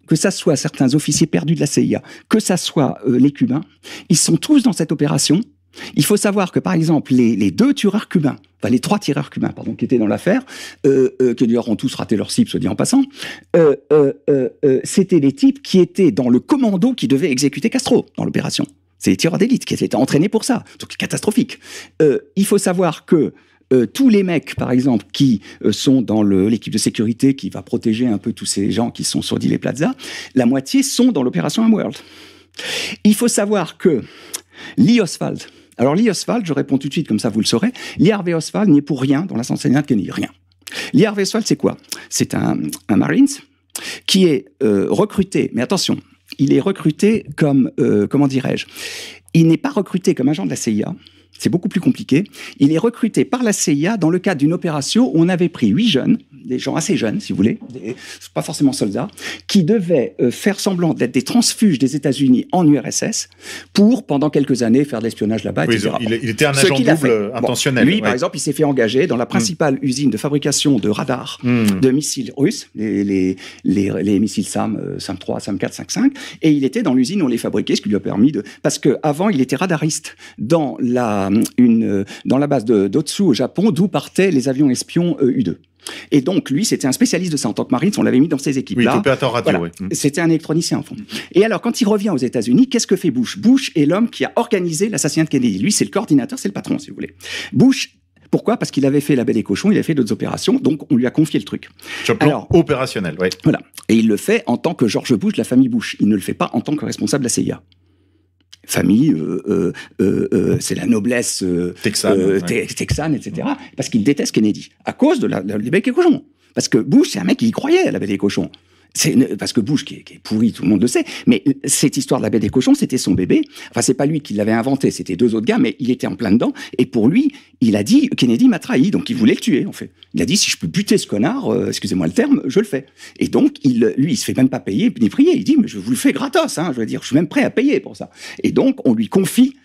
que ça soit certains officiers perdus de la CIA, que ça soit les Cubains, ils sont tous dans cette opération. Il faut savoir que, par exemple, les deux tireurs cubains, enfin les trois tireurs cubains, pardon, qui étaient dans l'affaire, qui d'ailleurs ont tous raté leur cible, soit dit en passant, c'était les types qui étaient dans le commando qui devait exécuter Castro dans l'opération. C'est les tireurs d'élite qui étaient entraînés pour ça. Donc, catastrophique. Il faut savoir que tous les mecs, par exemple, qui sont dans l'équipe de sécurité qui va protéger un peu tous ces gens qui sont sur Dealey Plaza, la moitié sont dans l'opération Homeworld. Il faut savoir que Lee Oswald, alors Lee Oswald, je réponds tout de suite, comme ça vous le saurez, Lee Harvey Oswald n'y est pour rien dans l'assassinat de Kennedy, rien. Lee Harvey Oswald, c'est quoi? C'est un Marines qui est recruté, mais attention, il est recruté comme, comment dirais-je, il n'est pas recruté comme agent de la CIA. C'est beaucoup plus compliqué. Il est recruté par la CIA dans le cadre d'une opération où on avait pris 8 jeunes, des gens assez jeunes, si vous voulez, pas forcément soldats, qui devaient faire semblant d'être des transfuges des États-Unis en URSS pour, pendant quelques années, faire de l'espionnage là-bas, oui, etc. Il était un agent double intentionnel. Lui, par exemple, il s'est fait engager dans la principale usine de fabrication de radars de missiles russes, les missiles SAM, SAM-3, SAM-4, SAM-5, et il était dans l'usine où on les fabriquait, ce qui lui a permis de... Parce qu'avant, il était radariste dans la base d'Otsu au Japon, d'où partaient les avions espions U-2. Et donc, lui, c'était un spécialiste de ça. En tant que marine, on l'avait mis dans ces équipes-là. Oui, opérateur radio, voilà. oui. C'était un électronicien, en fond. Et alors, quand il revient aux États-Unis, qu'est-ce que fait Bush? Bush est l'homme qui a organisé l'assassinat de Kennedy. Lui, c'est le coordinateur, c'est le patron, si vous voulez. Bush... Pourquoi? Parce qu'il avait fait la Baie des Cochons, il avait fait d'autres opérations, donc on lui a confié le truc. Sur le plan opérationnel, oui. Voilà. Et il le fait en tant que George Bush de la famille Bush. Il ne le fait pas en tant que responsable de la CIA. Famille, c'est la noblesse texane, etc. Parce qu'il déteste Kennedy, à cause de la baie des cochons. Parce que Bush, c'est un mec qui y croyait à la baie des cochons. Parce que Bush, qui est pourri, tout le monde le sait, mais cette histoire de la baie des cochons, c'était son bébé. Enfin, c'est pas lui qui l'avait inventé, c'était 2 autres gars, mais il était en plein dedans. Et pour lui, il a dit, Kennedy m'a trahi, donc il voulait le tuer, en fait. Il a dit, si je peux buter ce connard, excusez-moi le terme, je le fais. Et donc, lui, il se fait même pas payer, ni prier. Il dit, mais je vous le fais gratos, hein, je veux dire, je suis même prêt à payer pour ça. Et donc, on lui confie,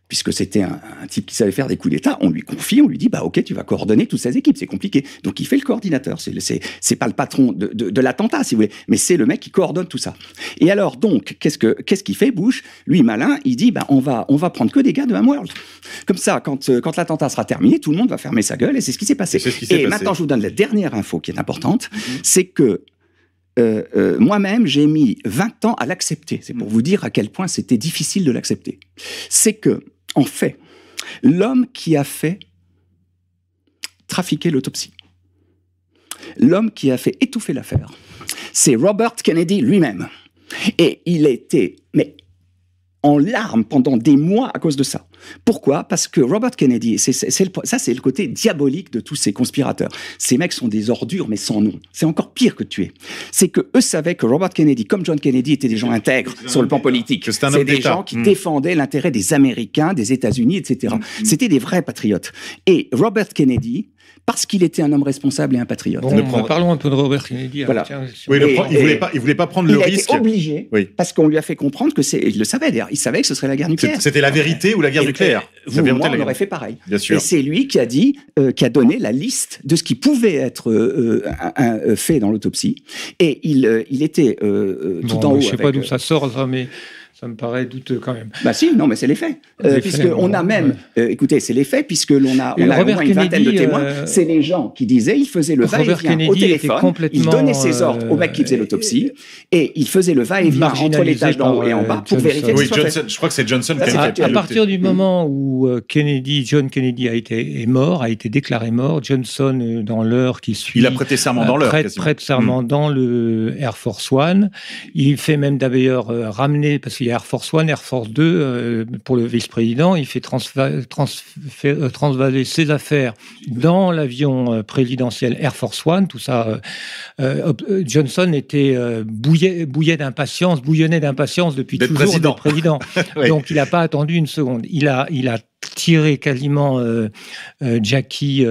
puisque c'était un type qui savait faire des coups d'État, on lui confie, on lui dit, bah ok, tu vas coordonner toutes ces équipes, c'est compliqué. Donc il fait le coordinateur, c'est pas le patron de l'attentat, si vous voulez, mais c'est le mec qui coordonne tout ça. Et alors donc, qu'est-ce qu'il fait, Bush? Lui, malin, il dit, bah on va prendre que des gars de Homeworld. Comme ça, quand l'attentat sera terminé, tout le monde va fermer sa gueule, et c'est ce qui s'est passé. Et maintenant, je vous donne la dernière info qui est importante, c'est que moi-même, j'ai mis 20 ans à l'accepter. C'est pour vous dire à quel point c'était difficile de l'accepter. C'est que, en fait, l'homme qui a fait trafiquer l'autopsie, l'homme qui a fait étouffer l'affaire, c'est Robert Kennedy lui-même. Et il était, mais en larmes pendant des mois à cause de ça. Pourquoi? Parce que Robert Kennedy, ça c'est le côté diabolique de tous ces conspirateurs. Ces mecs sont des ordures, mais sans nom. C'est encore pire que tuer. C'est que eux savaient que Robert Kennedy, comme John Kennedy, étaient des gens intègres sur le plan politique. C'est des gens qui défendaient l'intérêt des Américains, des États-Unis, etc. C'était des vrais patriotes. Et Robert Kennedy, parce qu'il était un homme responsable et un patriote. Bon, parlons un peu de Robert Kennedy. Voilà. Oui, il voulait pas prendre le risque. Il a été obligé, parce qu'on lui a fait comprendre que il le savait d'ailleurs, il savait que ce serait la guerre nucléaire. C'était la vérité ou la guerre nucléaire. Vous, moi, on aurait fait pareil. Bien sûr. Et c'est lui qui a dit, qui a donné la liste de ce qui pouvait être fait dans l'autopsie. Et il était tout en haut. Je sais pas d'où ça sort, ça, mais ça me paraît douteux quand même. Bah si, non, mais c'est les faits. Puisqu'on a même, écoutez, c'est les faits, puisque on a au moins une vingtaine de témoins. C'est les gens qui disaient, il faisait le va-et-vient au téléphone, il donnait ses ordres au mec qui faisait l'autopsie, et il faisait le va-et-vient entre l'étage d'en haut et en bas pour vérifier que ce soit fait. Je crois que c'est Johnson qui a fait. À partir du moment où John Kennedy est mort, a été déclaré mort, Johnson, dans l'heure qui suit... Il a prêté serment dans l'heure, prête serment dans le Air Force One. Il fait même d'ailleurs ramener, parce qu'il y a Air Force One, Air Force 2, pour le vice-président, il fait transvaser ses affaires dans l'avion présidentiel Air Force One. Tout ça, Johnson était bouillonnait d'impatience depuis toujours d'être président. Oui. Donc il n'a pas attendu une seconde. Il a tiré quasiment Jackie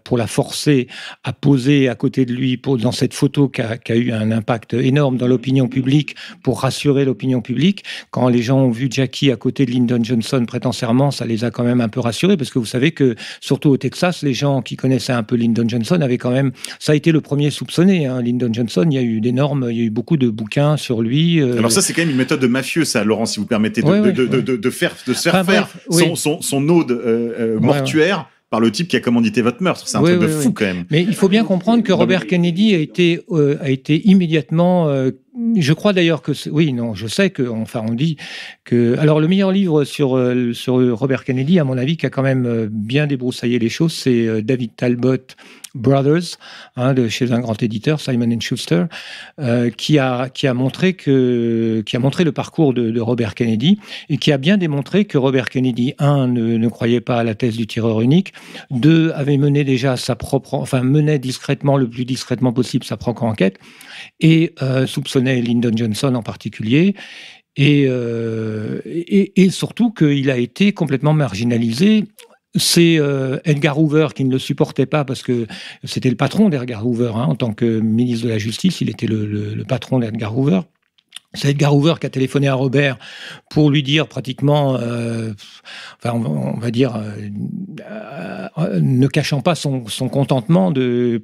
pour la forcer à poser à côté de lui dans cette photo qui a eu un impact énorme dans l'opinion publique pour rassurer l'opinion publique. Quand les gens ont vu Jackie à côté de Lyndon Johnson prêtant serment, ça les a quand même un peu rassurés parce que vous savez que surtout au Texas, les gens qui connaissaient un peu Lyndon Johnson avaient quand même... Ça a été le premier soupçonné. Hein. Lyndon Johnson, il y a eu beaucoup de bouquins sur lui. Alors ça, c'est quand même une méthode de mafieux, ça, Laurent, si vous permettez, de se faire son ode mortuaire par le type qui a commandité votre meurtre. C'est un truc de fou quand même. Mais il faut bien comprendre que Robert Kennedy a été immédiatement... je crois d'ailleurs que... je sais que... Enfin, on dit que... Alors, le meilleur livre sur Robert Kennedy, à mon avis, qui a quand même bien débroussaillé les choses, c'est David Talbot, Brothers, de chez un grand éditeur, Simon & Schuster, qui a montré le parcours de Robert Kennedy et qui a bien démontré que Robert Kennedy, ne croyait pas à la thèse du tireur unique, avait mené déjà menait discrètement, le plus discrètement possible, sa propre enquête et soupçonnait Lyndon Johnson en particulier. Et surtout qu'il a été complètement marginalisé. C'est Edgar Hoover qui ne le supportait pas parce que c'était le patron d'Edgar Hoover en tant que ministre de la Justice, il était le patron d'Edgar Hoover. C'est Edgar Hoover qui a téléphoné à Robert pour lui dire pratiquement, on va dire, ne cachant pas son contentement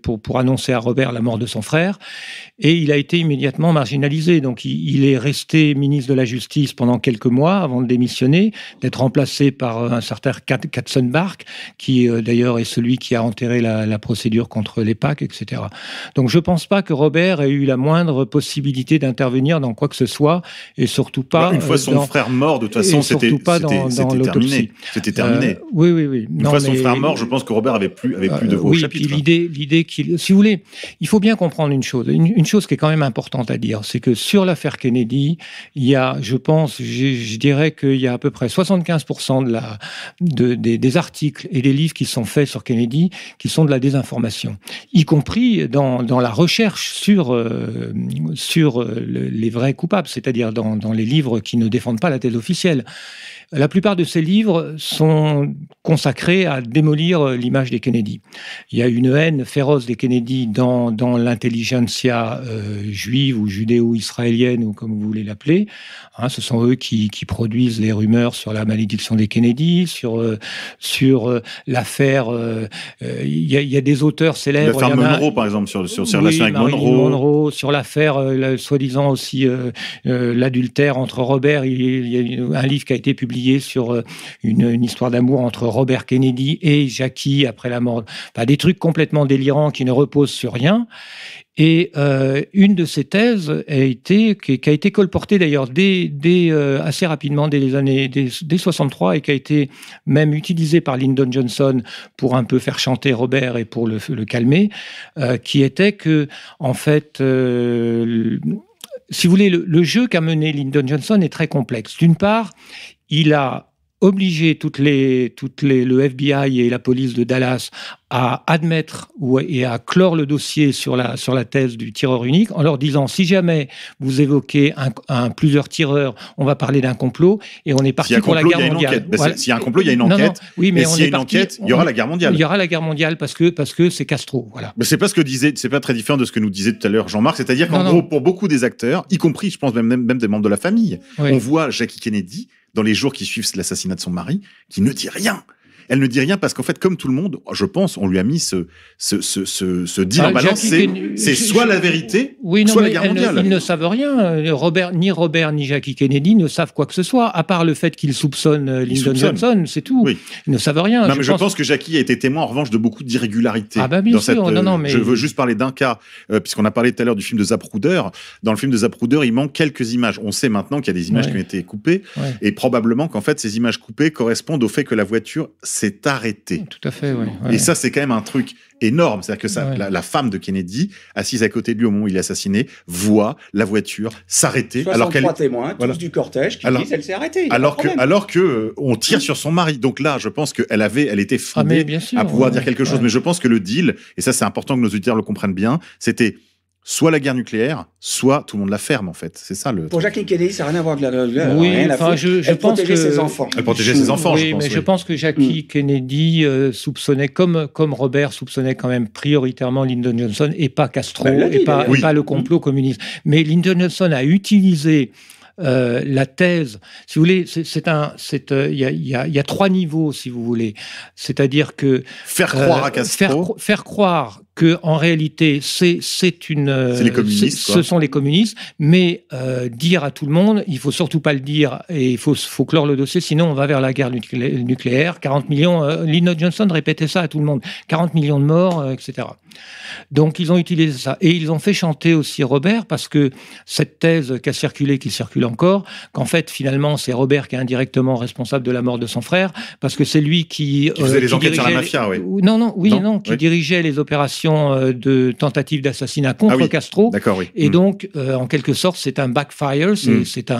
pour annoncer à Robert la mort de son frère. Et il a été immédiatement marginalisé. Donc il est resté ministre de la Justice pendant quelques mois avant de démissionner, d'être remplacé par un certain Katzenbach, qui d'ailleurs est celui qui a enterré la procédure contre les PAC, etc. Donc je ne pense pas que Robert ait eu la moindre possibilité d'intervenir dans quoi que ce soit, et surtout pas... Une fois son frère mort, de toute façon, c'était terminé. C'était terminé. Oui. Une fois son frère mort, je pense que Robert avait plus de voix au chapitre. L'idée qu'il... Si vous voulez, il faut bien comprendre une chose. Une chose qui est quand même importante à dire, c'est que sur l'affaire Kennedy, il y a, je dirais qu'il y a à peu près 75% des articles et des livres qui sont faits sur Kennedy qui sont de la désinformation, y compris dans la recherche sur les vrais coupables, c'est-à-dire dans les livres qui ne défendent pas la thèse officielle. La plupart de ces livres sont consacrés à démolir l'image des Kennedy. Il y a une haine féroce des Kennedy dans l'intelligentsia juive ou judéo-israélienne, ou comme vous voulez l'appeler. Ce sont eux qui produisent les rumeurs sur la malédiction des Kennedy, sur l'affaire... Il y a des auteurs célèbres... L'affaire Monroe, par exemple, sur la relation avec Monroe, sur l'affaire, soi-disant aussi, l'adultère entre Robert... Il y a un livre qui a été publié sur une histoire d'amour entre Robert Kennedy et Jackie après la mort. Enfin, des trucs complètement délirants qui ne reposent sur rien. Et une de ces thèses qui a été colportée d'ailleurs assez rapidement dès 63 et qui a été même utilisée par Lyndon Johnson pour un peu faire chanter Robert et pour le calmer, qui était que, en fait, si vous voulez, le jeu qu'a mené Lyndon Johnson est très complexe. D'une part, il a obligé le FBI et la police de Dallas à admettre et à clore le dossier sur la thèse du tireur unique en leur disant si jamais vous évoquez plusieurs tireurs, on va parler d'un complot et on est parti pour la guerre mondiale. S'il y a un complot, il y a une enquête. Oui, mais s'il y a une enquête, il y aura la guerre mondiale. Il y aura la guerre mondiale parce que c'est Castro. Voilà. Mais c'est pas c'est pas très différent de ce que nous disait tout à l'heure Jean-Marc, c'est-à-dire qu'en gros, pour beaucoup des acteurs, y compris, je pense même des membres de la famille, on voit Jackie Kennedy dans les jours qui suivent l'assassinat de son mari, qui ne dit rien. Elle ne dit rien parce qu'en fait, comme tout le monde, je pense, on lui a mis ce deal en balance. C'est soit la vérité, soit la guerre mondiale. Ils ne savent rien. Ni Robert ni Jackie Kennedy ne savent quoi que ce soit, à part le fait qu'ils soupçonnent Lyndon Johnson, c'est tout. Oui. Ils ne savent rien. Non, mais je pense que Jackie a été témoin, en revanche, de beaucoup d'irrégularités. Bien sûr. Mais... Je veux juste parler d'un cas, puisqu'on a parlé tout à l'heure du film de Zapruder. Dans le film de Zapruder, il manque quelques images. On sait maintenant qu'il y a des images qui ont été coupées, et probablement qu'en fait, ces images coupées correspondent au fait que la voiture s'est arrêtée. Tout à fait, oui. Et ça, c'est quand même un truc énorme. C'est-à-dire que la femme de Kennedy, assise à côté de lui au moment où il est assassiné, voit la voiture s'arrêter. 63 témoins, tous du cortège, qui disent elle s'est arrêtée. Alors que on tire sur son mari. Donc là, je pense elle était fondée à pouvoir dire quelque chose. Mais je pense que le deal, et ça c'est important que nos auditeurs le comprennent bien, c'était soit la guerre nucléaire, soit tout le monde la ferme, en fait. C'est ça le... Pour Jackie Kennedy, ça n'a rien à voir avec la guerre. Oui, elle protégeait ses enfants. Elle protégeait ses enfants, oui, je pense. Je pense que Jackie Kennedy soupçonnait, comme Robert soupçonnait quand même prioritairement Lyndon Johnson et pas Castro, et pas le complot communiste. Mais Lyndon Johnson a utilisé la thèse, si vous voulez, il y a trois niveaux, si vous voulez. C'est-à-dire que faire croire à Castro, faire croire que en réalité c'est les communistes, ce sont les communistes, mais dire à tout le monde, il faut surtout pas le dire et il faut clore le dossier, sinon on va vers la guerre nucléaire. 40 millions, Lyndon Johnson répétait ça à tout le monde, 40 millions de morts, etc. Donc ils ont utilisé ça et ils ont fait chanter aussi Robert, parce que cette thèse qui circule encore, qu'en fait finalement c'est Robert qui est indirectement responsable de la mort de son frère, parce que c'est lui qui faisait les enquêtes sur la mafia, qui dirigeait les opérations de tentative d'assassinat contre Castro. D'accord, oui. Et donc en quelque sorte c'est un backfire, c'est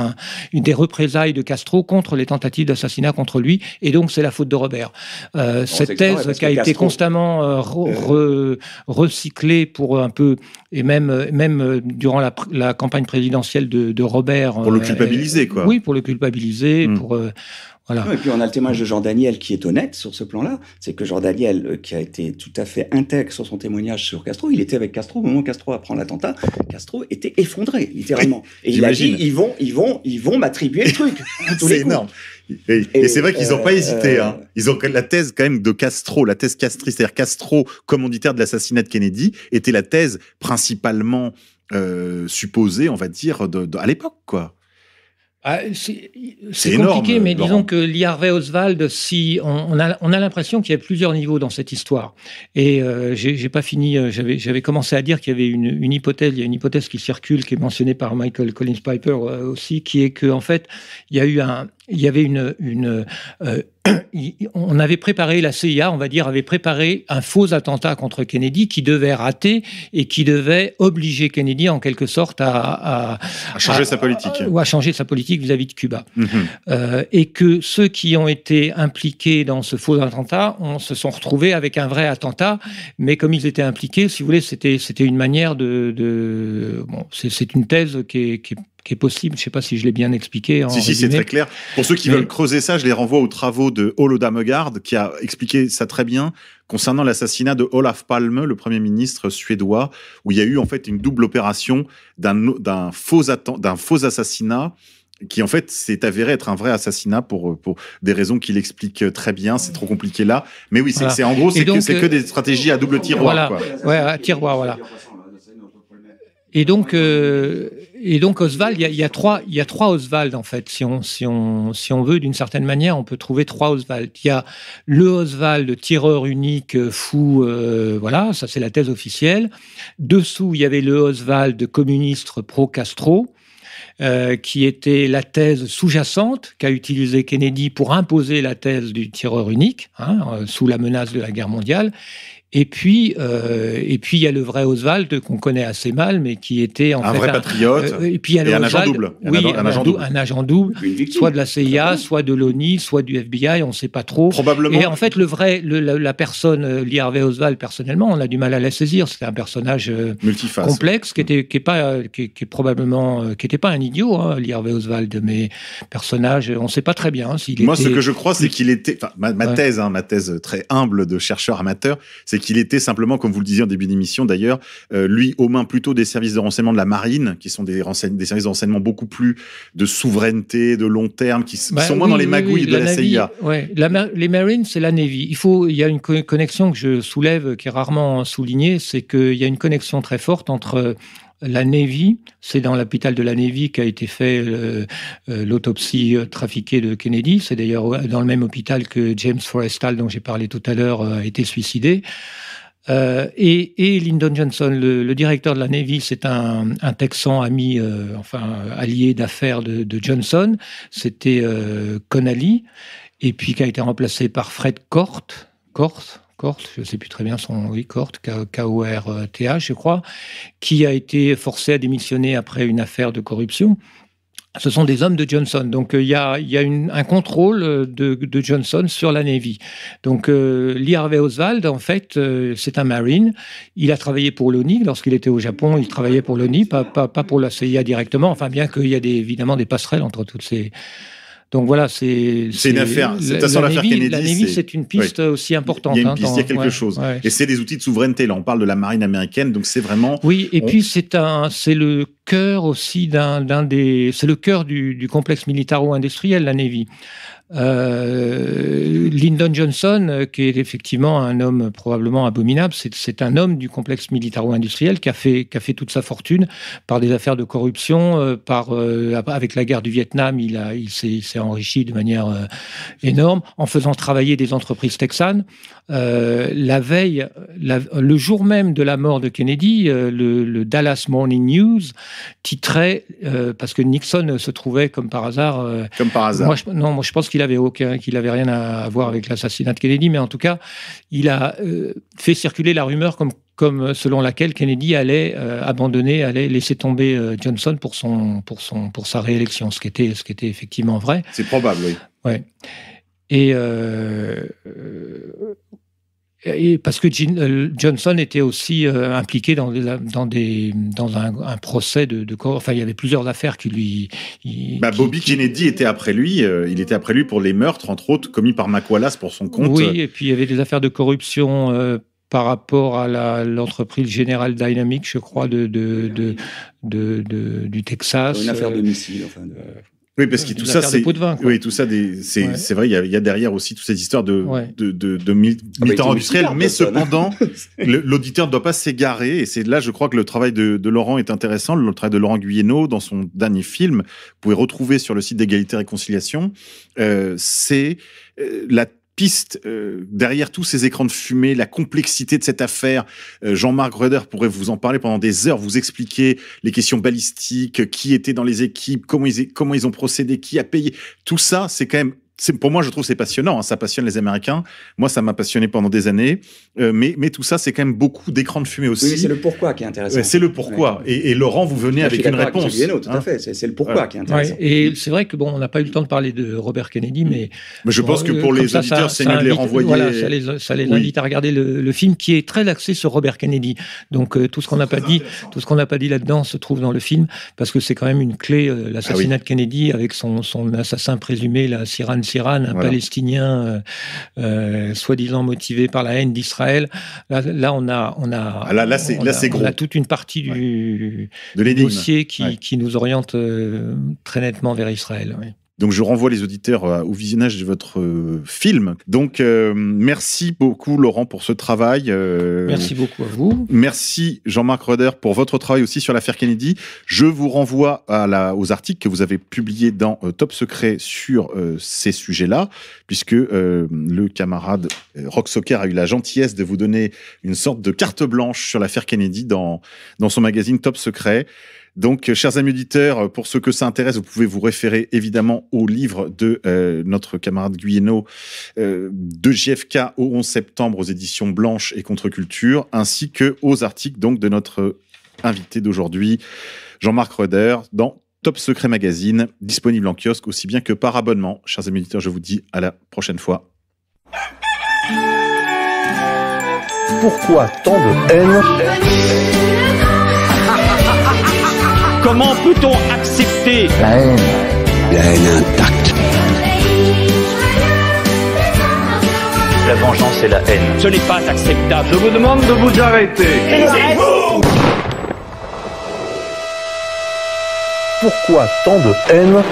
une des représailles de Castro contre les tentatives d'assassinat contre lui, et donc c'est la faute de Robert. Cette thèse qui a été constamment recyclée pour un peu, et même durant la campagne présidentielle de Robert. Pour le culpabiliser, quoi. Oui, pour le culpabiliser, voilà. Et puis on a le témoignage de Jean Daniel qui est honnête sur ce plan-là. C'est que Jean Daniel, qui a été tout à fait intègre sur son témoignage sur Castro, il était avec Castro au moment où Castro apprend l'attentat. Castro était effondré, littéralement. Et il a dit, ils vont m'attribuer le truc. C'est énorme. Et c'est vrai qu'ils n'ont pas hésité. Ils ont la thèse quand même de Castro, la thèse castriste, c'est-à-dire Castro, commanditaire de l'assassinat de Kennedy, était la thèse principalement supposée, on va dire, à l'époque, quoi. C'est compliqué, mais Laurent. Disons que Lee Harvey Oswald, si on a l'impression qu'il y a plusieurs niveaux dans cette histoire. Et j'ai pas fini. J'avais commencé à dire qu'il y avait une hypothèse. Il y a une hypothèse qui circule, qui est mentionnée par Michael Collins Piper aussi, qui est que en fait, il y avait on avait préparé, la CIA, on va dire, avait préparé un faux attentat contre Kennedy qui devait rater et qui devait obliger Kennedy, en quelque sorte, à changer sa politique. Ou à changer sa politique vis-à-vis de Cuba. Et que ceux qui ont été impliqués dans ce faux attentat, se sont retrouvés avec un vrai attentat, mais comme ils étaient impliqués, si vous voulez, c'était une manière c'est une thèse qui est possible. Je ne sais pas si je l'ai bien expliqué. Si, c'est très clair. Pour ceux qui veulent creuser ça, je les renvoie aux travaux de Olo Dammegard, qui a expliqué ça très bien concernant l'assassinat de Olof Palme, le Premier ministre suédois, où il y a eu en fait une double opération d'un faux assassinat qui en fait s'est avéré être un vrai assassinat pour des raisons qu'il explique très bien. C'est trop compliqué là. Mais oui, c'est en gros, c'est que des stratégies à double tiroir. Voilà, à tiroir, voilà. Et donc Oswald, il y a trois Oswald en fait. Si on veut, d'une certaine manière, on peut trouver trois Oswald. Il y a le Oswald tireur unique, fou, voilà, ça c'est la thèse officielle. Dessous, il y avait le Oswald communiste pro-Castro, qui était la thèse sous-jacente qu'a utilisée Kennedy pour imposer la thèse du tireur unique, sous la menace de la guerre mondiale. Et puis il y a le vrai Oswald qu'on connaît assez mal, mais qui était en fait un vrai patriote. Et puis il y a le agent double. Un agent double, soit de la CIA, soit de l'ONU, soit du FBI, on ne sait pas trop. Probablement. Et en fait, la personne, Lee Harvey Oswald, personnellement, on a du mal à la saisir. C'était un personnage complexe, qui était pas un idiot, Lee Harvey Oswald, mais personnage, on ne sait pas très bien s'il était. Moi, ce que je crois, c'est qu'il était. Ma thèse très humble de chercheur amateur, c'est qu'il était simplement, comme vous le disiez en début d'émission d'ailleurs, lui aux mains plutôt des services de renseignement de la marine, qui sont des services de renseignement beaucoup plus de souveraineté, de long terme, qui sont moins dans les magouilles de la CIA. Ouais. Les Marines, c'est la Navy. Il y a une connexion que je soulève, qui est rarement soulignée, c'est qu'il y a une connexion très forte entre la Navy, c'est dans l'hôpital de la Navy qu'a été fait l'autopsie trafiquée de Kennedy. C'est d'ailleurs dans le même hôpital que James Forrestal, dont j'ai parlé tout à l'heure, a été suicidé. Et Lyndon Johnson, le directeur de la Navy, c'est un Texan ami, allié d'affaires de Johnson. C'était Connally, et puis qui a été remplacé par Fred Cort, je ne sais plus très bien son nom, Cort, K-O-R-T-H, je crois, qui a été forcé à démissionner après une affaire de corruption. Ce sont des hommes de Johnson. Donc, il y a un contrôle de Johnson sur la Navy. Donc, Lee Harvey Oswald, en fait, c'est un Marine. Il a travaillé pour l'ONU. Lorsqu'il était au Japon, il travaillait pour l'ONU, pas pour la CIA directement. Enfin, bien qu'il y a évidemment des passerelles entre toutes ces... Donc voilà, c'est une affaire. C'est l'affaire Kennedy. La Navy, c'est une piste aussi importante. Il y a une piste, il y a quelque chose. Ouais. Et c'est des outils de souveraineté. Là, on parle de la marine américaine, donc c'est vraiment. Oui, et puis c'est le cœur aussi c'est le cœur du complexe militaro-industriel, la Navy. Lyndon Johnson, qui est effectivement un homme probablement abominable, c'est un homme du complexe militaro-industriel qui a fait toute sa fortune par des affaires de corruption, avec la guerre du Vietnam, il s'est enrichi de manière énorme en faisant travailler des entreprises texanes. La veille, le jour même de la mort de Kennedy, le Dallas Morning News titrait, parce que Nixon se trouvait comme par hasard. Moi, je pense qu'il avait rien à voir avec l'assassinat de Kennedy, mais en tout cas, il a fait circuler la rumeur comme selon laquelle Kennedy allait allait laisser tomber Johnson pour sa réélection, ce qui était effectivement vrai. C'est probable, oui. Ouais. Et parce que Johnson était aussi impliqué dans un procès enfin, il y avait plusieurs affaires qui lui. Bobby Kennedy était après lui. Il était après lui pour les meurtres, entre autres, commis par Mac Wallace pour son compte. Oui, et puis il y avait des affaires de corruption par rapport à l'entreprise General Dynamics, je crois, du Texas. Une affaire de missile, enfin. Oui, parce que tout ça, c'est. Oui, tout ça, c'est vrai, il y a derrière aussi toutes ces histoires de militaires industriels, mais cependant, l'auditeur ne doit pas s'égarer, et c'est là, je crois que le travail de Laurent est intéressant, le travail de Laurent Guyeno dans son dernier film, vous pouvez retrouver sur le site d'Égalité et Réconciliation, c'est la piste derrière tous ces écrans de fumée, la complexité de cette affaire. Jean-Marc Roeder pourrait vous en parler pendant des heures, vous expliquer les questions balistiques, qui était dans les équipes, comment ils ont procédé, qui a payé. Tout ça, c'est quand même... Pour moi, je trouve que c'est passionnant. Hein, ça passionne les Américains. Moi, ça m'a passionné pendant des années. Mais tout ça, c'est quand même beaucoup d'écrans de fumée aussi. Oui, c'est le pourquoi qui est intéressant. C'est le pourquoi. Ouais. Et Laurent, vous venez avec une réponse. Guéno, tout à fait. C'est le pourquoi qui est intéressant. Ouais, et c'est vrai que on n'a pas eu le temps de parler de Robert Kennedy, mais je pense que pour les auditeurs, c'est mieux de les renvoyer. Voilà, ça les invite à regarder le film qui est très axé sur Robert Kennedy. Donc tout ce qu'on n'a pas dit là-dedans se trouve dans le film parce que c'est quand même une clé. L'assassinat de Kennedy avec son assassin présumé, la Sirhan, un Palestinien soi-disant motivé par la haine d'Israël. Là, on a toute une partie du dossier qui nous oriente très nettement vers Israël. Oui. Donc, je renvoie les auditeurs au visionnage de votre film. Donc, merci beaucoup, Laurent, pour ce travail. Merci beaucoup à vous. Merci, Jean-Marc Roeder, pour votre travail aussi sur l'affaire Kennedy. Je vous renvoie aux articles que vous avez publiés dans Top Secret sur ces sujets-là, puisque le camarade Rock Soccer a eu la gentillesse de vous donner une sorte de carte blanche sur l'affaire Kennedy dans son magazine Top Secret. Donc, chers amis auditeurs, pour ceux que ça intéresse, vous pouvez vous référer évidemment au livre de notre camarade Guyeno de JFK au 11 septembre aux éditions Blanche et Contre-Culture, ainsi que aux articles donc de notre invité d'aujourd'hui, Jean-Marc Roeder, dans Top Secret Magazine, disponible en kiosque aussi bien que par abonnement. Chers amis auditeurs, je vous dis à la prochaine fois. Pourquoi tant de haine ? Comment peut-on accepter La haine intacte. La vengeance et la haine. Ce n'est pas acceptable. Je vous demande de vous arrêter. Taisez-vous ! Pourquoi tant de haine ?